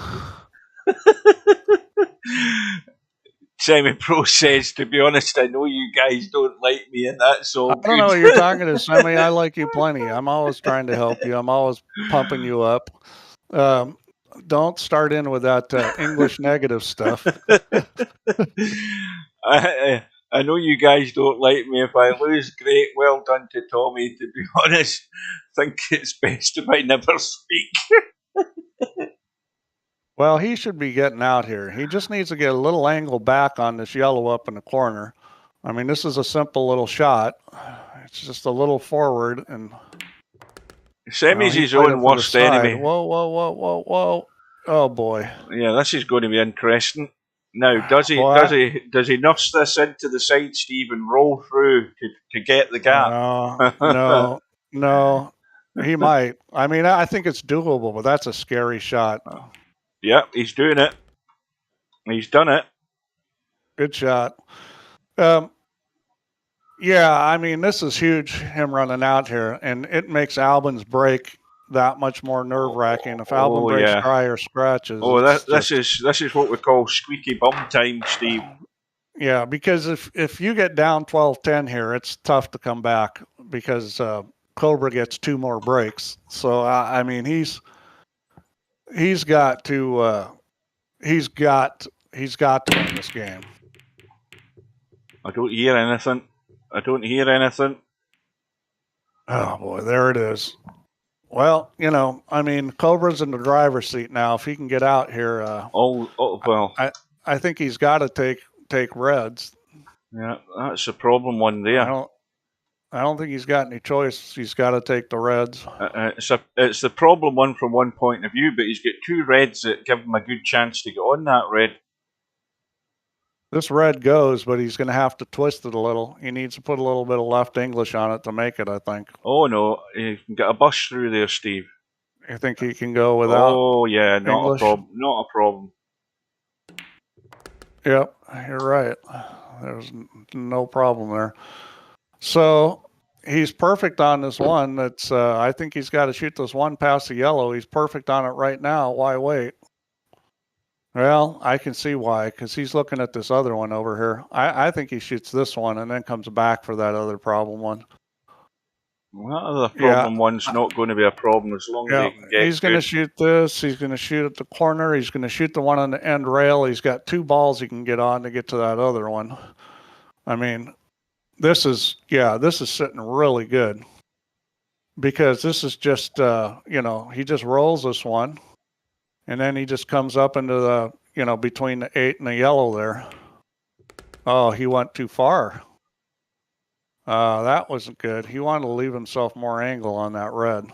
Semi-pro says, to be honest, I know you guys don't like me, and that's all good. I don't know. You're talking to Semi. I like you plenty. I'm always trying to help you. I'm always pumping you up. Don't start in with that English negative stuff. I know you guys don't like me. If I lose, great. Well done to Tommy. To be honest, I think it's best if I never speak. Well, he should be getting out here. He just needs to get a little angle back on this yellow up in the corner. I mean, this is a simple little shot. It's just a little forward. And Semi's his own worst enemy. Whoa. Oh, boy. Yeah, this is going to be interesting. Now, does he nurse this into the side, Steve, and roll through to get the gap? No. He might. I mean, I think it's doable, but that's a scary shot. Yep, he's doing it. He's done it. Good shot. Yeah, I mean, this is huge, him running out here, and it makes Albin's break that much more nerve-wracking. If Albin breaks dry or scratches. This is what we call squeaky bum time, Steve. Yeah, because if you get down 12-10 here, it's tough to come back because Cobra gets 2 more breaks. So I mean, he's got to win this game. I don't hear anything. Oh boy, there it is. Well, I mean, Cobra's in the driver's seat now. If he can get out here, well, I think he's got to take reds. Yeah, that's a problem one there. I don't think he's got any choice. He's got to take the reds. It's the problem one from one point of view, but he's got 2 reds that give him a good chance to get on that red. This red goes, but he's going to have to twist it a little. He needs to put a little bit of left English on it to make it, I think. Oh, no. He can get a bus through there, Steve. You think he can go without Oh, yeah. English? Not a problem. Yep, you're right. There's no problem there. So he's perfect on this one. That's I think he's got to shoot this one past the yellow. He's perfect on it right now. Why wait? Well, I can see why, because he's looking at this other one over here. I think he shoots this one and then comes back for that other problem one. Well, the problem one's not going to be a problem as long as he can get He's going to shoot this. He's going to shoot at the corner. He's going to shoot the one on the end rail. He's got 2 balls he can get on to get to that other one. I mean, this is sitting really good because this is just, he just rolls this one. And then he just comes up into the, between the 8 and the yellow there. Oh, he went too far. That wasn't good. He wanted to leave himself more angle on that red.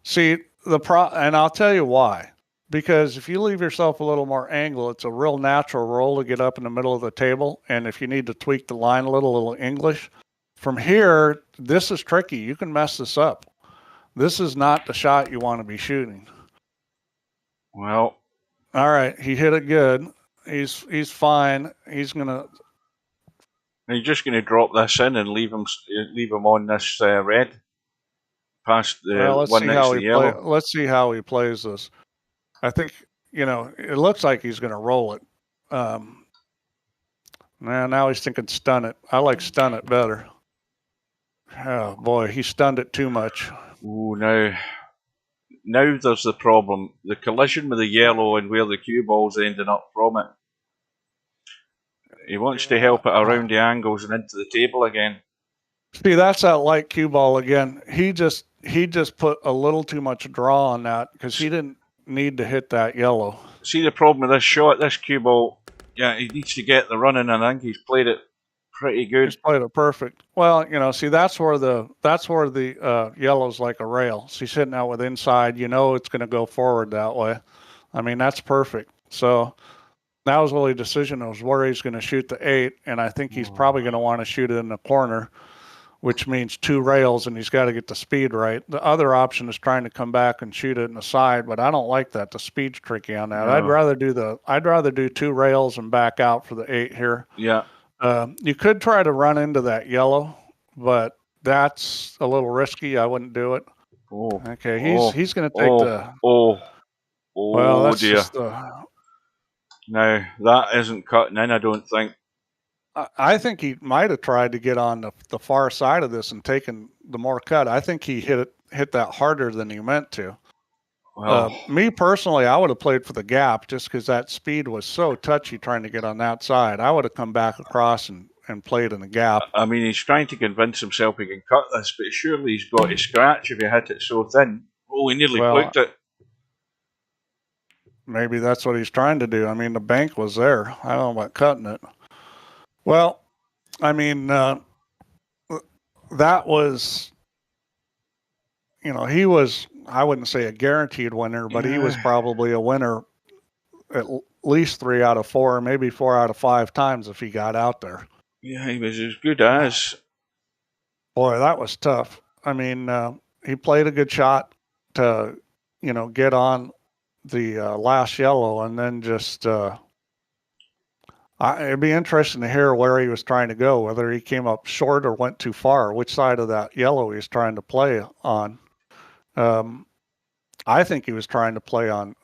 See, and I'll tell you why. Because if you leave yourself a little more angle, it's a real natural roll to get up in the middle of the table. And if you need to tweak the line a little English, from here, this is tricky. You can mess this up. This is not the shot you want to be shooting. Well, all right, he hit it good. He's fine. He's just gonna drop this in and leave him on this red past the one next to the yellow. Let's see how he plays this. I think it looks like he's gonna roll it. Now he's thinking stun it. I like stun it better. Oh boy, he stunned it too much. Ooh, now there's the problem. The collision with the yellow and where the cue ball's ending up from it. He wants to help it around the angles and into the table again. See, that's that light cue ball again. He just put a little too much draw on that because he didn't need to hit that yellow. See the problem with this shot, this cue ball, yeah, he needs to get the running, and I think he's played it pretty good. He's played it perfect. Well, see, that's where the yellow's like a rail. So he's hitting out with inside. It's going to go forward that way. I mean, that's perfect. So that was really a decision. It was where he's going to shoot the 8, and I think he's probably going to want to shoot it in the corner, which means 2 rails, and he's got to get the speed right. The other option is trying to come back and shoot it in the side, but I don't like that. The speed's tricky on that. No. I'd rather do 2 rails and back out for the 8 here. Yeah. You could try to run into that yellow, but that's a little risky. I wouldn't do it. Oh. Okay, he's going to take the. Well, that's dear. Just no, that isn't cutting in, I don't think. I think he might have tried to get on the far side of this and taken the more cut. I think he hit that harder than he meant to. Well, me personally, I would have played for the gap just because that speed was so touchy trying to get on that side. I would have come back across and played in the gap. I mean, he's trying to convince himself he can cut this, but surely he's got a scratch if he hit it so thin. Oh, he nearly blocked it. Maybe that's what he's trying to do. I mean, the bank was there. I don't know about cutting it. Well, I mean, that was, he was, I wouldn't say a guaranteed winner, but he was probably a winner at least 3 out of 4, maybe 4 out of 5 times if he got out there. Yeah, he was as good as. Boy, that was tough. I mean, he played a good shot to, get on the last yellow, and then just it'd be interesting to hear where he was trying to go, whether he came up short or went too far, which side of that yellow he was trying to play on. I think he was trying to play on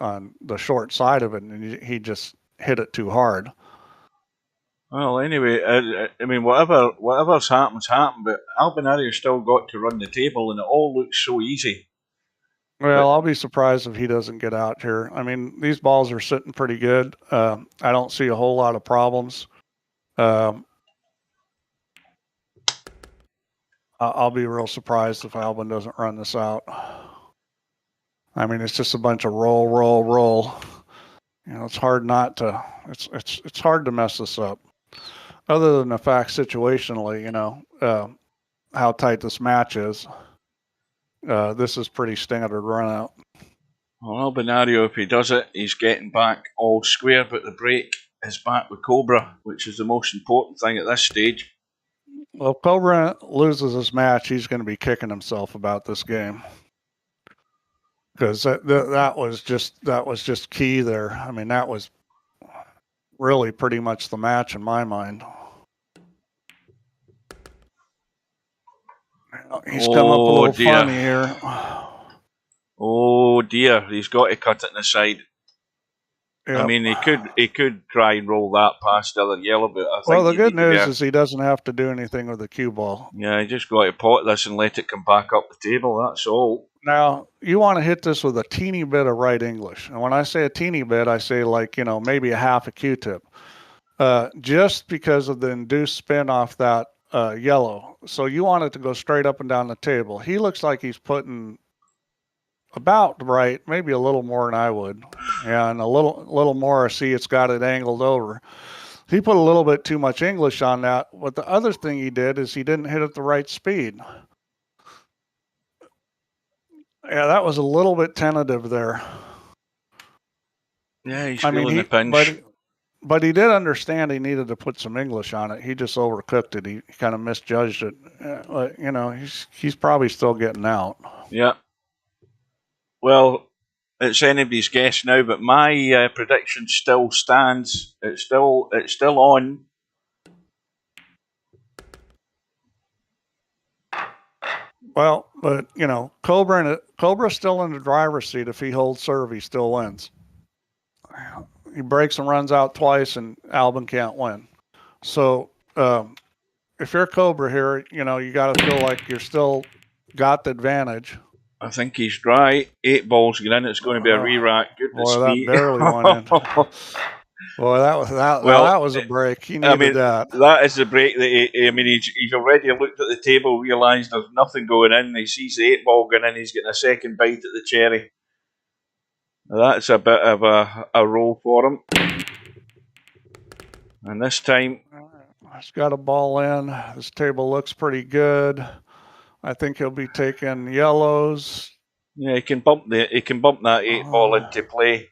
the short side of it, and he just hit it too hard. Well, anyway, I mean, whatever's happened, but Albinario still got to run the table, and it all looks so easy. Well, I'll be surprised if he doesn't get out here. I mean, these balls are sitting pretty good. I don't see a whole lot of problems. I'll be real surprised if Albin doesn't run this out. I mean, it's just a bunch of roll. It's hard not to. It's hard to mess this up. Other than the fact, situationally, how tight this match is. This is pretty standard run out. Well, Albinario, if he does it, he's getting back all square, but the break is back with Cobra, which is the most important thing at this stage. Well, if Cobra loses this match, he's going to be kicking himself about this game. Because that was just key there. I mean, that was really pretty much the match in my mind. He's come up a little funny here. Oh dear, he's got to cut it in the side. Yep. I mean, he could try and roll that past the other yellow, but I think the good news is he doesn't have to do anything with the cue ball. Yeah, he just got to pot this and let it come back up the table. That's all. Now, you want to hit this with a teeny bit of right English. And when I say a teeny bit, I say like, maybe a half a Q-tip. Just because of the induced spin off that yellow. So you want it to go straight up and down the table. He looks like he's putting about right, maybe a little more than I would. Yeah, and a little more, see, it's got it angled over. he put a little bit too much English on that. But the other thing he did is he didn't hit at the right speed. Yeah, that was a little bit tentative there. Yeah, he's feeling the pinch. But he did understand he needed to put some English on it. He just overcooked it. He kind of misjudged it. You know, he's probably still getting out. Yeah. Well, it's anybody's guess now, but my prediction still stands. It's still on. Well, but you know, Cobra's still in the driver's seat. If he holds serve, he still wins. He breaks and runs out twice, and Albin can't win. So if you're Cobra here, you know, you got to feel like you're still got the advantage. I think he's right. 8 balls get in. It's going to be a re-rack. Goodness me. That barely went in. Boy, that was a break. He needed that. That is the break that he's already looked at the table, realised there's nothing going in. He sees the 8 ball going in. He's getting a second bite at the cherry. That's a bit of a roll for him. And this time, he's got a ball in. This table looks pretty good. I think he'll be taking yellows. Yeah, he can bump that 8 ball into play.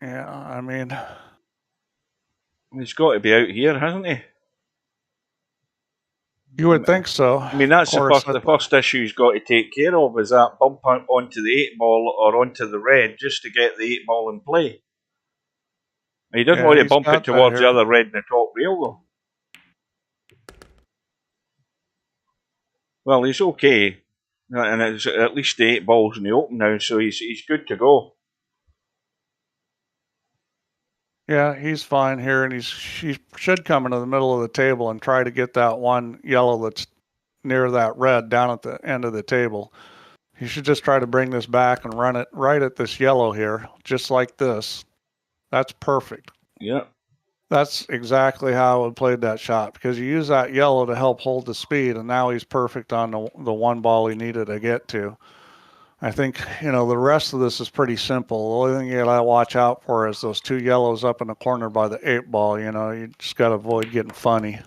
Yeah, I mean, he's got to be out here, hasn't he? You would think so. I mean, that's the first issue he's got to take care of, is that bump onto the 8 ball or onto the red just to get the 8 ball in play. He doesn't want to bump it towards the other red in the top rail, though. Well, he's okay. And it's at least the 8 balls in the open now, so he's good to go. Yeah, he's fine here, and he should come into the middle of the table and try to get that one yellow that's near that red down at the end of the table. He should just try to bring this back and run it right at this yellow here, just like this. That's perfect. Yeah. That's exactly how I would played that shot, because you use that yellow to help hold the speed, and now he's perfect on the one ball he needed to get to. I think, you know, the rest of this is pretty simple. The only thing you got to watch out for is those 2 yellows up in the corner by the 8 ball. You know, you just got to avoid getting funny.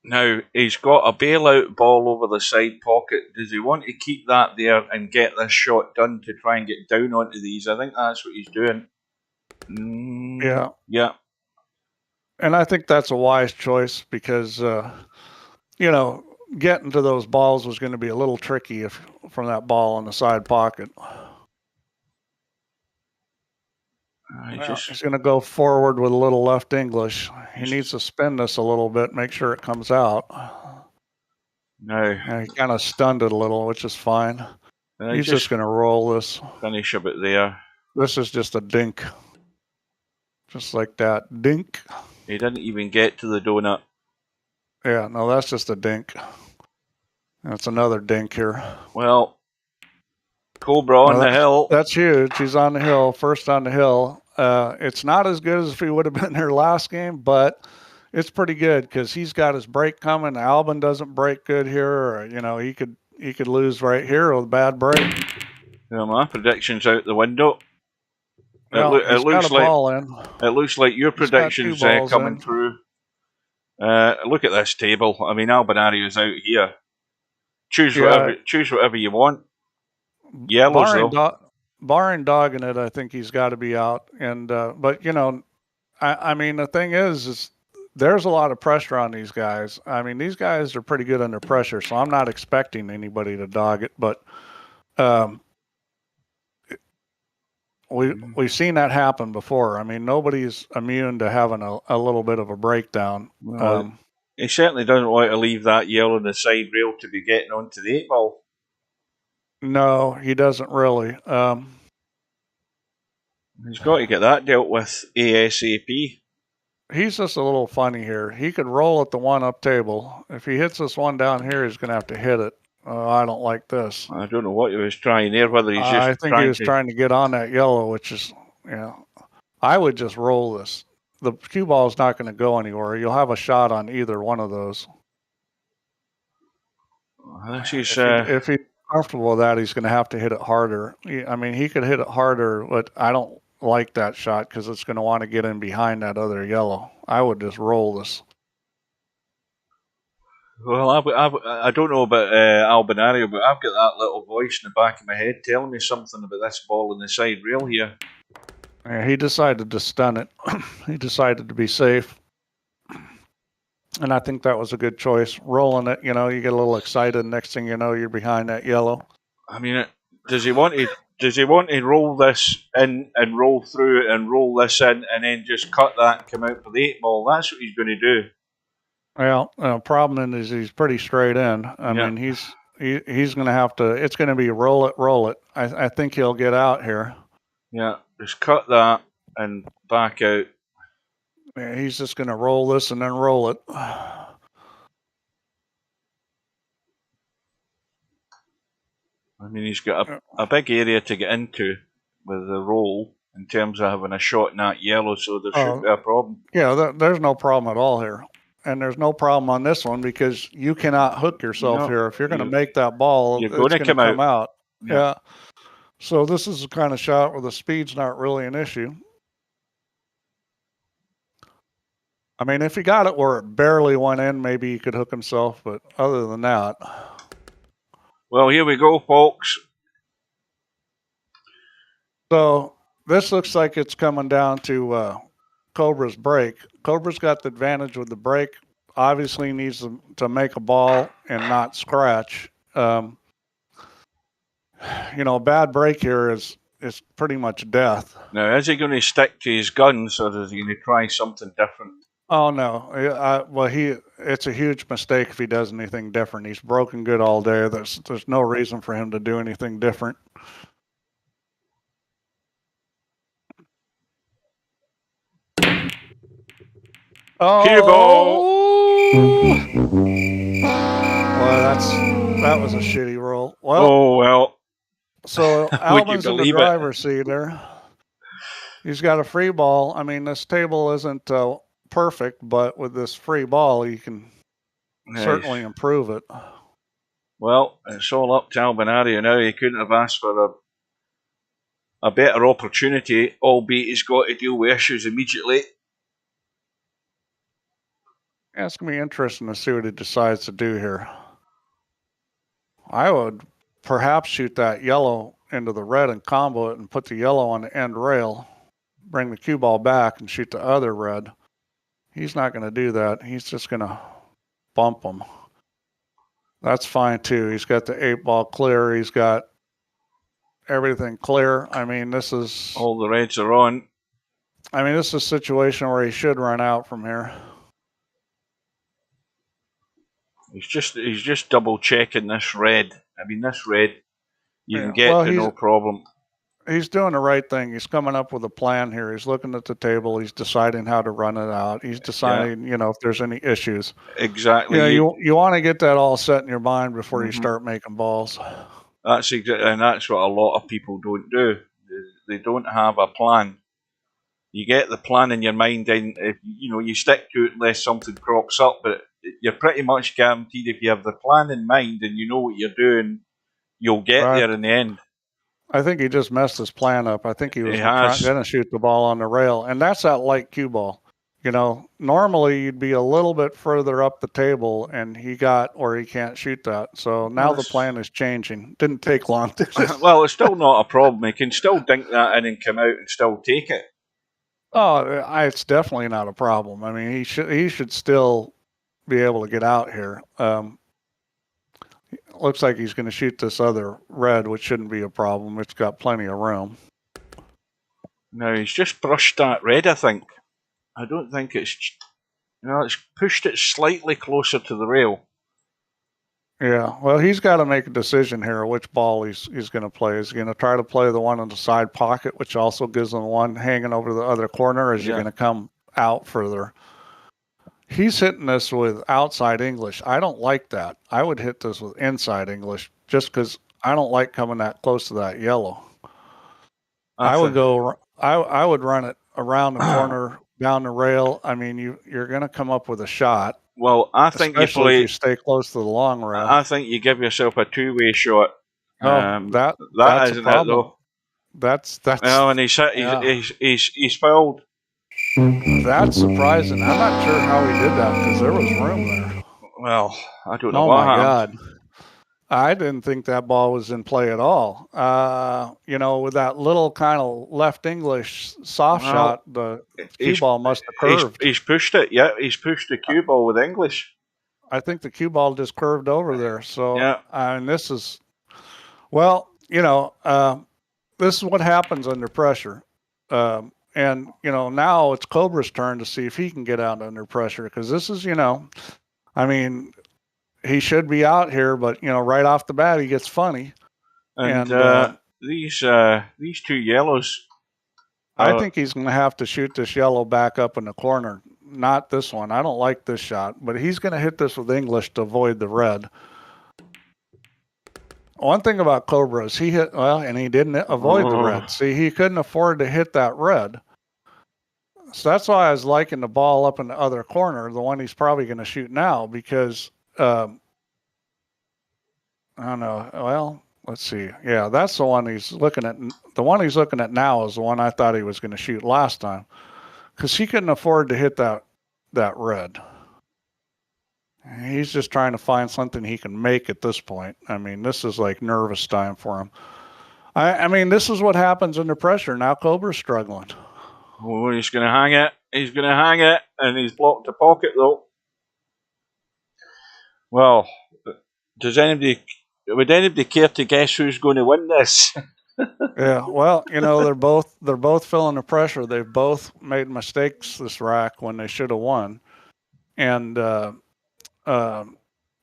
Now, he's got a bailout ball over the side pocket. Does he want to keep that there and get this shot done to try and get down onto these? I think that's what he's doing. Yeah. Yeah. And I think that's a wise choice because, you know, getting to those balls was going to be a little tricky from that ball in the side pocket. He's going to go forward with a little left English. He needs to spin this a little bit, make sure it comes out. No. And he kind of stunned it a little, which is fine. He's just going to roll this. Finish a bit there. This is just a dink. Just like that. Dink. He didn't even get to the donut. Yeah, no, that's just a dink. That's another dink here. Well, Cobra on the hill. That's huge. He's on the hill, first on the hill. It's not as good as if he would have been there last game, but it's pretty good because he's got his break coming. Albin doesn't break good here, or, you know, he could lose right here with a bad break. Yeah, my prediction's out the window. Well, it looks like your prediction's coming through. Look at this table. I mean, Albinario's out here. Choose whatever you want. Yellows, barring dogging it, I think he's got to be out. And but you know, I mean, the thing is there's a lot of pressure on these guys. I mean, these guys are pretty good under pressure, so I'm not expecting anybody to dog it. But we've seen that happen before. I mean, nobody's immune to having a little bit of a breakdown. He certainly doesn't want to leave that yellow on the side rail to be getting onto the 8 ball. No, he doesn't really. He's got to get that dealt with ASAP. He's just a little funny here. He could roll at the one up table. If he hits this one down here, he's going to have to hit it. I don't like this. I don't know what he was trying there, whether he's just I think he was trying to get on that yellow, which is, you know, I would just roll this. The cue ball is not going to go anywhere. You'll have a shot on either one of those. If he's comfortable with that, he's going to have to hit it harder. I mean, he could hit it harder, but I don't like that shot because it's going to want to get in behind that other yellow. I would just roll this. Well, I don't know about Albinario, but I've got that little voice in the back of my head telling me something about this ball in the side rail here. Yeah, he decided to stun it. He decided to be safe. And I think that was a good choice. Rolling it, you get a little excited. Next thing you know, you're behind that yellow. I mean, does he want to roll this in and roll through it and roll this in and then just cut that and come out for the 8 ball? That's what he's going to do. Well, problem is he's pretty straight in. I mean, he's going to have to. It's going to be roll it. I think he'll get out here. Yeah, just cut that and back out. Yeah, he's just going to roll this and then roll it. I mean, he's got a big area to get into with the roll in terms of having a shot in that yellow, so there shouldn't be a problem. Yeah, there's no problem at all here. And there's no problem on this one because you cannot hook yourself here. If you're going to make that ball, it's going to come out. Yeah. So this is the kind of shot where the speed's not really an issue. I mean, if he got it where it barely went in, maybe he could hook himself. But other than that. Well, here we go, folks. So this looks like it's coming down to Cobra's break. Cobra's got the advantage with the break. Obviously needs to make a ball and not scratch. A bad break here is pretty much death. Now, is he going to stick to his guns or is he going to try something different? Oh, no. It's a huge mistake if he does anything different. He's broken good all day. There's no reason for him to do anything different. Oh, cue ball. Well, that was a shitty roll. Well, oh well. So Alvin's in the driver's seat there. He's got a free ball. I mean, this table isn't perfect, but with this free ball, you can certainly improve it. Well, it's all up to Albinario now. He couldn't have asked for a better opportunity, albeit he's got to deal with issues immediately. Yeah, it's going to be interesting to see what he decides to do here. I would perhaps shoot that yellow into the red and combo it and put the yellow on the end rail, bring the cue ball back and shoot the other red. He's not going to do that. He's just going to bump him. That's fine too. He's got the 8 ball clear. He's got everything clear. I mean, this is... all the reds are on. I mean, this is a situation where he should run out from here. He's just double checking this red. I mean, this red you can get to no problem. He's doing the right thing. He's coming up with a plan here. He's looking at the table. He's deciding how to run it out. He's deciding, if there's any issues. Exactly. Yeah, you want to get that all set in your mind before you start making balls. That's and that's what a lot of people don't do. They don't have a plan. You get the plan in your mind, and if you stick to it unless something crops up. But you're pretty much guaranteed if you have the plan in mind and you know what you're doing, you'll get there in the end. I think he just messed his plan up. I think he was going to shoot the ball on the rail, and that's that light cue ball. Normally you'd be a little bit further up the table, and he got or he can't shoot that. So now the plan is changing. Didn't take long. Well, it's still not a problem. He can still dink that in and come out and still take it. Oh, it's definitely not a problem. I mean, he should still be able to get out here. Looks like he's going to shoot this other red, which shouldn't be a problem. It's got plenty of room. No, he's just brushed that red, I think. I don't think it's... it's pushed it slightly closer to the rail. Yeah, well, he's got to make a decision here which ball he's going to play. Is he going to try to play the one in the side pocket, which also gives him one hanging over the other corner, or is he going to come out further? He's hitting this with outside English. I don't like that. I would hit this with inside English just because I don't like coming that close to that yellow. I would run it around the corner, down the rail. I mean, you're going to come up with a shot. Well, I think if you stay close to the long rail. I think you give yourself a two-way shot. That's that isn't a problem. it, though. That's Well, and he's fouled. that's surprising. I'm not sure how he did that because there was room there. Well, I don't know Oh what my happened. God. I didn't think that ball was in play at all. You know, with that little kind of left English soft Well, shot, the cue ball must have curved. He's pushed it. Yeah, he's pushed the cue ball with English. I think the cue ball just curved over there. So, Yeah. and this is, well, you know, this is what happens under pressure. And, you know, now it's Cobra's turn to see if he can get out under pressure because this is, you know, I mean, he should be out here, but, you know, right off the bat, he gets funny. And these two yellows. I think he's going to have to shoot this yellow back up in the corner. Not this one. I don't like this shot, but he's going to hit this with English to avoid the red. One thing about Cobra is he hit, well, and he didn't avoid the red. See, he couldn't afford to hit that red. So that's why I was liking the ball up in the other corner, the one he's probably going to shoot now, because, I don't know. Well, let's see. Yeah, that's the one he's looking at. The one he's looking at now is the one I thought he was going to shoot last time, because he couldn't afford to hit that red. He's just trying to find something he can make at this point. I mean, this is like nervous time for him. I mean, this is what happens under pressure. Now Cobra's struggling. Oh, he's going to hang it. He's going to hang it, and he's blocked the pocket though. Well, would anybody care to guess who's going to win this? Yeah, well, you know, they're both feeling the pressure. They've both made mistakes this rack when they should have won, and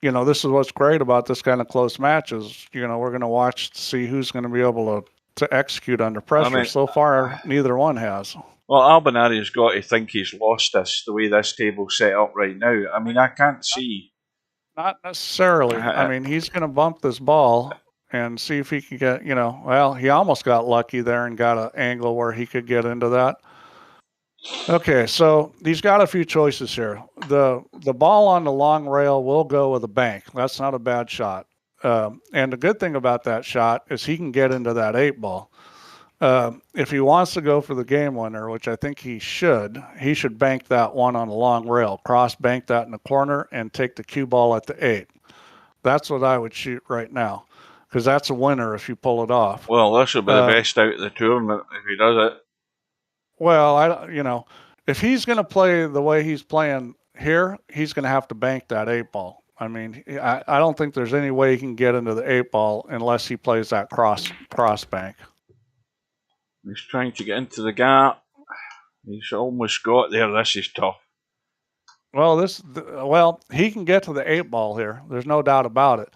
you know, this is what's great about this kind of close match is, you know, we're going to watch to see who's going to be able to execute under pressure. I mean, so far, neither one has. Well, Albinario's got to think he's lost this, the way this table's set up right now. I mean, I can't see. Not necessarily. I mean, he's going to bump this ball and see if he can get, you know, well, he almost got lucky there and got an angle where he could get into that. Okay, so he's got a few choices here. The ball on the long rail will go with a bank. That's not a bad shot. And the good thing about that shot is he can get into that 8-ball. If he wants to go for the game winner, which I think he should bank that one on the long rail, cross bank that in the corner, and take the cue ball at the 8. That's what I would shoot right now, because that's a winner if you pull it off. Well, this will be the best out of the tournament if he does it. Well, you know, if he's going to play the way he's playing here, he's going to have to bank that 8-ball. I mean, I don't think there's any way he can get into the 8-ball unless he plays that cross bank. He's trying to get into the gap. He's almost got there. This is tough. Well, he can get to the 8-ball here. There's no doubt about it.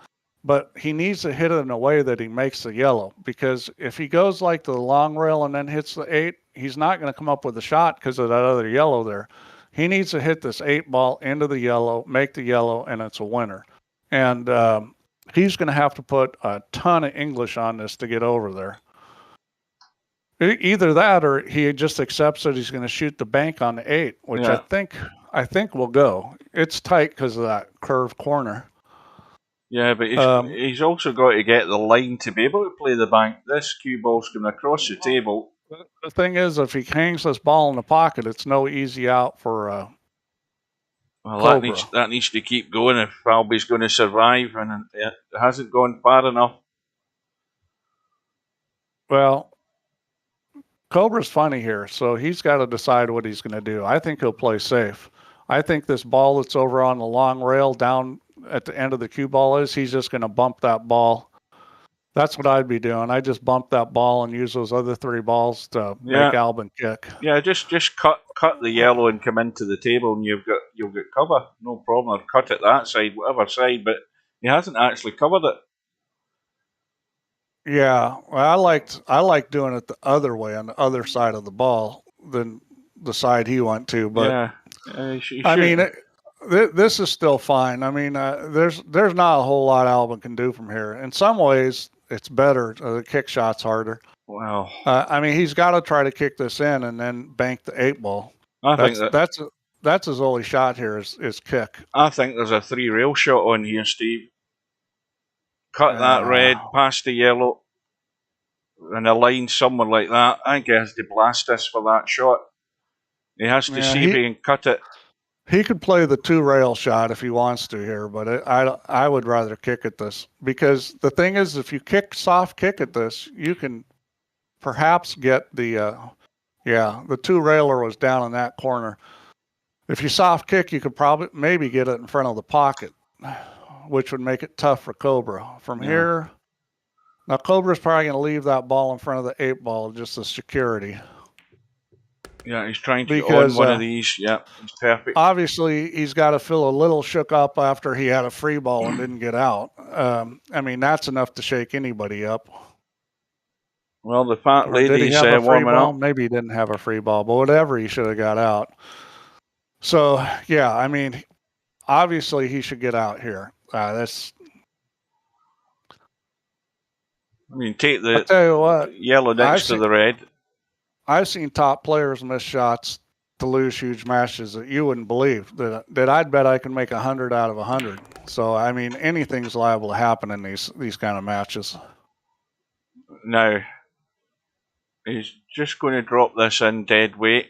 But he needs to hit it in a way that he makes the yellow, because if he goes like the long rail and then hits the 8, he's not going to come up with a shot because of that other yellow there. He needs to hit this 8-ball into the yellow, make the yellow, and it's a winner. And he's going to have to put a ton of English on this to get over there. Either that, or he just accepts that he's going to shoot the bank on the 8, which I think will go. It's tight because of that curved corner. Yeah, but he's also got to get the line to be able to play the bank. This cue ball's going across the table. The thing is, if he hangs this ball in the pocket, it's no easy out for Well, that needs to keep going if Albie's going to survive, and it hasn't gone far enough. Well, Cobra's funny here, so he's got to decide what he's going to do. I think he'll play safe. I think this ball that's over on the long rail down at the end of the cue ball he's just going to bump that ball. That's what I'd be doing. I just bump that ball and use those other 3 balls to make Albin kick. Yeah, just cut the yellow and come into the table, and you'll get cover. No problem. Or cut it that side, whatever side. But he hasn't actually covered it. Yeah, well, I liked doing it the other way on the other side of the ball than the side he went to. But I mean, this is still fine. I mean, there's not a whole lot Albin can do from here. In some ways, it's better. The kick shot's harder. Wow. I mean, he's got to try to kick this in and then bank the 8-ball. That's his only shot here is kick. I think there's a 3-rail shot on here, Steve. Cut that red past the yellow. in a line somewhere like that, I think he has to blast us for that shot. He has to see if he can cut it. He could play the 2-rail shot if he wants to here, but I would rather kick at this, because the thing is, if you soft kick at this, you can perhaps get the 2-railer was down in that corner. If you soft kick, you could maybe get it in front of the pocket, which would make it tough for Cobra. From here, now Cobra's probably going to leave that ball in front of the 8-ball just as security. Yeah, he's trying to get on one of these. Yeah, he's perfect. Obviously, he's got to feel a little shook up after he had a free ball and didn't get out. I mean, that's enough to shake anybody up. Well, the fat Or did he lady's have a free warming ball? up. Maybe he didn't have a free ball, but whatever, he should have got out. So, yeah, I mean, obviously he should get out here. Take the I'll tell you what, yellow next to the red. I've seen top players miss shots to lose huge matches that you wouldn't believe. That I'd bet I can make 100 out of 100. So I mean, anything's liable to happen in these kind of matches. Now, he's just going to drop this in dead weight.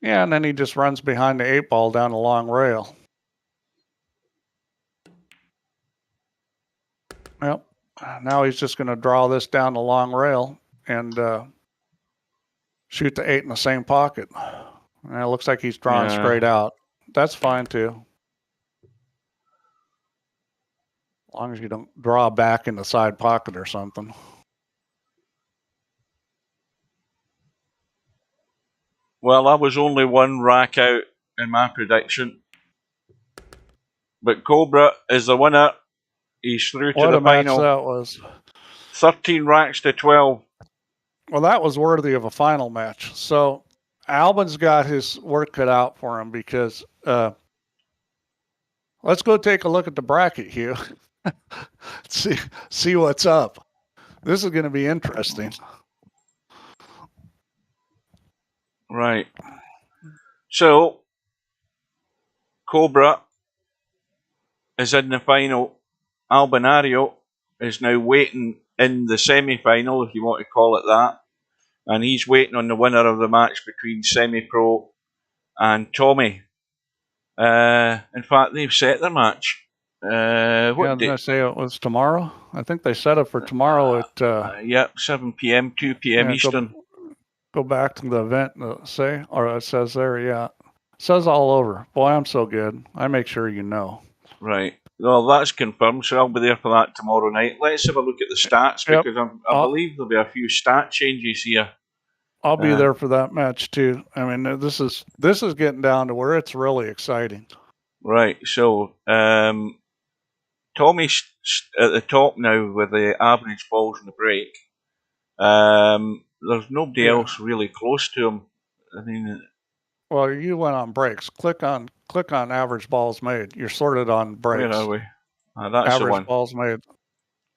Yeah, and then he just runs behind the 8-ball down the long rail. Yep. Now he's just going to draw this down the long rail and shoot the 8 in the same pocket. And it looks like he's drawing straight out. That's fine too. As long as you don't draw back in the side pocket or something. Well, I was only one rack out in my prediction. But Cobra is the winner. He's through to the final. What a match that was. 13 racks to 12. Well, that was worthy of a final match. So Albin's got his work cut out for him, because let's go take a look at the bracket, Hugh. see what's up. This is going to be interesting. Right. So, Cobra is in the final. Albinario is now waiting in the semi-final, if you want to call it that. And he's waiting on the winner of the match between Semi-Pro and Tommy. In fact, they've set their match. Did I say it was tomorrow? I think they set it for tomorrow at... 7 p.m., 2 p.m. Eastern. Go back to the event, or it says there, It says all over. Boy, I'm so good. I make sure you know. Right. Well, that's confirmed, so I'll be there for that tomorrow night. Let's have a look at the stats, because I believe there'll be a few stat changes here. I'll be there for that match too. I mean, this is getting down to where it's really exciting. Right. So, Tommy's at the top now with the average balls in the break. There's nobody else really close to him. I mean, well, you went on breaks. Click on average balls made. You're sorted on breaks. Where are we? That's average the one. Balls made.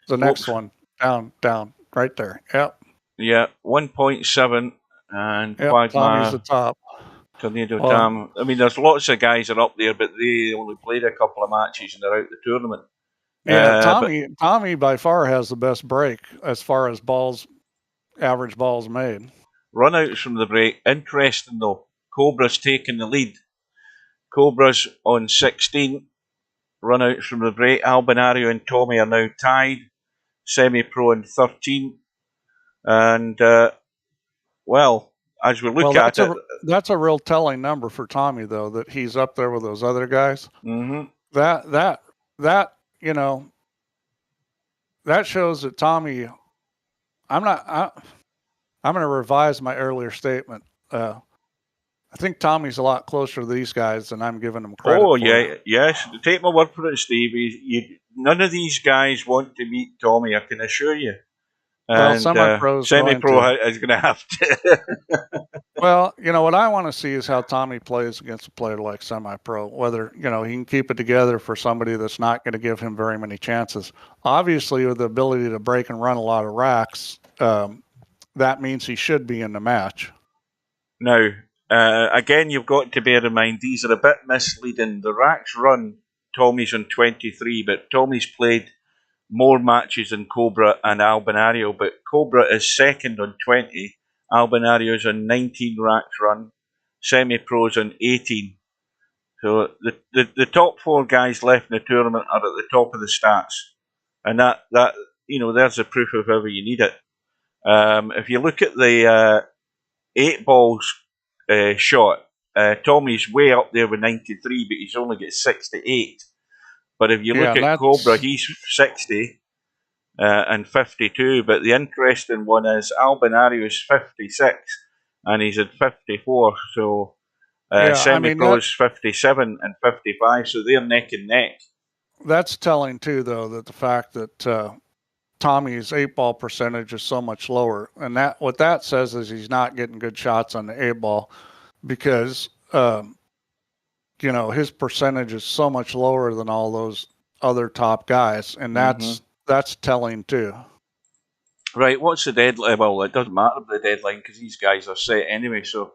The next one down right there. Yep. Yeah, 1.7 and Tommy's the top. Tornado Tam. I mean, there's lots of guys that are up there, but they only played a couple of matches and they're out the tournament. Yeah, Tommy by far has the best break as far as average balls made. Runouts from the break. Interesting though. Cobra's taking the lead. Cobra's on 16. Runouts from the break. Albinario and Tommy are now tied. Semi-Pro on 13. And, as we look at it... That's a real telling number for Tommy, though, that he's up there with those other guys. Mm-hmm. That shows that Tommy... I'm going to revise my earlier statement. I think Tommy's a lot closer to these guys than I'm giving him credit for. Yes. Take my word for it, Steve. None of these guys want to meet Tommy, I can assure you. Well, Semi-Pro is going to have to. Well, what I want to see is how Tommy plays against a player like Semi-Pro, whether, he can keep it together for somebody that's not going to give him very many chances. Obviously, with the ability to break and run a lot of racks, that means he should be in the match. Now, again, you've got to bear in mind, these are a bit misleading. The racks run, Tommy's on 23, but Tommy's played more matches than Cobra and Albinario, but Cobra is second on 20. Albinario is on 19 racks run. Semi-pros on 18. So the top four guys left in the tournament are at the top of the stats, and that there's the proof if ever you need it. If you look at the 8 balls shot, Tommy's way up there with 93, but he's only got 68. But if you look at Cobra, he's 60 and 52. But the interesting one is Albinario's 56 and he's at 54. So Semi-Pro's 57 and 55. So they're neck and neck. That's telling too, though, that the fact that Tommy's 8-ball percentage is so much lower, and that what that says is he's not getting good shots on the 8-ball because his percentage is so much lower than all those other top guys, and that's telling too. Right, what's the deadline? Well, it doesn't matter the deadline because these guys are set anyway. So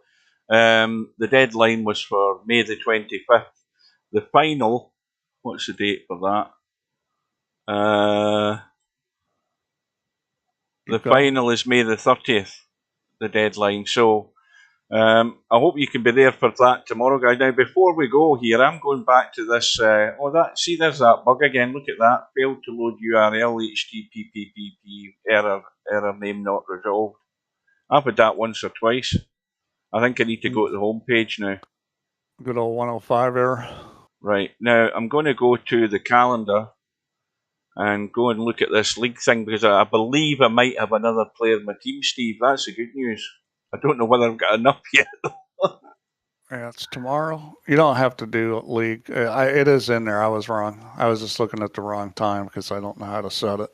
the deadline was for May the 25th. The final, what's the date for that? The final is May the 30th, the deadline. So I hope you can be there for that tomorrow, guys. Now, before we go here, I'm going back to this. There's that bug again. Look at that. Failed to load URL, HTTP error name not resolved. I've had that once or twice. I think I need to go to the home page now. Good old 105 error. Right. Now, I'm going to go to the calendar and go and look at this league thing because I believe I might have another player in my team, Steve. That's the good news. I don't know whether I've got enough yet. Yeah, it's tomorrow. You don't have to do league. It is in there. I was wrong. I was just looking at the wrong time because I don't know how to set it.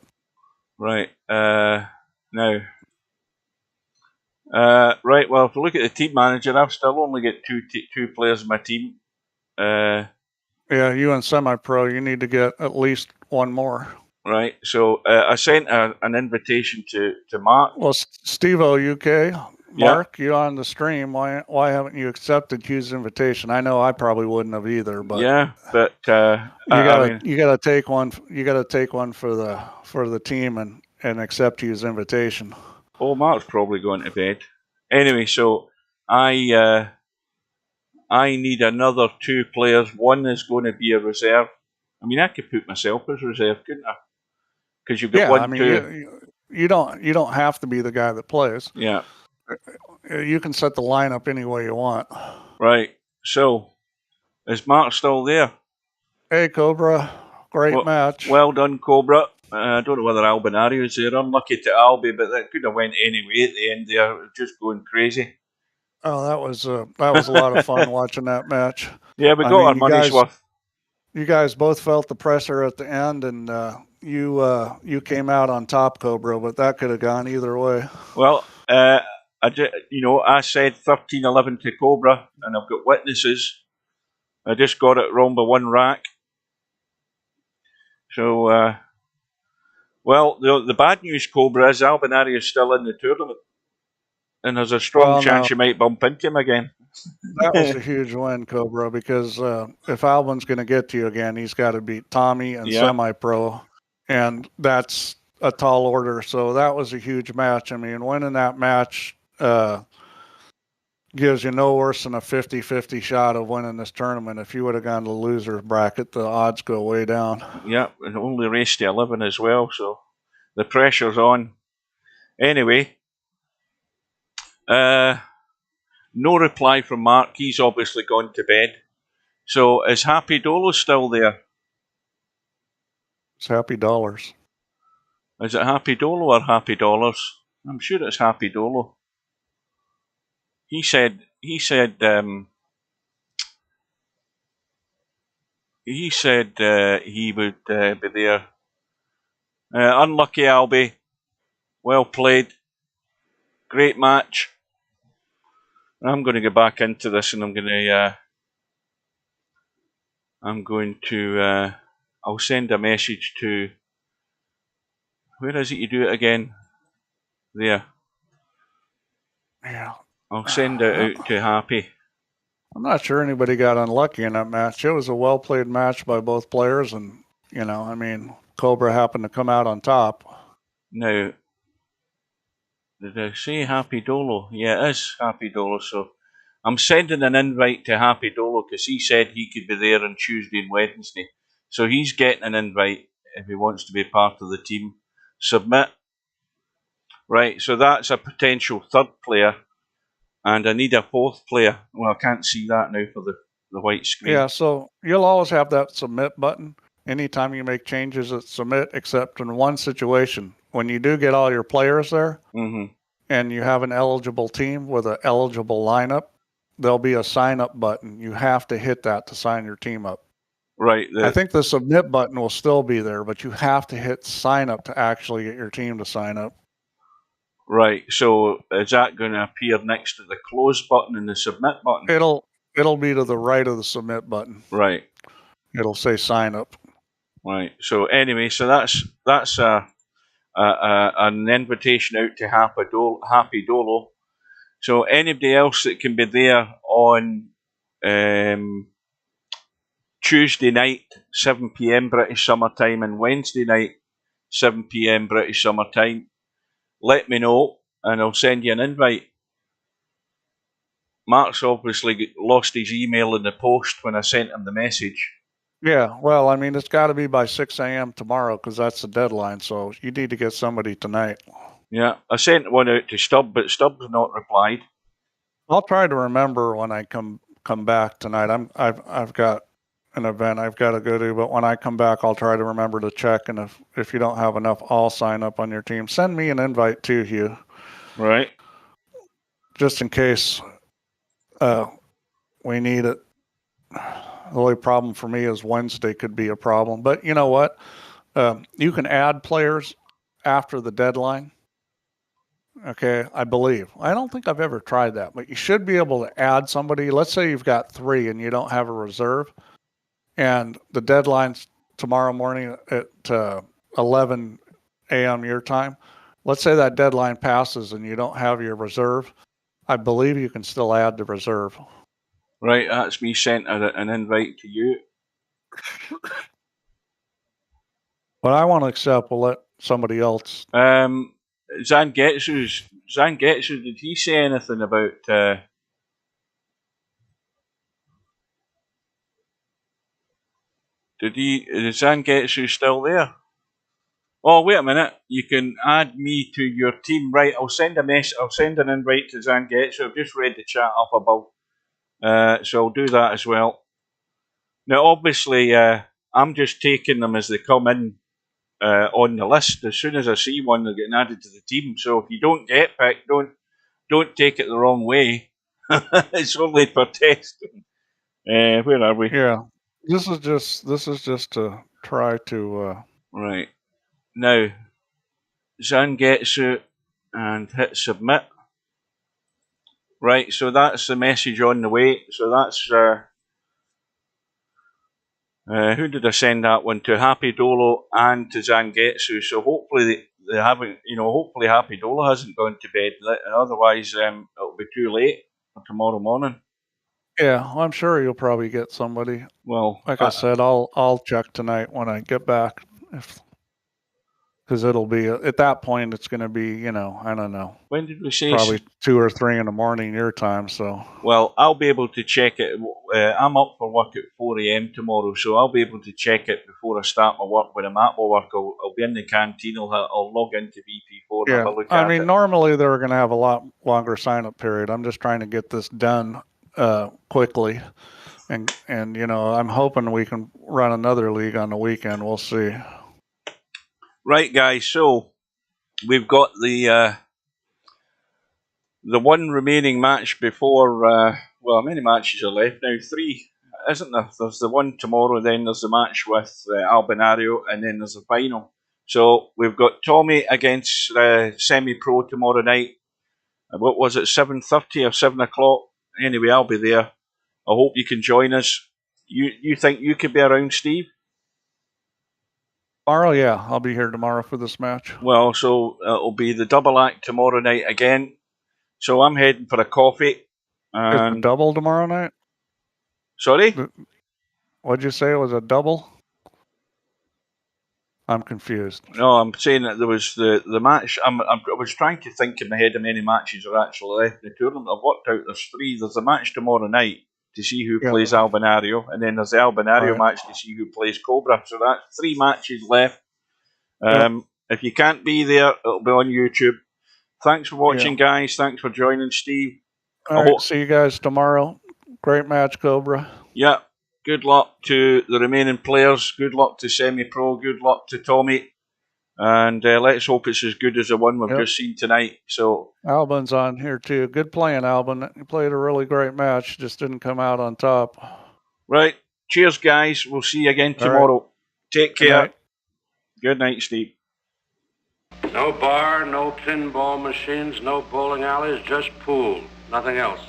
Right. Now. Right. Well, if you look at the team manager, I've still only got two players in my team. Yeah, you and Semi-Pro, you need to get at least one more. Right. So I sent an invitation to Mark. Well, Steve-O UK, Mark, you're on the stream. Why haven't you accepted Hugh's invitation? I know I probably wouldn't have either, but you gotta take one. You gotta take one for the team and accept Hugh's invitation. Oh, Mark's probably going to bed. Anyway, so I need another 2 players. One is going to be a reserve. I mean, I could put myself as reserve, couldn't I? Because you've got you don't have to be the guy that plays. Yeah. You can set the lineup any way you want. Right. So, is Mark still there? Hey, Cobra. Great match. Well done, Cobra. I don't know whether Albinario is there. Unlucky to Albi, but that could have went anyway at the end there. It was just going crazy. Oh, that was a lot of fun watching that match. Yeah, we got our money's worth. You guys both felt the pressure at the end, and you came out on top, Cobra, but that could have gone either way. Well, I said 13-11 to Cobra, and I've got witnesses. I just got it wrong by 1 rack. So, the bad news, Cobra, is Albinario is still in the tournament. And there's a strong chance you might bump into him again. That was a huge win, Cobra, because if Albin's going to get to you again, he's got to beat Tommy and Semi-Pro. And that's a tall order. So that was a huge match. I mean, winning that match gives you no worse than a 50-50 shot of winning this tournament. If you would have gone to the loser's bracket, the odds go way down. Yeah, and only race to 11 as well. So the pressure's on. Anyway. No reply from Mark. He's obviously gone to bed. So is Happy Dolo still there? It's Happy Dollars. Is it Happy Dolo or Happy Dollars? I'm sure it's Happy Dolo. He said he would be there. Unlucky Albie. Well played. Great match. I'm going to go back into this, and I'll send a message to, where is it you do it again? There. Yeah. I'll send it out to Happy. I'm not sure anybody got unlucky in that match. It was a well-played match by both players, and, I mean, Cobra happened to come out on top. Now, did I say Happy Dolo? Yeah, it is Happy Dolo. So I'm sending an invite to Happy Dolo because he said he could be there on Tuesday and Wednesday. So he's getting an invite if he wants to be part of the team. Submit. Right, so that's a potential third player. And I need a fourth player. Well, I can't see that now for the white screen. Yeah, so you'll always have that submit button anytime you make changes at submit, except in one situation. When you do get all your players there and you have an eligible team with an eligible lineup, there'll be a sign up button. You have to hit that to sign your team up. Right. I think the submit button will still be there, but you have to hit sign up to actually get your team to sign up. Right. So is that going to appear next to the close button and the submit button? It'll be to the right of the submit button. Right. It'll say sign up. Right. So anyway, so that's an invitation out to Happy Dolo. So anybody else that can be there on Tuesday night, 7 p.m. British Summer Time, and Wednesday night, 7 p.m. British Summer Time, let me know and I'll send you an invite. Mark's obviously lost his email in the post when I sent him the message. Yeah, well, I mean, it's got to be by 6 a.m. tomorrow because that's the deadline. So you need to get somebody tonight. Yeah, I sent one out to Stubb, but Stubb's not replied. I'll try to remember when I come back tonight. I've got an event I've got to go to, but when I come back, I'll try to remember to check. And if you don't have enough, I'll sign up on your team. Send me an invite too, Hugh. Right. Just in case we need it. The only problem for me is Wednesday could be a problem. But you know what? You can add players after the deadline. Okay, I believe. I don't think I've ever tried that, but you should be able to add somebody. Let's say you've got 3 and you don't have a reserve, and the deadline's tomorrow morning at 11 a.m. your time. Let's say that deadline passes and you don't have your reserve. I believe you can still add the reserve. Right, that's me sent an invite to you. What I want to accept, we'll let somebody else. Zangetsu, did he say anything about is Zangetsu still there? Oh, wait a minute. You can add me to your team. Right, I'll send an invite to Zangetsu. I've just read the chat up above. So I'll do that as well. Now, obviously, I'm just taking them as they come in on the list. As soon as I see one, they're getting added to the team. So if you don't get picked, don't take it the wrong way. It's only for testing. Where are we? Yeah, this is just to try to. Right now, Zangetsu and hit submit. Right, so that's the message on the way. So that's who did I send that one to? Happy Dolo and to Zangetsu. So hopefully they haven't, hopefully Happy Dolo hasn't gone to bed. Otherwise, it'll be too late for tomorrow morning. Yeah, I'm sure you'll probably get somebody. Well, like I said, I'll check tonight when I get back, because it'll be at that point it's going to be I don't know. When did we say? Probably 2 or 3 in the morning your time. So. Well, I'll be able to check it. I'm up for work at 4 a.m. tomorrow, so I'll be able to check it before I start my work. When I'm at my work, I'll be in the canteen. I'll log into VP4 and have a look at it. I mean, normally they're going to have a lot longer sign-up period. I'm just trying to get this done quickly, and I'm hoping we can run another league on the weekend. We'll see. Right, guys. So we've got the one remaining match before. How many matches are left now? 3, isn't there? There's the one tomorrow, then there's the match with Albinario, and then there's the final. So we've got Tommy against Semi-Pro tomorrow night. What was it, 7:30 or 7 o'clock? Anyway, I'll be there. I hope you can join us. You think you could be around, Steve? Tomorrow, yeah. I'll be here tomorrow for this match. Well, so it'll be the double act tomorrow night again. So I'm heading for a coffee. Is it double tomorrow night? Sorry? What'd you say? It was a double? I'm confused. No, I'm saying that there was the match. I was trying to think in my head how many matches are actually left in the tournament. I've worked out there's 3. There's a match tomorrow night to see who plays Albinario, and then there's the Albinario match to see who plays Cobra. So that's 3 matches left. If you can't be there, it'll be on YouTube. Thanks for watching, guys. Thanks for joining, Steve. All right, see you guys tomorrow. Great match, Cobra. Yeah. Good luck to the remaining players. Good luck to Semi-Pro. Good luck to Tommy. And let's hope it's as good as the one we've just seen tonight. So Albin's on here too. Good playing, Albin. He played a really great match. Just didn't come out on top. Right. Cheers, guys. We'll see you again tomorrow. Right. Take care. Good night, Steve. No bar, no pinball machines, no bowling alleys, just pool. Nothing else.